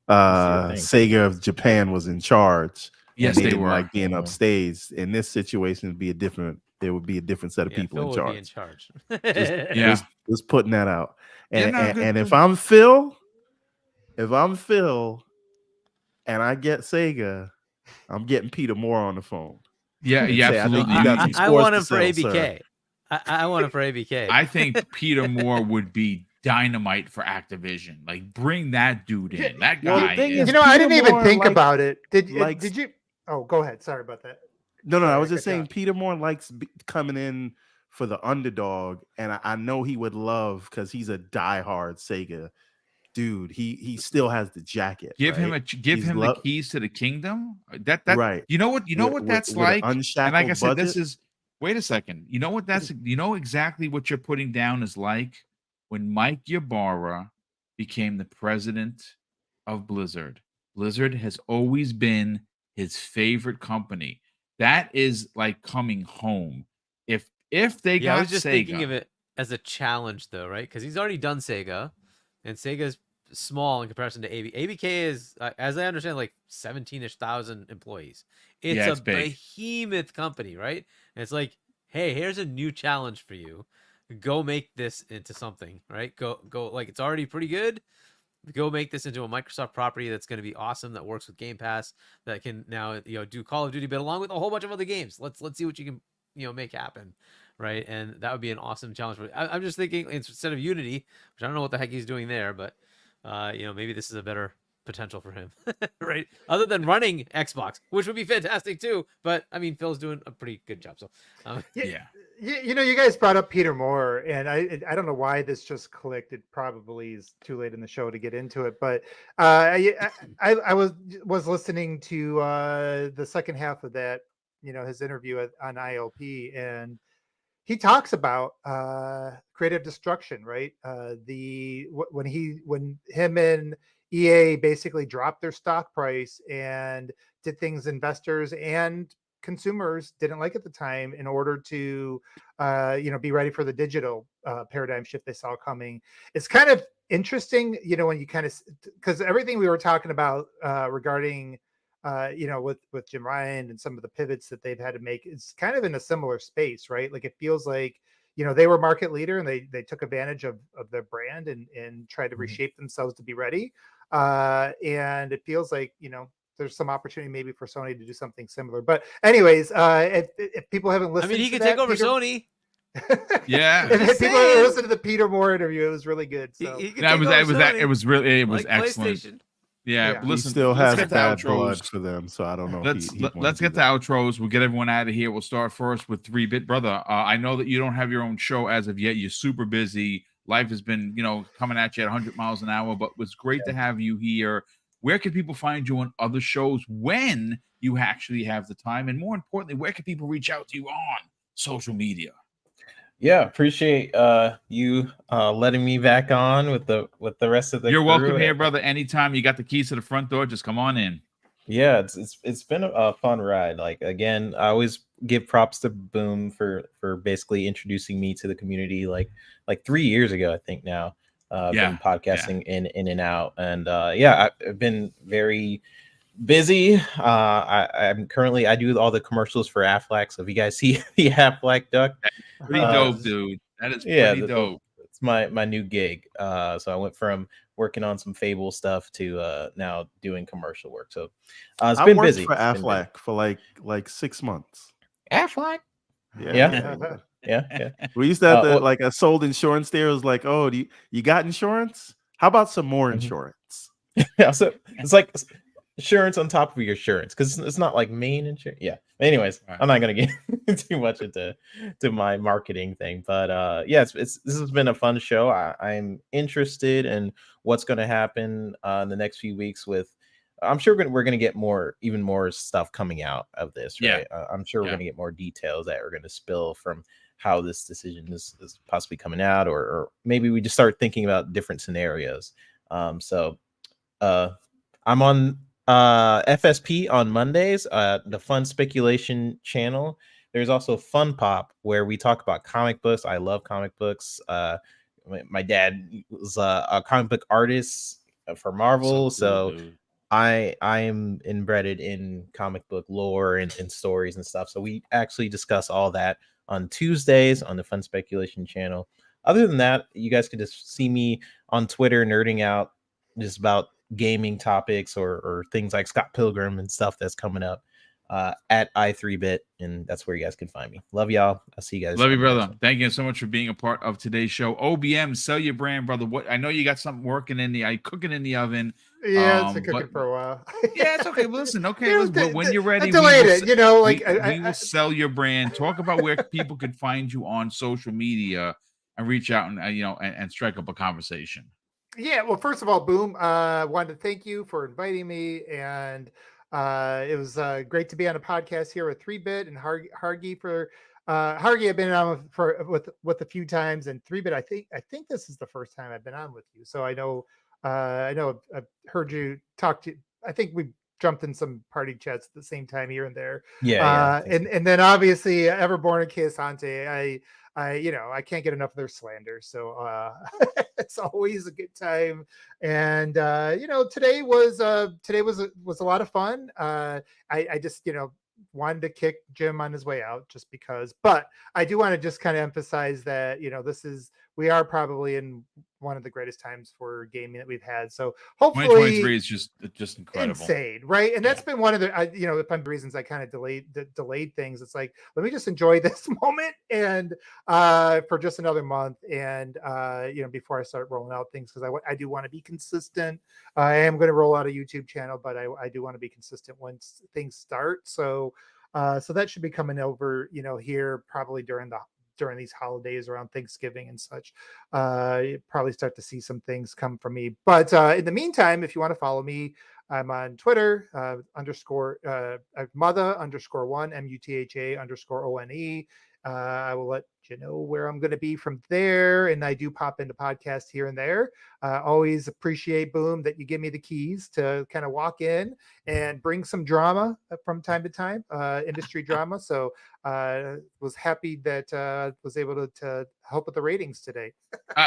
Sega of Japan was in charge. Yes, they they didn't were like being upstage. In this situation, it'd be a different. There would be a different set of people Phil in charge. would be in charge. Just putting that out. And if I'm Phil. If I'm Phil and I get Sega, I'm getting Peter Moore on the phone. Yeah, absolutely. I want him for ABK. I want him for ABK. I think Peter Moore would be dynamite for Activision. Like, bring that dude in. That guy. I didn't even think about it. Did you? Oh, go ahead. Sorry about that. No. I was just saying Peter Moore likes coming in for the underdog, and I know he would love, because he's a diehard Sega dude, he still has the jacket. Give him right? give He's him the keys to the kingdom. That right. you know what that's With like. an And like I unshackled said, this budget. is wait a second. You know exactly what you're putting down is like when Mike Ybarra became the president of Blizzard. Blizzard has always been his favorite company. That is like coming home. If they Yeah, I got was just Sega, thinking of it as a challenge, though, right? Because he's already done Sega, and Sega's small in comparison to AB. ABK is, as I understand, like 17-ish thousand employees. It's Yeah, a it's big. behemoth company, right? And it's like, hey, here's a new challenge for you. Go make this into something, right? Go. Like it's already pretty good. Go make this into a Microsoft property that's going to be awesome, that works with Game Pass, that can now do Call of Duty, but along with a whole bunch of other games. Let's see what you can make happen, right? And that would be an awesome challenge for. I'm just thinking instead of Unity, which I don't know what the heck he's doing there, but maybe this is a better potential for him, right? Other than running Xbox, which would be fantastic too. But I mean, Phil's doing a pretty good job. So Yeah. You guys brought up Peter Moore, and I don't know why this just clicked. It probably is too late in the show to get into it, but I was listening to the second half of that, his interview on ILP, and he talks about creative destruction, right? When him and EA basically dropped their stock price and did things investors and consumers didn't like at the time in order to be ready for the digital paradigm shift they saw coming. It's kind of interesting, when you kind of, because everything we were talking about regarding with Jim Ryan and some of the pivots that they've had to make, it's kind of in a similar space, right? Like it feels like they were market leader and they took advantage of their brand and tried to reshape themselves to be ready, and it feels like there's some opportunity maybe for Sony to do something similar. But anyways, if people haven't listened, he to could that, take over Peter, Sony. Yeah. if people haven't listened to the Peter Moore interview, it was really good. So He could That take was over it was Sony, it was really it was like excellent. PlayStation. Yeah, Yeah. He listen, still let's has get to bad outros. blood for them, so I don't know. Let's if he'd let's wanna get do to that. outros. We'll get everyone out of here. We'll start first with 3-Bit Brother. I know that you don't have your own show as of yet. You're super busy. Life has been coming at you at 100 miles an hour, but it's great to have you here. Where can people find you on other shows when you actually have the time, and more importantly, where can people reach out to you on social media? Yeah, appreciate you letting me back on with the rest of the You're crew. welcome here, brother. Anytime. You got the keys to the front door. Just come on in. Yeah, it's been a fun ride. Like again, I always give props to Boom for basically introducing me to the community like 3 years ago, I think now. I've been podcasting in and out, and I've been very busy. I'm currently I do all the commercials for Aflac. So if you guys see the Aflac duck, Pretty dope, dude. That is pretty dope. It's my new gig. So I went from working on some Fable stuff to now doing commercial work. So it's I been worked busy for Aflac for like 6 months. Aflac. Yeah. Yeah. We used to have like a sold insurance there. It was like, oh, you got insurance? How about some more insurance? Yeah, so it's like insurance on top of your insurance, because it's not like main insurance. Yeah. Anyways, I'm not gonna get too much into my marketing thing, but this has been a fun show. I'm interested in what's going to happen in the next few weeks. I'm sure we're going to get even more stuff coming out of this, right? I'm sure we're going to get more details that are going to spill from how this decision is possibly coming out, or maybe we just start thinking about different scenarios. So I'm on FSP on Mondays, the Fun Speculation channel. There's also Fun Pop, where we talk about comic books. I love comic books. My dad was a comic book artist for Marvel, so I am embedded in comic book lore and stories and stuff. So we actually discuss all that on Tuesdays on the Fun Speculation channel. Other than that, you guys could just see me on Twitter nerding out just about gaming topics or things like Scott Pilgrim and stuff that's coming up at i3bit, and that's where you guys can find me. Love y'all. I'll see you guys. Love you, brother. Thank you so much for being a part of today's show. OBM, sell your brand, brother. What I know you got something working cooking in the oven. Yeah, it's been cooking for a while. Yeah, it's okay. Listen, okay, when you're ready, I delayed it. We will sell your brand. Talk about where people can find you on social media and reach out and and strike up a conversation. Yeah, well, first of all, Boom, wanted to thank you for inviting me, and it was great to be on a podcast here with 3-Bit and Hargy for Hargy. I've been on with a few times, and 3-Bit. I think this is the first time I've been on with you, so I know I've heard you talk to. I think we jumped in some party chats at the same time here and there, Yeah, I think so. and then obviously Everborn and Kiyosante. I can't get enough of their slander. So it's always a good time. And today was a lot of fun. I just wanted to kick Jim on his way out just because. But I do want to just kind of emphasize that we are probably in one of the greatest times for gaming that we've had. So hopefully 2023 is just incredible. insane, right? And that's been one of the the reasons I kind of delayed things. It's like, let me just enjoy this moment and for just another month, and before I start rolling out things, because I do want to be consistent. I am going to roll out a YouTube channel, but I do want to be consistent once things start. So that should be coming over here probably during these holidays around Thanksgiving and such. You probably start to see some things come from me. But in the meantime, if you want to follow me, I'm on Twitter, Mutha_1, MUTHA_ONE. I will let you know where I'm going to be from there. And I do pop into podcasts here and there. Always appreciate, Boom, that you give me the keys to kind of walk in and bring some drama from time to time, industry drama. So was happy that was able to help with the ratings today.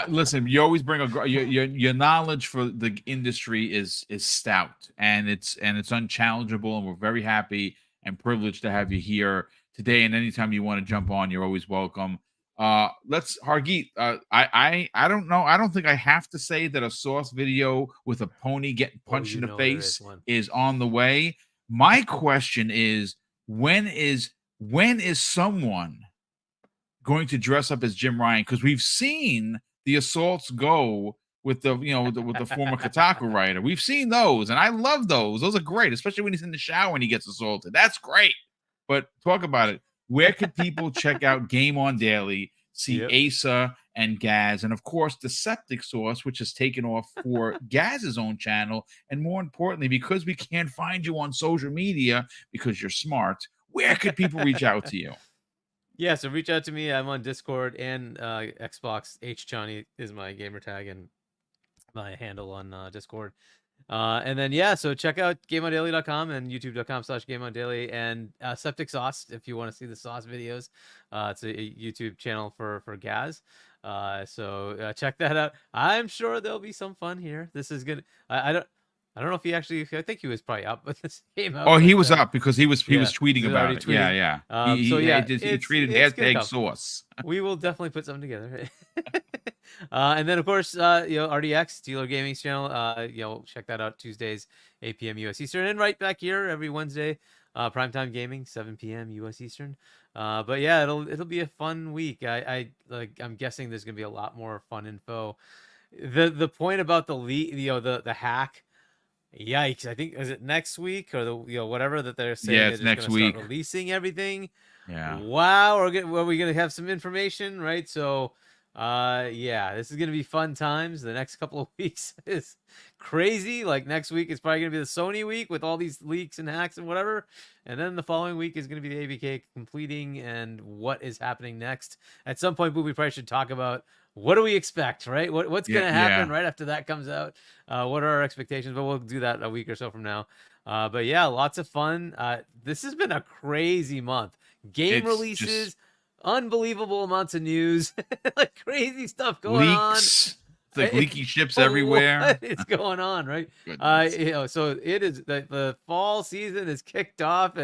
Listen, you always bring your knowledge for the industry is stout, and it's unchallengeable, and we're very happy and privileged to have you here today. And anytime you want to jump on, you're always welcome. Let's Hargeet. I don't know. I don't think I have to say that a Sauce video with a pony getting punched in the face is on the way. My question is, when is someone going to dress up as Jim Ryan? Because we've seen the assaults go with the with the former Kotaku writer. We've seen those, and I love those. Those are great, especially when he's in the shower and he gets assaulted. That's great. But talk about it. Where could people check out Game On Daily, see Asa and Gaz, and of course the Septic Sauce, which has taken off for Gaz's own channel, and more importantly, because we can't find you on social media because you're smart, where could people reach out to you? Yeah, so reach out to me. I'm on Discord and Xbox. HChani is my gamer tag and my handle on Discord. And then so check out GameOnDaily.com and YouTube.com/GameOnDaily, and Septic Sauce if you want to see the sauce videos. It's a YouTube channel for Gaz. So check that out. I'm sure there'll be some fun here. This is good. I don't know if he actually. I think he was probably up with this game out. Oh, he was up because he was tweeting about it. Tweeting. Yeah. He tweeted hashtag sauce. We will definitely put something together. And then of course, RDX Dealer Gaming's channel. Check that out Tuesdays, 8 p.m. US Eastern, and right back here every Wednesday, primetime gaming, 7 p.m. US Eastern. But yeah, it'll be a fun week. I'm guessing there's gonna be a lot more fun info. The point about the the hack. Yikes! I think is it next week or the whatever that they're saying. Yeah, it's next week. Releasing everything. Yeah. Wow. Are we gonna have some information, right? So, this is gonna be fun times. The next couple of weeks is crazy. Like next week is probably gonna be the Sony week with all these leaks and hacks and whatever, and then the following week is gonna be the ABK completing and what is happening next. At some point, we probably should talk about. What do we expect, right? What's going to happen right after that comes out? What are our expectations? But we'll do that a week or so from now. But yeah, lots of fun. This has been a crazy month. Game releases, unbelievable amounts of news, like crazy stuff going on. It's like leaky ships everywhere. What is going on, right? So it is the fall season is kicked off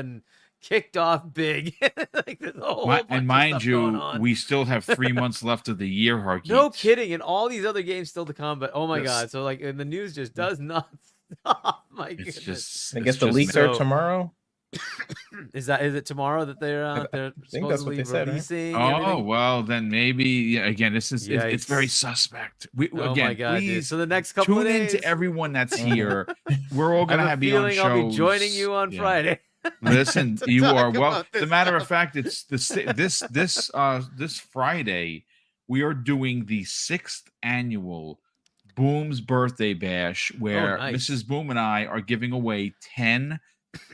big. Like there's a whole bunch and mind you, we still have 3 months left of the year, Hargeet. No kidding, and all these other games still to come. But oh my god, so and the news just does not stop. My goodness. I guess the leaks are tomorrow. Is it tomorrow that they're supposedly releasing? Right? Oh well, then maybe again. This is it's very suspect. Oh my god, please, dude. So the next couple tune of days, into everyone that's here. We're all gonna have you on shows. I'll be joining you on Friday. Listen, you are well. As a matter of fact, it's this Friday. We are doing the 6th annual Boom's birthday bash, where nice. Mrs. Boom and I are giving away 10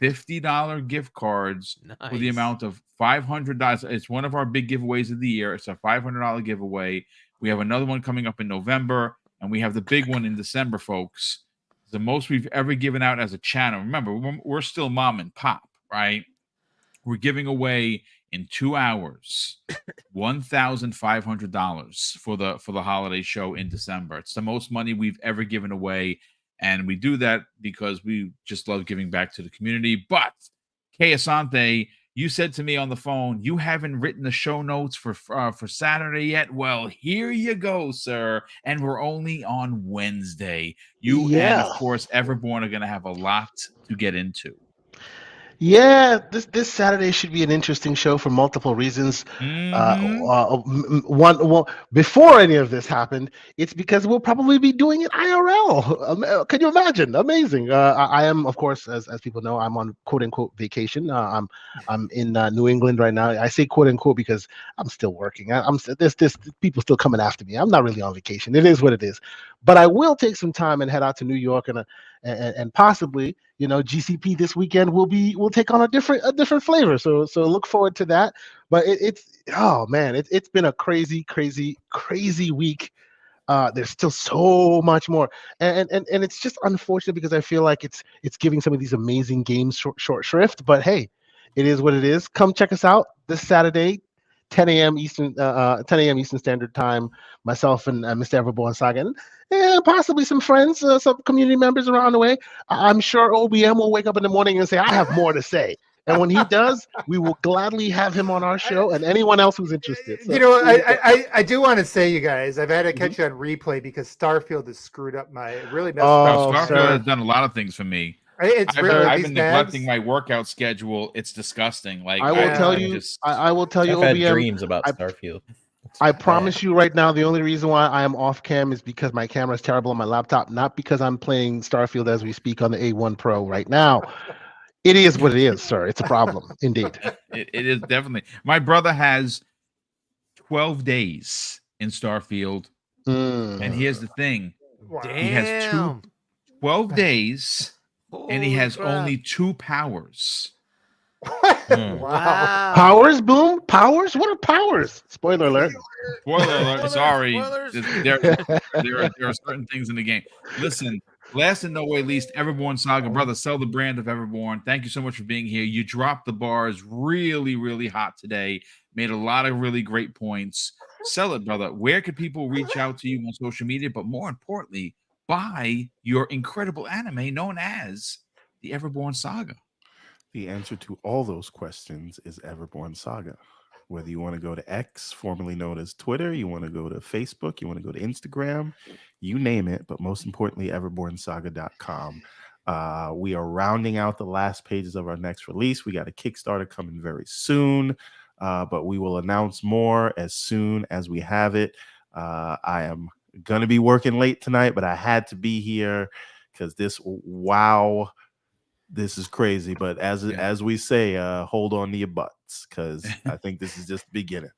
$50 gift cards for the Nice. amount of $500. It's one of our big giveaways of the year. It's a $500 giveaway. We have another one coming up in November, and we have the big one in December, folks. The most we've ever given out as a channel. Remember, we're still mom and pop, right? We're giving away in 2 hours $1,500 for the holiday show in December. It's the most money we've ever given away, and we do that because we just love giving back to the community. But Kay Asante, you said to me on the phone, you haven't written the show notes for Saturday yet. Well, here you go, sir. And we're only on Wednesday. You and, of course, Everborn are going to have a lot to get into. Yeah, this Saturday should be an interesting show for multiple reasons. One, before any of this happened, it's because we'll probably be doing it IRL. Can you imagine? Amazing. I am, of course, as people know, I'm on quote unquote vacation. I'm in New England right now. I say quote unquote because I'm still working. There's people still coming after me. I'm not really on vacation. It is what it is. But I will take some time and head out to New York and possibly, GCP this weekend will take on a different flavor. So look forward to that. But it's been a crazy week. There's still so much more, and it's just unfortunate because I feel like it's giving some of these amazing games short shrift. But hey, it is what it is. Come check us out this Saturday, 10 a.m. Eastern Standard Time. Myself and Mr. Everborn Saga, and possibly some friends, some community members around the way. I'm sure OBM will wake up in the morning and say, "I have more to say." And when he does, we will gladly have him on our show and anyone else who's interested. So, I do want to say, you guys, I've had to catch you on replay because Starfield has screwed up really messed up. Starfield has done a lot of things for me. I've been neglecting my workout schedule. It's disgusting. Like I will tell you, I've had OBM, dreams about Starfield. I promise you right now, the only reason why I am off cam is because my camera is terrible on my laptop, not because I'm playing Starfield as we speak on the A1 Pro right now. It is what it is, sir. It's a problem, indeed. It is definitely. My brother has 12 days in Starfield, and here's the thing: he has 12 days, and he has only 2 powers. Wow. Powers, Boom? Powers? What are powers? Spoiler alert. Spoiler alert. Sorry. Spoilers. There are certain things in the game. Listen, last and no way least, Everborn Saga, brother, sell the brand of Everborn. Thank you so much for being here. You dropped the bars really, really hot today. Made a lot of really great points. Sell it, brother. Where could people reach out to you on social media? But more importantly, buy your incredible anime known as the Everborn Saga. The answer to all those questions is Everborn Saga. Whether you want to go to X, formerly known as Twitter, you want to go to Facebook, you want to go to Instagram, you name it, but most importantly, everbornsaga.com. We are rounding out the last pages of our next release. We got a Kickstarter coming very soon, but we will announce more as soon as we have it. I am going to be working late tonight, but I had to be here because this is crazy. But as we say, hold on to your butts, because I think this is just the beginning.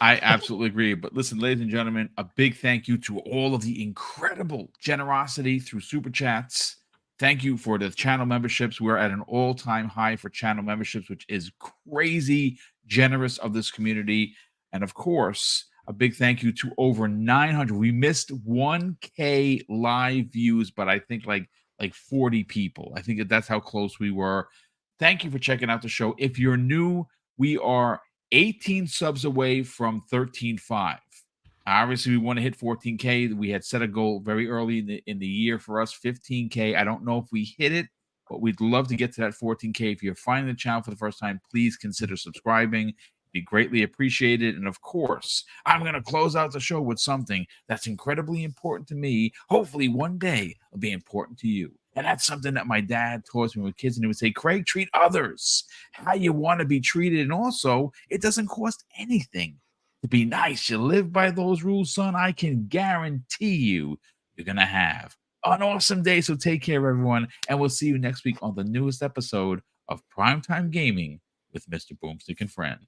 I absolutely agree. But listen, ladies and gentlemen, a big thank you to all of the incredible generosity through Super Chats. Thank you for the channel memberships. We're at an all-time high for channel memberships, which is crazy generous of this community. And of course, a big thank you to over 900. We missed 1K live views, but I think like 40 people. I think that's how close we were. Thank you for checking out the show. If you're new, we are 18 subs away from 13.5. Obviously, we want to hit 14K. We had set a goal very early in the year for us, 15K. I don't know if we hit it, but we'd love to get to that 14K. If you're finding the channel for the first time, please consider subscribing. Be greatly appreciated. And of course, I'm going to close out the show with something that's incredibly important to me. Hopefully one day it'll be important to you. And that's something that my dad taught me with kids. And he would say, Craig, treat others how you want to be treated. And also, it doesn't cost anything to be nice. You live by those rules, son. I can guarantee you're going to have an awesome day. So take care, everyone. And we'll see you next week on the newest episode of Primetime Gaming with Mr. BoomStick and Friends.